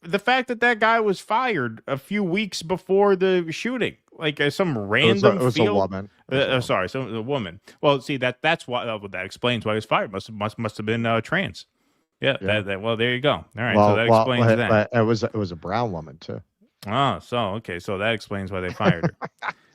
the fact that guy was fired a few weeks before the shooting, like some random it was a woman. A woman. Well, see, that's why that explains why he was fired. Must have been trans. Yeah. Well, there you go. All right, so that explains that. It was a brown woman too. Oh, so okay, so that explains why they fired her.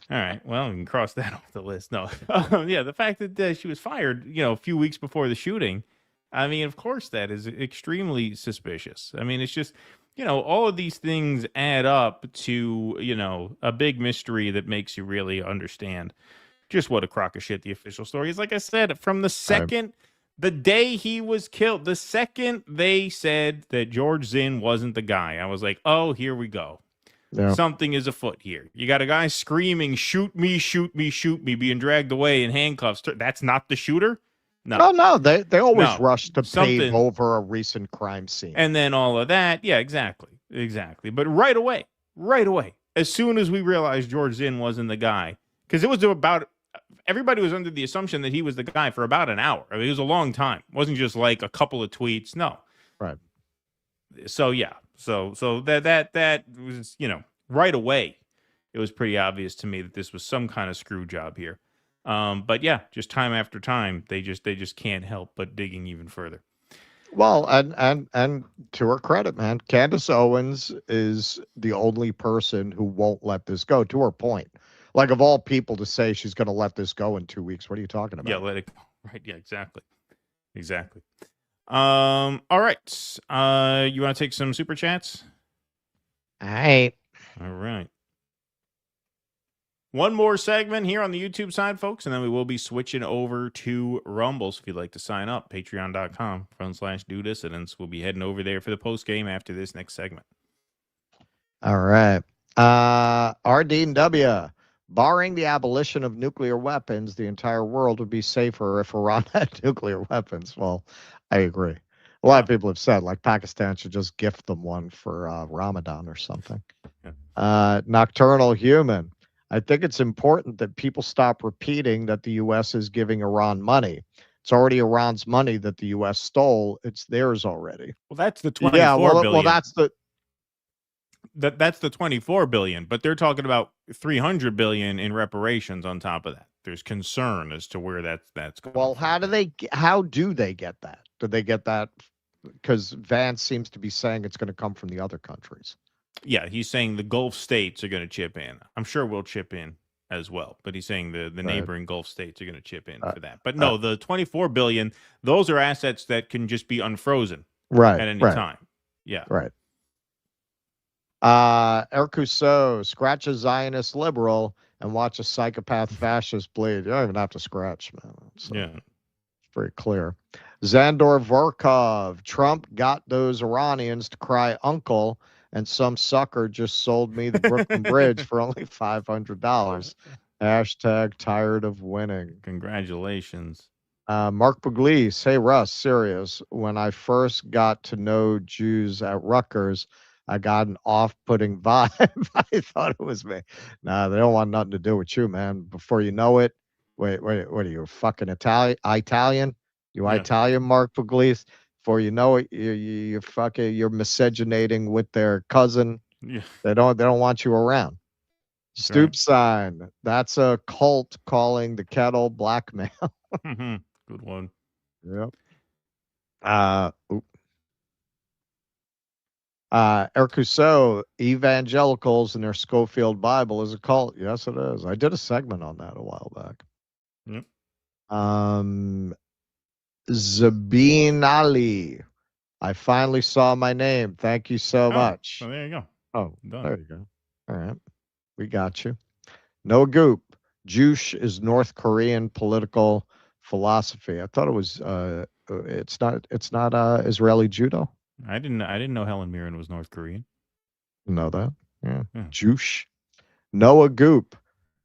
All right, well, we can cross that off the list. No, the fact that she was fired, a few weeks before the shooting, I mean, of course, that is extremely suspicious. I mean, it's just, all of these things add up to, a big mystery that makes you really understand just what a crock of shit the official story is. Like I said, from the second, the day he was killed, the second they said that George Zinn wasn't the guy, I was like, oh, here we go. Yeah. Something is afoot here. You got a guy screaming, shoot me, shoot me, shoot me, being dragged away in handcuffs. That's not the shooter? No. Oh, no. They always rush to pave over a recent crime scene. And then all of that. Yeah, exactly. But right away, as soon as we realized George Zinn wasn't the guy, because it was everybody was under the assumption that he was the guy for about an hour. I mean, it was a long time. It wasn't just like a couple of tweets. No. Right. So, yeah. So that was, right away, it was pretty obvious to me that this was some kind of screw job here. But yeah, just time after time, they just can't help but digging even further. Well, and to her credit, man, Candace Owens is the only person who won't let this go, to her point. Like, of all people to say she's going to let this go in 2 weeks. What are you talking about? Yeah, let it go. Right. Yeah, exactly. All right. You want to take some super chats? All right. One more segment here on the YouTube side, folks, and then we will be switching over to Rumble. So if you'd like to sign up, patreon.com/DueDissidents. We'll be heading over there for the post game after this next segment. All right. RD&W. Barring the abolition of nuclear weapons, the entire world would be safer if Iran had nuclear weapons. Well, I agree. A lot of people have said, like, Pakistan should just gift them one for Ramadan or something. Nocturnal Human. I think it's important that people stop repeating that the U.S. is giving Iran money. It's already Iran's money that the U.S. stole. It's theirs already. Well, that's the 24 billion. Well, that's the 24 billion, but they're talking about 300 billion in reparations on top of that. There's concern as to where that's going. Well, how do they get that? Do they get that because Vance seems to be saying it's going to come from the other countries? Yeah, he's saying the Gulf states are going to chip in. I'm sure we'll chip in as well, but he's saying the neighboring Gulf states are going to chip in for that. But no, the 24 billion, those are assets that can just be unfrozen at any time. Yeah. Right. Ercuso, scratch a Zionist liberal and watch a psychopath fascist bleed. You don't even have to scratch, man. It's very clear. Zandor Vorkov, Trump got those Iranians to cry uncle, and some sucker just sold me the Brooklyn Bridge for only $500. Hashtag tired of winning. Congratulations. Mark Pugliese, hey Russ, serious. When I first got to know Jews at Rutgers, I got an off-putting vibe. I thought it was me. Nah, they don't want nothing to do with you, man. Before you know it, wait, what are you, fucking Italian? You Italian, Mark Pugliese? Before you know it, you're miscegenating with their cousin. Yeah. They don't want you around. Stoop sign. That's a cult calling the kettle blackmail. Good one. Yep. Ercuso, evangelicals and their Schofield Bible is a cult. Yes, it is. I did a segment on that a while back. Yep. Zabin Ali. I finally saw my name. Thank you so much. So there you go. Oh, Done. there you go. All right. We got you. No goop. Juche is North Korean political philosophy. I thought it was it's not Israeli judo. I didn't know Helen Mirren was North Korean. Know that? Yeah. Juche. Noah Goop.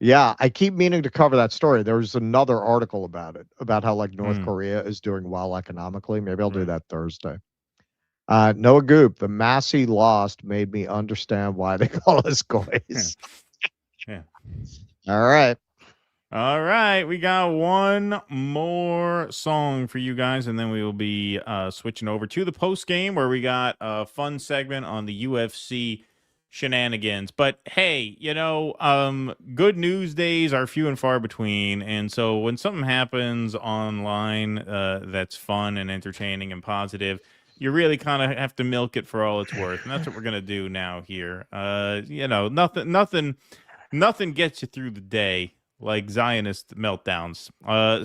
Yeah, I keep meaning to cover that story. There was another article about it, about how like North Korea is doing well economically. Maybe I'll do that Thursday. Noah Goop, the Massey lost made me understand why they call us goys. Yeah. All right. All right. We got one more song for you guys, and then we will be switching over to the post game where we got a fun segment on the UFC shenanigans. But hey, good news days are few and far between, and so when something happens online that's fun and entertaining and positive, you really kind of have to milk it for all it's worth, and that's what we're gonna do now here. Nothing gets you through the day like Zionist meltdowns.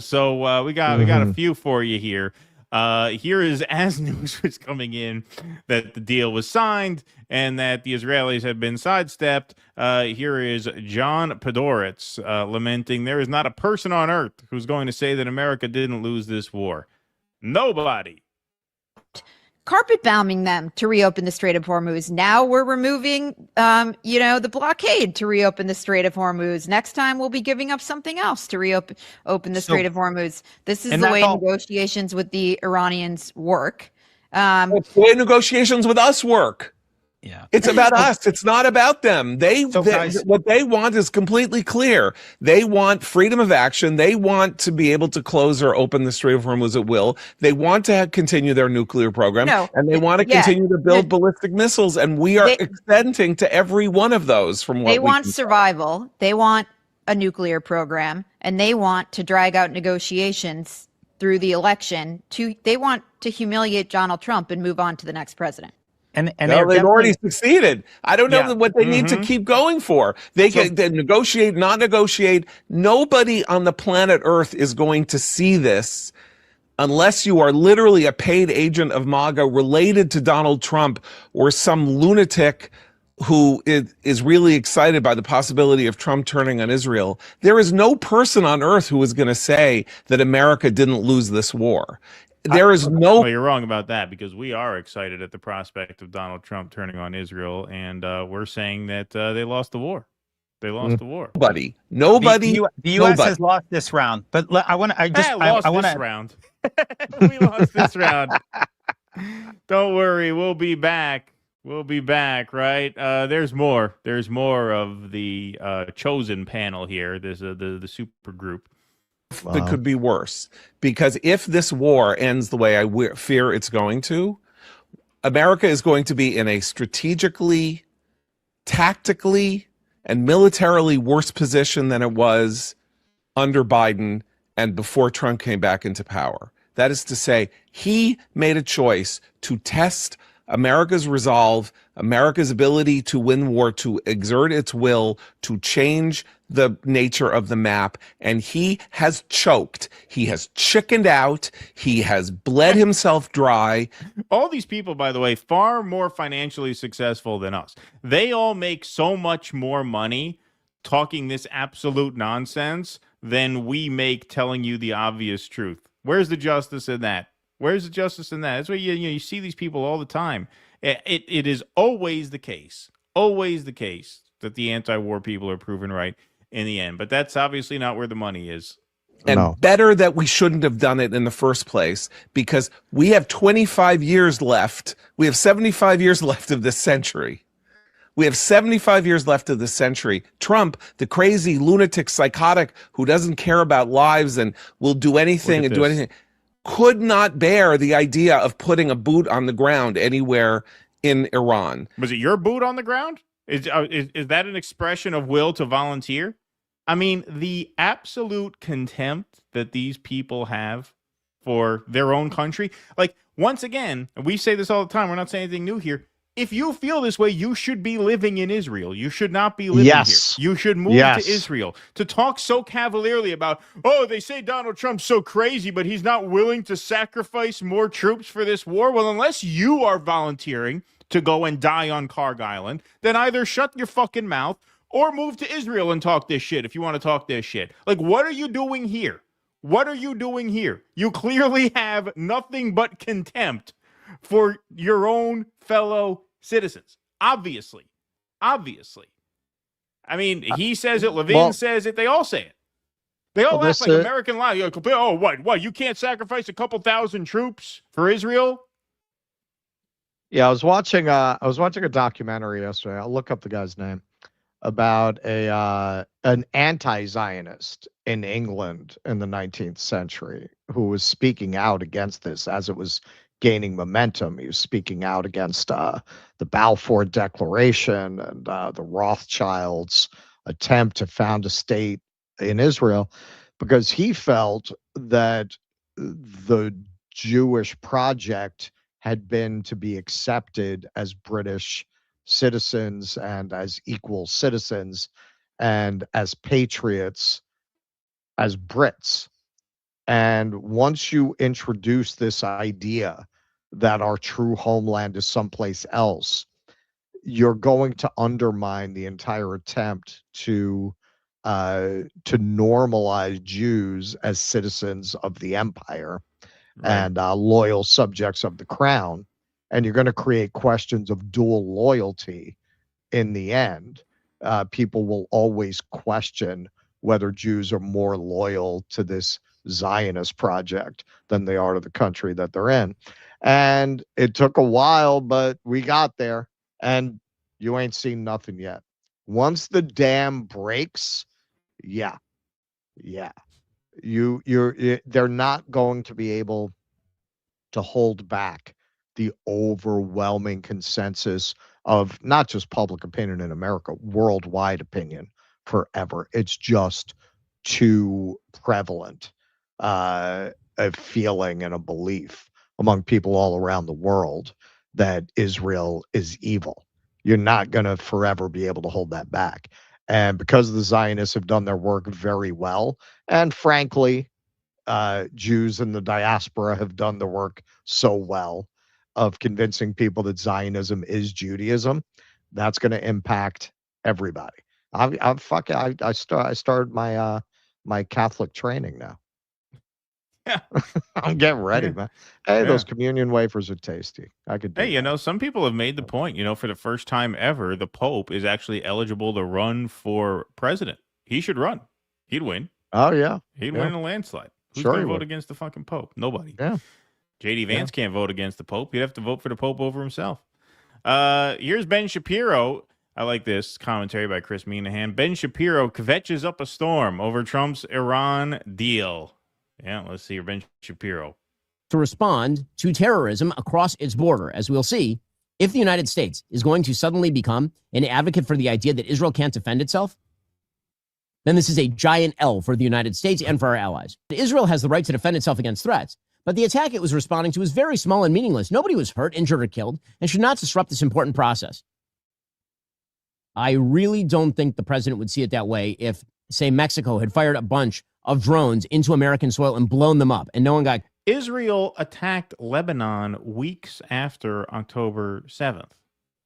So we got a few for you here. Here is, as news was coming in that the deal was signed and that the Israelis have been sidestepped. Here is John Podhoretz lamenting, there is not a person on earth who's going to say that America didn't lose this war. Nobody. Carpet bombing them to reopen the Strait of Hormuz. Now we're removing, the blockade to reopen the Strait of Hormuz. Next time we'll be giving up something else to reopen the Strait of Hormuz. This is the way negotiations with the Iranians work. It's the way negotiations with us work. Yeah, it's about us. It's not about them. What they want is completely clear. They want freedom of action. They want to be able to close or open the Strait of Hormuz at will. They want to continue their nuclear program, and they want to continue to build ballistic missiles. And we are extending to every one of those. They want survival. They want a nuclear program, and they want to drag out negotiations through the election. They want to humiliate Donald Trump and move on to the next president. And no, they've already succeeded. I don't know Yeah. what they need to keep going for. They can negotiate, not negotiate. Nobody on the planet Earth is going to see this unless you are literally a paid agent of MAGA related to Donald Trump or some lunatic who is really excited by the possibility of Trump turning on Israel. There is no person on earth who is going to say that America didn't lose this war. There is no... Well, you're wrong about that, because we are excited at the prospect of Donald Trump turning on Israel, and we're saying that they lost the war. They lost the war. Nobody. The U.S. has lost this round, but I want to. I want this round. We lost this round. Don't worry, we'll be back. We'll be back, right? There's more. There's more of the chosen panel here. There's the super group. That could be worse, because if this war ends the way I fear it's going to, America is going to be in a strategically, tactically, and militarily worse position than it was under Biden and before Trump came back into power. That is to say, he made a choice to test America's resolve, America's ability to win war, to exert its will, to change the nature of the map, and he has choked. He has chickened out. He has bled himself dry. All these people, by the way, far more financially successful than us. They all make so much more money talking this absolute nonsense than we make telling you the obvious truth. Where's the justice in that? Where's the justice in that? That's why you see these people all the time. It is always the case that the anti-war people are proven right in the end. But that's obviously not where the money is. And better that we shouldn't have done it in the first place, because we have 25 years left. We have 75 years left of this century. We have 75 years left of this century. Trump, the crazy lunatic psychotic who doesn't care about lives and will do anything and do anything, could not bear the idea of putting a boot on the ground anywhere in Iran. Was it your boot on the ground? Is that an expression of will to volunteer? I mean, the absolute contempt that these people have for their own country. Like, once again, we say this all the time, we're not saying anything new here. If you feel this way, you should be living in Israel. You should not be living here. You should move to Israel. To talk so cavalierly about, oh, they say Donald Trump's so crazy, but he's not willing to sacrifice more troops for this war. Well, unless you are volunteering to go and die on Karg Island, then either shut your fucking mouth or move to Israel and talk this shit if you want to talk this shit. Like, what are you doing here? What are you doing here? You clearly have nothing but contempt for your own fellow citizens. Obviously. I mean, he says it, Levin says it, they all say it. They all act like American lie. Oh, what? You can't sacrifice a couple thousand troops for Israel? Yeah, I was watching a documentary yesterday. I'll look up the guy's name, about an anti-Zionist in England in the 19th century who was speaking out against this as it was gaining momentum. He was speaking out against the Balfour Declaration and the Rothschilds' attempt to found a state in Israel, because he felt that the Jewish project had been to be accepted as British citizens and as equal citizens and as patriots, as Brits. And once you introduce this idea that our true homeland is someplace else, you're going to undermine the entire attempt to normalize Jews as citizens of the empire and loyal subjects of the crown. And you're going to create questions of dual loyalty in the end. People will always question whether Jews are more loyal to this Zionist project than they are to the country that they're in. And it took a while, but we got there, and you ain't seen nothing yet. Once the dam breaks, they're not going to be able to hold back the overwhelming consensus of not just public opinion in America, worldwide opinion forever. It's just too prevalent a feeling and a belief among people all around the world that Israel is evil. You're not going to forever be able to hold that back. And because the Zionists have done their work very well, and frankly, Jews in the diaspora have done the work so well of convincing people that Zionism is Judaism, that's going to impact everybody. I started my my Catholic training now. Yeah. I'm getting ready, man. Hey, those communion wafers are tasty. I could do Hey, some people have made the point, for the first time ever, the Pope is actually eligible to run for president. He should run. He'd win. Oh, yeah. He'd win in a landslide. Who's Sure going he to vote would. against the fucking Pope? Nobody. Yeah. JD Vance can't vote against the Pope. He'd have to vote for the Pope over himself. Here's Ben Shapiro. I like this commentary by Chris Minahan. Ben Shapiro kvetches up a storm over Trump's Iran deal. Yeah, let's see here. Ben Shapiro. To respond to terrorism across its border, as we'll see, if the United States is going to suddenly become an advocate for the idea that Israel can't defend itself, then this is a giant L for the United States and for our allies. Israel has the right to defend itself against threats, but the attack it was responding to was very small and meaningless. Nobody was hurt, injured, or killed, and should not disrupt this important process. I really don't think the president would see it that way if, say, Mexico had fired a bunch of drones into American soil and blown them up, and no one got... Israel attacked Lebanon weeks after October 7th.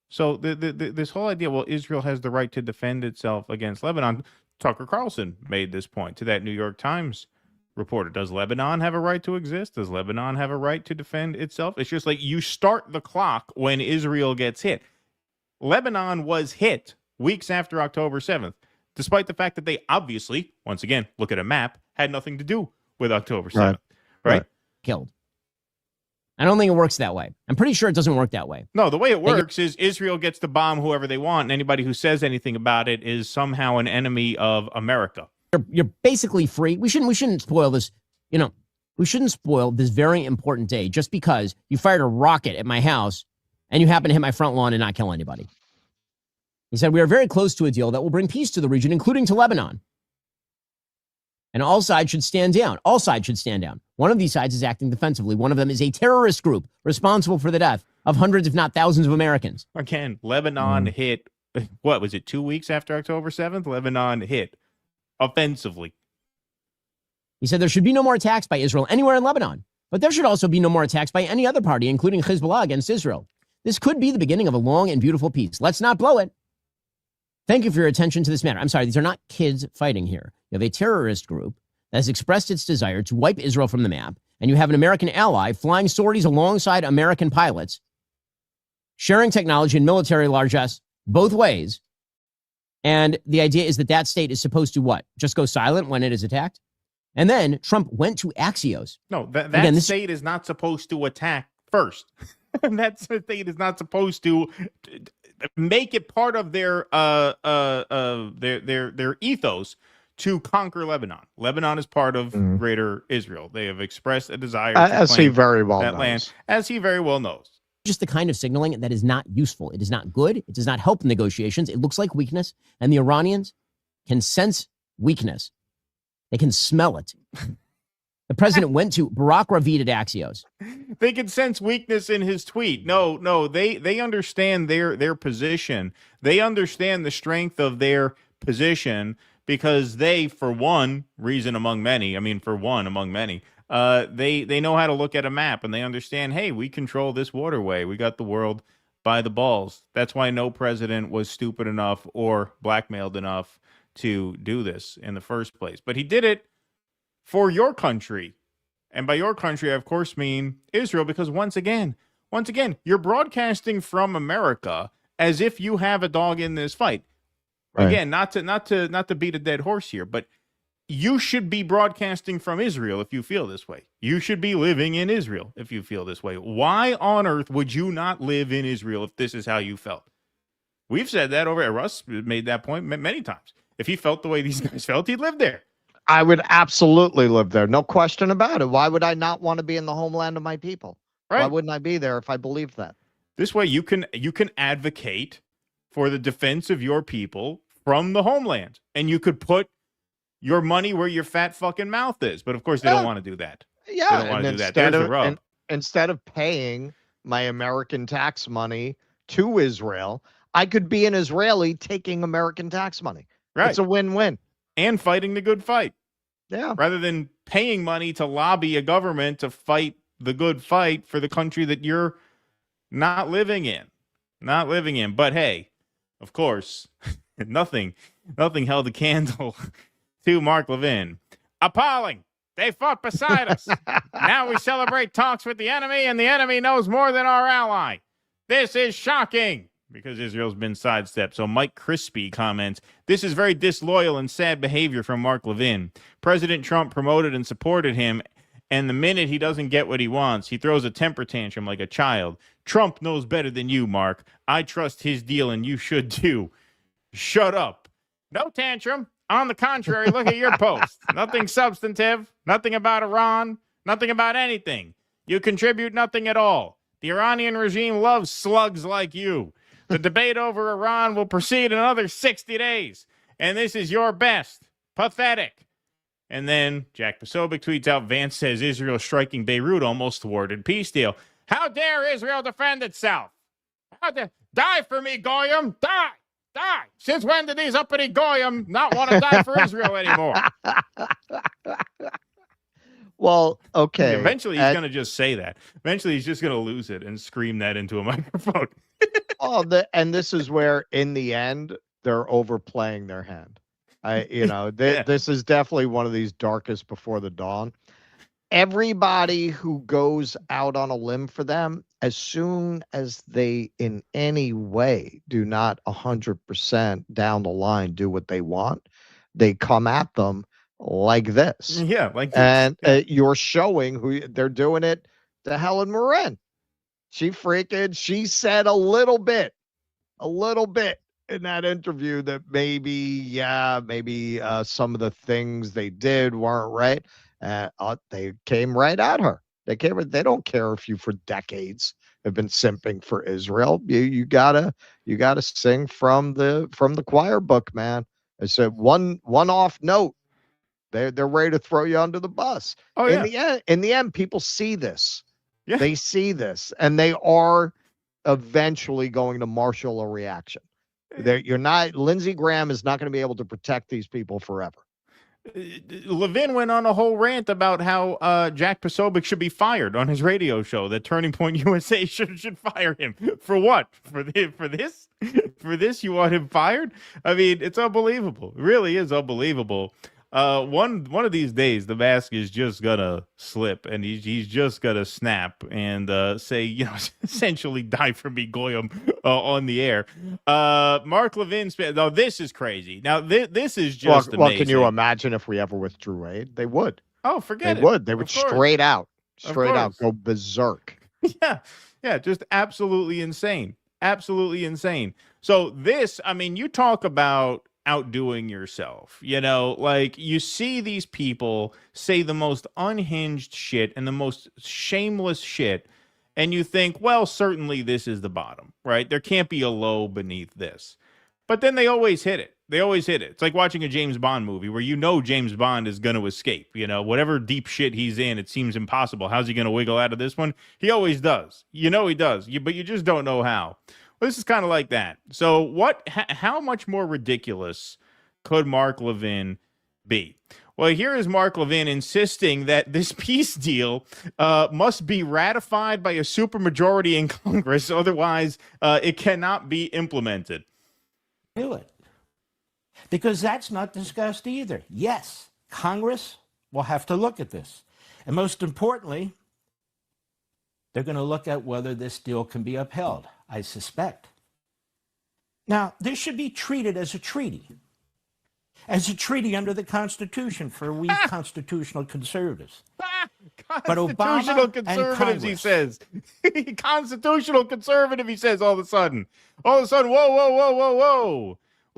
So this whole idea, well, Israel has the right to defend itself against Lebanon. Tucker Carlson made this point to that New York Times reporter. Does Lebanon have a right to exist? Does Lebanon have a right to defend itself? It's just like you start the clock when Israel gets hit. Lebanon was hit weeks after October 7th, despite the fact that they obviously, once again, look at a map, had nothing to do with October 7th. Right? Killed. I don't think it works that way. I'm pretty sure it doesn't work that way. No, the way it works is Israel gets to bomb whoever they want, and anybody who says anything about it is somehow an enemy of America. You're basically free. We shouldn't spoil this. We shouldn't spoil this very important day just because you fired a rocket at my house and you happen to hit my front lawn and not kill anybody. He said, we are very close to a deal that will bring peace to the region, including to Lebanon. And all sides should stand down. All sides should stand down. One of these sides is acting defensively. One of them is a terrorist group responsible for the death of hundreds, if not thousands, of Americans. Again, Lebanon hit, what was it, 2 weeks after October 7th? Lebanon hit offensively. He said there should be no more attacks by Israel anywhere in Lebanon, but there should also be no more attacks by any other party, including Hezbollah, against Israel. This could be the beginning of a long and beautiful peace. Let's not blow it. Thank you for your attention to this matter. I'm sorry, these are not kids fighting here. You have a terrorist group that has expressed its desire to wipe Israel from the map, and you have an American ally flying sorties alongside American pilots, sharing technology and military largesse both ways. And the idea is that that state is supposed to what? Just go silent when it is attacked? And then Trump went to Axios. No, that state is not supposed to attack first. That state is not supposed to make it part of their ethos to conquer Lebanon. Lebanon is part of Greater Israel. They have expressed a desire to as he claim very well that knows. land, as he very well knows. Just the kind of signaling that is not useful. It is not good. It does not help negotiations. It looks like weakness, and the Iranians can sense weakness. They can smell it. The president went to Barack Ravid at Axios. They can sense weakness in his tweet. No, they understand their position. They understand the strength of their position because they, for one reason among many, they know how to look at a map and they understand, hey, we control this waterway. We got the world by the balls. That's why no president was stupid enough or blackmailed enough to do this in the first place. But he did it for your country. And by your country, I of course mean Israel, because once again, you're broadcasting from America as if you have a dog in this fight. Right. Again, not to beat a dead horse here, but you should be broadcasting from Israel if you feel this way. You should be living in Israel if you feel this way. Why on earth would you not live in Israel if this is how you felt? We've said that over at Russ made that point many times. If he felt the way these guys felt, he'd live there. I would absolutely live there. No question about it. Why would I not want to be in the homeland of my people? Right. Why wouldn't I be there if I believed that? This way you can advocate for the defense of your people from the homeland, and you could put your money where your fat fucking mouth is. But of course they don't want to do that. Yeah. They don't want to do that. There's the rub. Instead of paying my American tax money to Israel. I could be an Israeli taking American tax money. Right. It's a win-win. And fighting the good fight. Yeah. Rather than paying money to lobby a government to fight the good fight for the country that you're not living in. Not living in. But hey, of course, nothing held a candle to Mark Levin. Appalling. They fought beside us. Now we celebrate talks with the enemy, and the enemy knows more than our ally. This is shocking because Israel's been sidestepped. So Mike Crispy comments, this is very disloyal and sad behavior from Mark Levin. President Trump promoted and supported him, and the minute he doesn't get what he wants, he throws a temper tantrum like a child. Trump knows better than you, Mark. I trust his deal, and you should too. Shut up. No tantrum. On the contrary, look at your post. Nothing substantive, nothing about Iran, nothing about anything. You contribute nothing at all. The Iranian regime loves slugs like you. The debate over Iran will proceed another 60 days, and this is your best. Pathetic. And then Jack Posobiec tweets out, Vance says Israel striking Beirut almost thwarted peace deal. How dare Israel defend itself? How dare... Die for me, Goyim. Die. Die. Since when did these uppity Goyim not want to die for Israel anymore? Well, okay. Eventually he's going to just say that. Eventually he's just going to lose it and scream that into a microphone. And this is where, in the end, they're overplaying their hand. This is definitely one of these darkest before the dawn. Everybody who goes out on a limb for them, as soon as they in any way do not 100% down the line do what they want, they come at them like this. Yeah, like this. And you're showing who they're doing it to Helen Morin. She said a little bit in that interview that maybe some of the things they did weren't right. They came right at her. They don't care if you for decades have been simping for Israel. You gotta sing from the choir book, man. It's a one off note. They're ready to throw you under the bus. Oh, In the end, people see this. Yeah. They see this, and they are eventually going to marshal a reaction. Lindsey Graham is not going to be able to protect these people forever. Levin went on a whole rant about how Jack Posobiec should be fired on his radio show. That Turning Point USA should fire him. For what? For this? For this you want him fired? I mean, it's unbelievable. It really is unbelievable. One of these days, the mask is just gonna slip, and he's just gonna snap and say, essentially, die for me, Goyim, on the air. Mark Levin, no, this is crazy. Now, this is just amazing. Well, can you imagine if we ever withdrew aid? They would. Oh, forget it. They would straight out go berserk. Yeah, just absolutely insane. Absolutely insane. So this, I mean, you talk about outdoing yourself, like you see these people say the most unhinged shit and the most shameless shit, and you think, well, certainly this is the bottom, right? There can't be a low beneath this. But then they always hit it. It's like watching a James Bond movie where James Bond is going to escape. Whatever deep shit he's in, it seems impossible. How's he going to wiggle out of this one? He always does. He does. But you just don't know how. Well, this is kind of like that. So how much more ridiculous could Mark Levin be? Well, here is Mark Levin insisting that this peace deal must be ratified by a supermajority in Congress. Otherwise, it cannot be implemented. Do it. Because that's not discussed either. Yes, Congress will have to look at this. And most importantly, they're going to look at whether this deal can be upheld, I suspect. Now, this should be treated as a treaty under the Constitution for we constitutional conservatives. Constitutional conservatives, he says. Constitutional conservative, he says all of a sudden.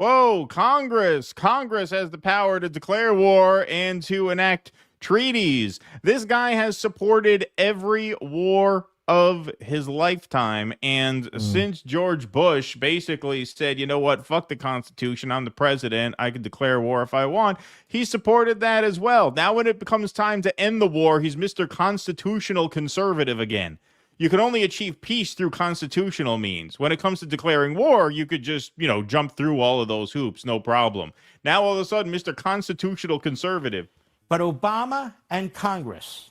Whoa, Congress has the power to declare war and to enact treaties. This guy has supported every war of his lifetime, and since George Bush basically said, you know what, fuck the Constitution, I'm the president, I can declare war if I want, he supported that as well. Now when it becomes time to end the war, he's Mr. Constitutional Conservative again. you can only achieve peace through constitutional means. When it comes to declaring war, you could just, jump through all of those hoops, no problem. Now, all of a sudden, Mr. Constitutional Conservative. But Obama and Congress,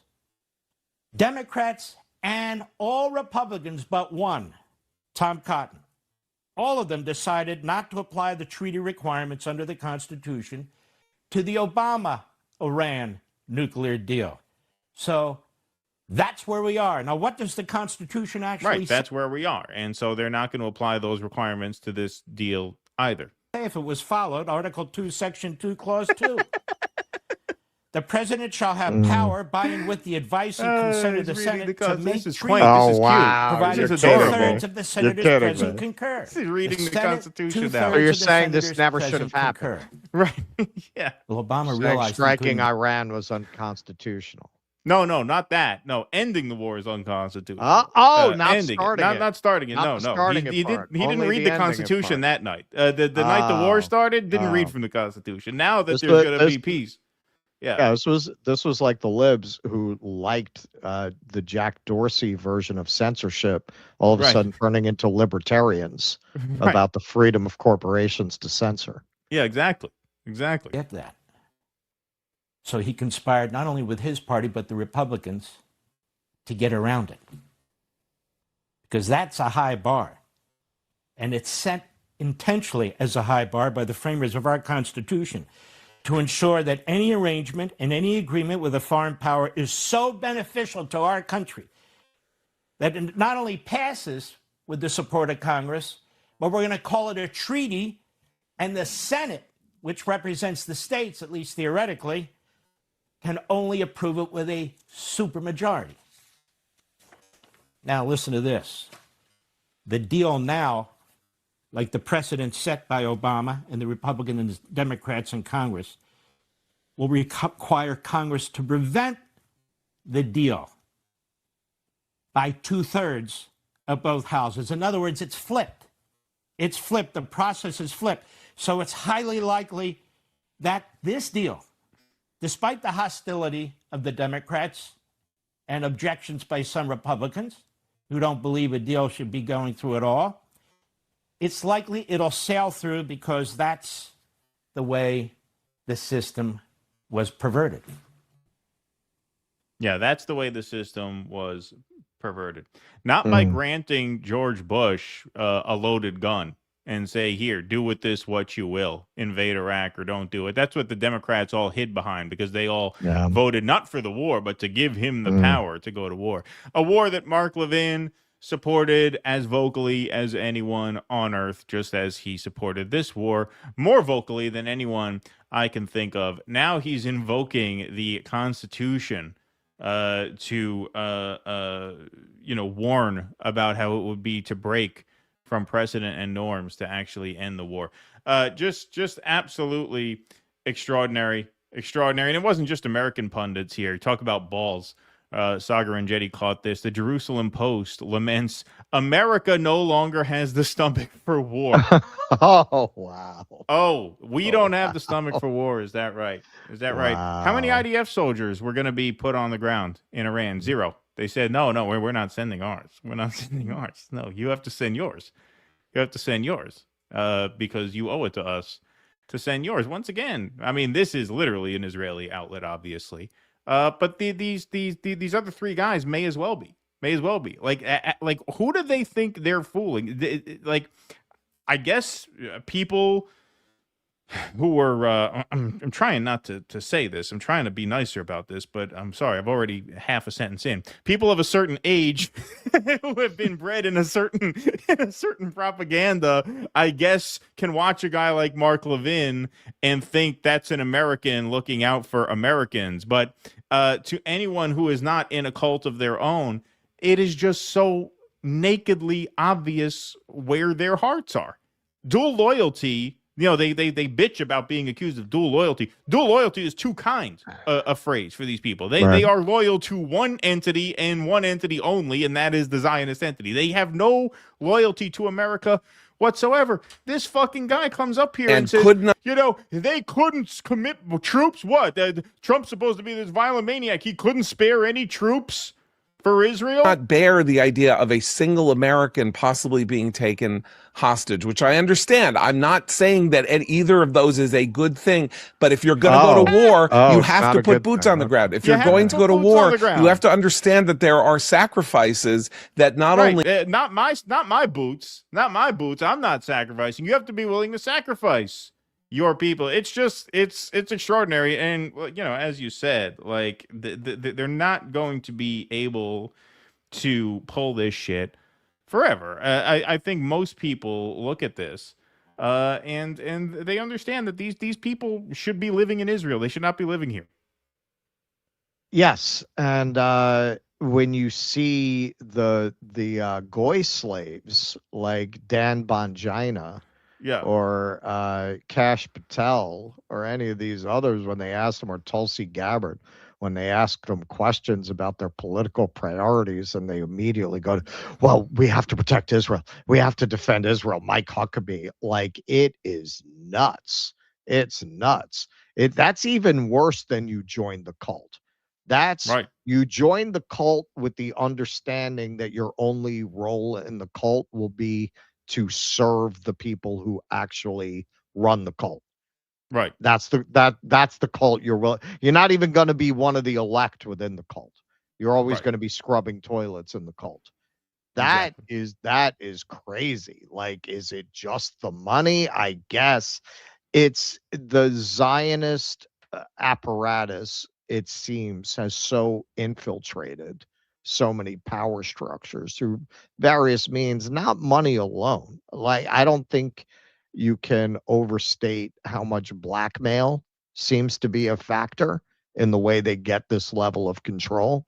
Democrats and all Republicans but one, Tom Cotton, all of them decided not to apply the treaty requirements under the Constitution to the Obama-Iran nuclear deal. So that's where we are. Now, what does the Constitution actually say? Right, that's where we are. And so they're not going to apply those requirements to this deal either. If it was followed, Article 2, Section 2, Clause 2. The president shall have power, by and with the advice and consent of the Senate, to make treaties, provided two-thirds of the senators present concur. This is reading the Constitution now. So you're saying this never should have happened. Right, yeah. Well, Obama Saying realized striking Iran was unconstitutional. No, not that. No, ending the war is unconstitutional. Not ending starting it. it. Not starting it. Not the No. starting He it part. didn't Only read the the ending Constitution part. that night. The night the war started, didn't read from the Constitution. Now that there's going to be peace. Yeah, this was like the libs who liked the Jack Dorsey version of censorship, all of a sudden turning into libertarians about the freedom of corporations to censor. Yeah, exactly. Get that. So he conspired not only with his party, but the Republicans to get around it. Because that's a high bar. And it's set intentionally as a high bar by the framers of our Constitution to ensure that any arrangement and any agreement with a foreign power is so beneficial to our country that it not only passes with the support of Congress, but we're going to call it a treaty, and the Senate, which represents the states, at least theoretically, can only approve it with a supermajority. Now, listen to this. The deal now, like the precedent set by Obama and the Republicans and Democrats in Congress, will require Congress to prevent the deal by 2/3 of both houses. In other words, it's flipped. It's flipped. The process is flipped. So it's highly likely that this deal, despite the hostility of the Democrats and objections by some Republicans who don't believe a deal should be going through at all, it's likely it'll sail through because that's the way the system was perverted. Yeah, that's the way the system was perverted. Not by granting George Bush a loaded gun and say, here, do with this what you will, invade Iraq or don't do it. That's what the Democrats all hid behind because they all voted not for the war, but to give him the power to go to war. A war that Mark Levin supported as vocally as anyone on earth, just as he supported this war more vocally than anyone I can think of. Now he's invoking the Constitution to warn about how it would be to break from precedent and norms to actually end the war. Just absolutely extraordinary. And it wasn't just American pundits here. Talk about balls. Sagar and Jetty caught this. The Jerusalem Post laments America no longer has the stomach for war. Oh, wow. Oh, we don't have the stomach for war. Is that right? Right? How many IDF soldiers were going to be put on the ground in Iran? 0. They said, no, we're not sending ours. We're not sending ours. No, you have to send yours. You have to send yours because you owe it to us to send yours. Once again, I mean, this is literally an Israeli outlet, obviously. But these other three guys may as well be. Like who do they think they're fooling? Like, I guess people who were. I'm trying not to say this. I'm trying to be nicer about this, but I'm sorry. I've already half a sentence in. People of a certain age who have been bred in a certain propaganda, I guess, can watch a guy like Mark Levin and think that's an American looking out for Americans. But to anyone who is not in a cult of their own, it is just so nakedly obvious where their hearts are. Dual loyalty. They bitch about being accused of dual loyalty. Dual loyalty is too kind a phrase for these people. They are loyal to one entity and one entity only, and that is the Zionist entity. They have no loyalty to America whatsoever. This fucking guy comes up here and says, they couldn't commit troops. What? Trump's supposed to be this violent maniac. He couldn't spare any troops for Israel? Not bear the idea of a single American possibly being taken hostage, which I understand. I'm not saying that either of those is a good thing, but if you're going to go to war, you have to put boots on the ground. If you're going to go to war, you have to understand that there are sacrifices that not only not my boots, not my boots. I'm not sacrificing. You have to be willing to sacrifice your people. It's just it's extraordinary, and as you said, like they're not going to be able to pull this shit forever. I think most people look at this and they understand that these people should be living in Israel. They should not be living here. Yes, and when you see the goy slaves like Dan Bongina, or Kash Patel, or any of these others, when they asked them, or Tulsi Gabbard, when they asked them questions about their political priorities, and they immediately go to, well, we have to protect Israel. We have to defend Israel. Mike Huckabee. Like, it is nuts. It's nuts. That's even worse than you join the cult. That's right. You join the cult with the understanding that your only role in the cult will be to serve the people who actually run the cult. Right. That's the cult you're not even going to be one of the elect within the cult. You're always going to be scrubbing toilets in the cult. That is crazy. Like, is it just the money? I guess it's the Zionist apparatus, it seems, has so infiltrated so many power structures through various means, not money alone. Like, I don't think you can overstate how much blackmail seems to be a factor in the way they get this level of control.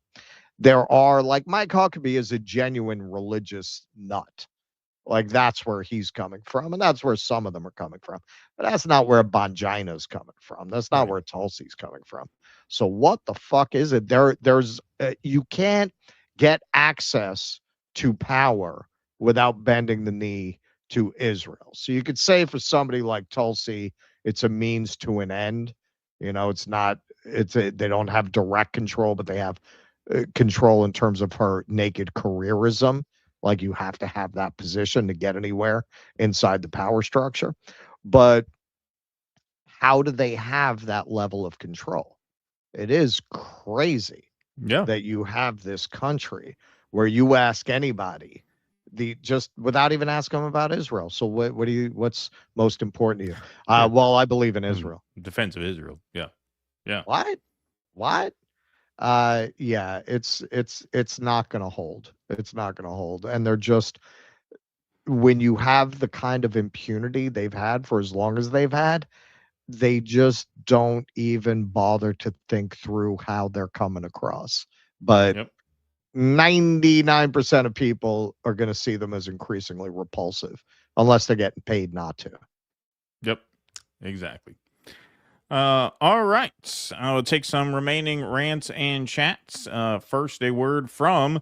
There are, like, Mike Huckabee is a genuine religious nut. Like, that's where he's coming from, and that's where some of them are coming from. But that's not where Bongina's coming from. That's not where Tulsi's coming from. So what the fuck is it? There's you can't get access to power without bending the knee to Israel. So you could say for somebody like Tulsi, it's a means to an end. It's not. They don't have direct control, but they have control in terms of her naked careerism. Like, you have to have that position to get anywhere inside the power structure. But how do they have that level of control? It is crazy that you have this country where you ask anybody, just without even asking them about Israel. So what's most important to you? Well, I believe in Israel. Defense of Israel. Yeah. What? Yeah, it's not going to hold. It's not going to hold. And they're just, when you have the kind of impunity they've had for as long as they've had, they just don't even bother to think through how they're coming across. But 99% of people are going to see them as increasingly repulsive, unless they're getting paid not to. Yep, exactly. All right. I'll take some remaining rants and chats. First, a word from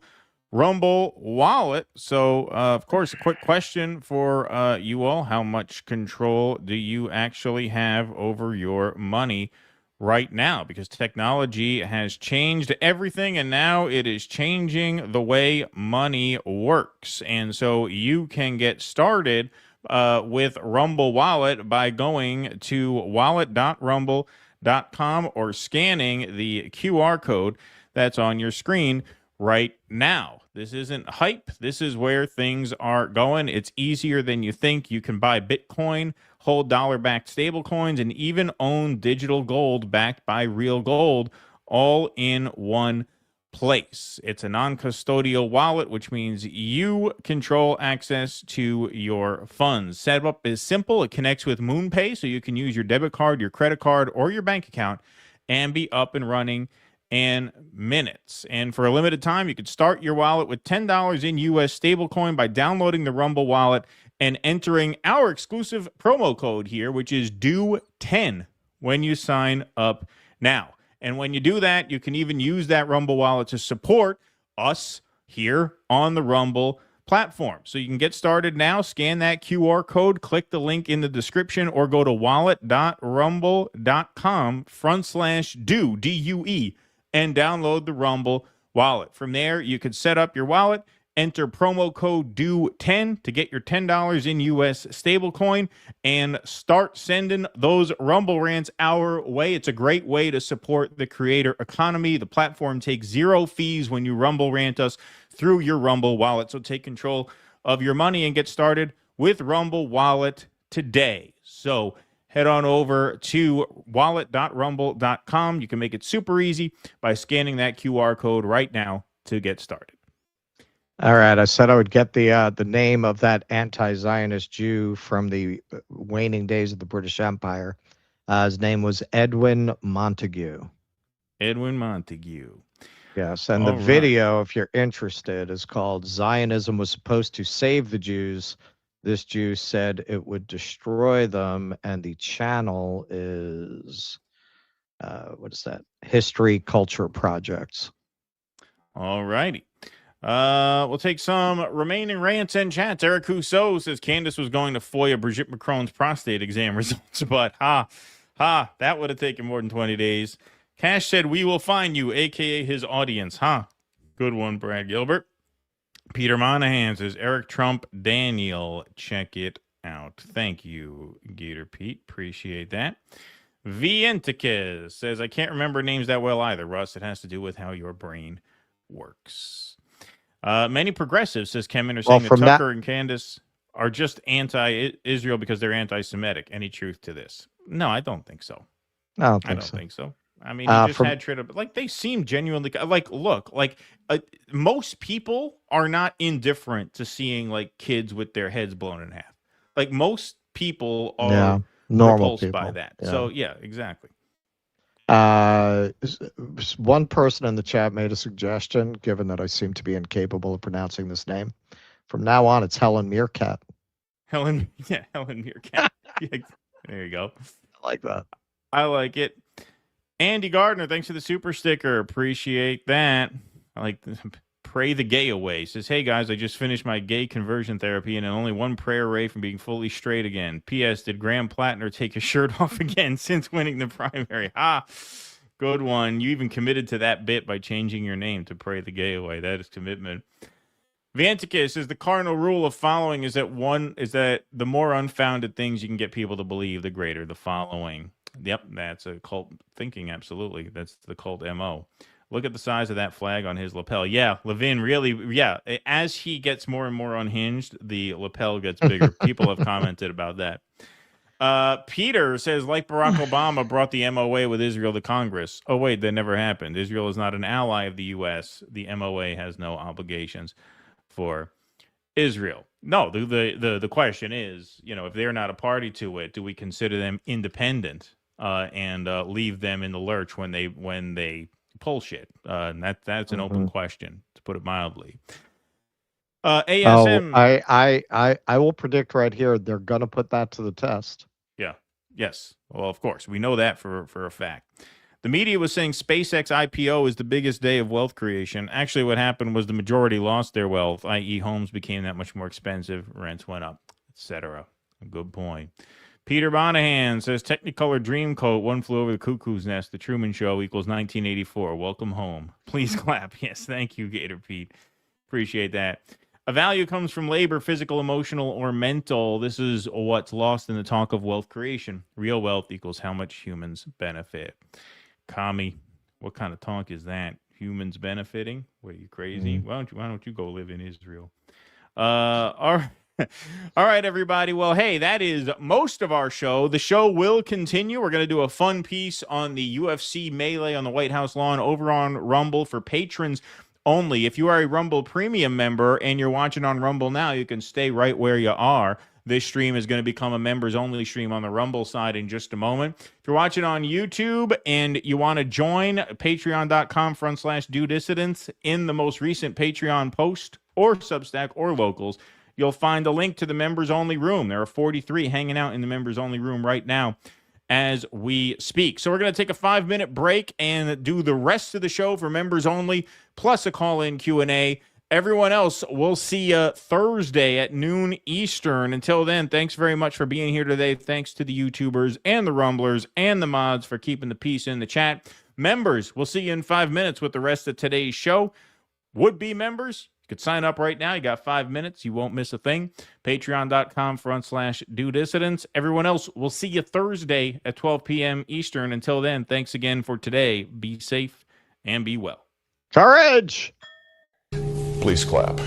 Rumble Wallet. So, of course, a quick question for you all. How much control do you actually have over your money right now? Because technology has changed everything, and now it is changing the way money works. And so you can get started with Rumble Wallet by going to wallet.rumble.com or scanning the QR code that's on your screen right now. This isn't hype. This is where things are going. It's easier than you think. You can buy Bitcoin, hold dollar-backed stable coins, and even own digital gold backed by real gold, all in one place. It's a non-custodial wallet, which means you control access to your funds. Setup is simple. It connects with MoonPay, so you can use your debit card, your credit card, or your bank account and be up and running in minutes. And for a limited time, you could start your wallet with $10 in US stablecoin by downloading the Rumble wallet and entering our exclusive promo code here, which is DO10 when you sign up now. And when you do that, you can even use that Rumble wallet to support us here on the Rumble platform. So you can get started now. Scan that QR code, click the link in the description, or go to wallet.rumble.com/DUE, D-U-E, and download the Rumble wallet. From there, you could set up your wallet, enter promo code DO10 to get your $10 in US stablecoin, and start sending those Rumble rants our way. It's a great way to support the creator economy. The platform takes 0 fees when you Rumble rant us through your Rumble wallet. So take control of your money and get started with Rumble Wallet today. So head on over to wallet.rumble.com. You can make it super easy by scanning that QR code right now to get started. All right, I said I would get the name of that anti-Zionist Jew from the waning days of the British Empire. His name was Edwin Montague. Edwin Montague. Yes, and the video, if you're interested, is called "Zionism Was Supposed to Save the Jews." This Jew said it would destroy them, and the channel is, what is that? History Culture Projects. All righty. We'll take some remaining rants and chats. Eric Rousseau says Candace was going to FOIA Brigitte Macron's prostate exam results, but that would have taken more than 20 days. Kash said, "We will find you," a.k.a. his audience. Good one, Brad Gilbert. Peter Monahan says, Eric Trump Daniel. Check it out. Thank you, Gator Pete. Appreciate that. Vientikes says, I can't remember names that well either, Russ. It has to do with how your brain works. Many progressives, says Kemen, are saying that Tucker and Candace are just anti-Israel because they're anti-Semitic. Any truth to this? No, I don't think so. I don't think so. I mean, he just had trade up. Like, they seem genuinely like. Look, like most people are not indifferent to seeing like kids with their heads blown in half. Like most people are repulsed by that. Yeah. So yeah, exactly. One person in the chat made a suggestion, given that I seem to be incapable of pronouncing this name. From now on, it's Helen Meerkat. Helen Meerkat. Yeah, there you go. I like that. I like it. Andy Gardner, thanks for the super sticker. Appreciate that. I like this. Pray the gay away. Says, hey guys, I just finished my gay conversion therapy and I'm only one prayer away from being fully straight again. P.S. Did Graham Plattner take his shirt off again since winning the primary? Good one. You even committed to that bit by changing your name to Pray the Gay Away. That is commitment. Vanticus says the cardinal rule of following is that the more unfounded things you can get people to believe, the greater the following. Yep, that's a cult thinking. Absolutely. That's the cult MO. Look at the size of that flag on his lapel. Yeah, Levin, really, yeah. As he gets more and more unhinged, the lapel gets bigger. People have commented about that. Peter says, like Barack Obama brought the MOA with Israel to Congress. Oh, wait, that never happened. Israel is not an ally of the U.S. The MOA has no obligations for Israel. No, the question is, if they're not a party to it, do we consider them independent and leave them in the lurch when they pull shit? And that's an open question, to put it mildly. ASM. I will predict right here they're gonna put that to the test. Yeah. Yes. Well, of course, we know that for a fact. The media was saying SpaceX IPO is the biggest day of wealth creation. Actually, what happened was the majority lost their wealth, i.e., homes became that much more expensive, rents went up, etc. Good point. Peter Monahan says Technicolor Dreamcoat, One Flew Over the Cuckoo's Nest, The Truman Show equals 1984. Welcome home. Please clap. Yes, thank you, Gator Pete. Appreciate that. A value comes from labor, physical, emotional, or mental. This is what's lost in the talk of wealth creation. Real wealth equals how much humans benefit. Kami, what kind of talk is that? Humans benefiting? What, are you crazy? Why don't you go live in Israel? All right, everybody. Well, hey, that is most of our show. The show will continue. We're going to do a fun piece on the UFC melee on the White House lawn over on Rumble for patrons only. If you are a Rumble Premium member and you're watching on Rumble now, you can stay right where you are. This stream is going to become a members-only stream on the Rumble side in just a moment. If you're watching on YouTube and you want to join, patreon.com/DoDissidents. In the most recent Patreon post or Substack or Locals, you'll find a link to the members-only room. There are 43 hanging out in the members-only room right now as we speak. So we're going to take a 5-minute break and do the rest of the show for members only, plus a call-in Q&A. Everyone else, we'll see you Thursday at noon Eastern. Until then, thanks very much for being here today. Thanks to the YouTubers and the Rumblers and the mods for keeping the peace in the chat. Members, we'll see you in 5 minutes with the rest of today's show. Would-be members, you could sign up right now. You got 5 minutes. You won't miss a thing. Patreon.com/DoDissidents. Everyone else, we'll see you Thursday at 12 p.m. Eastern. Until then, thanks again for today. Be safe and be well. Courage! Please clap.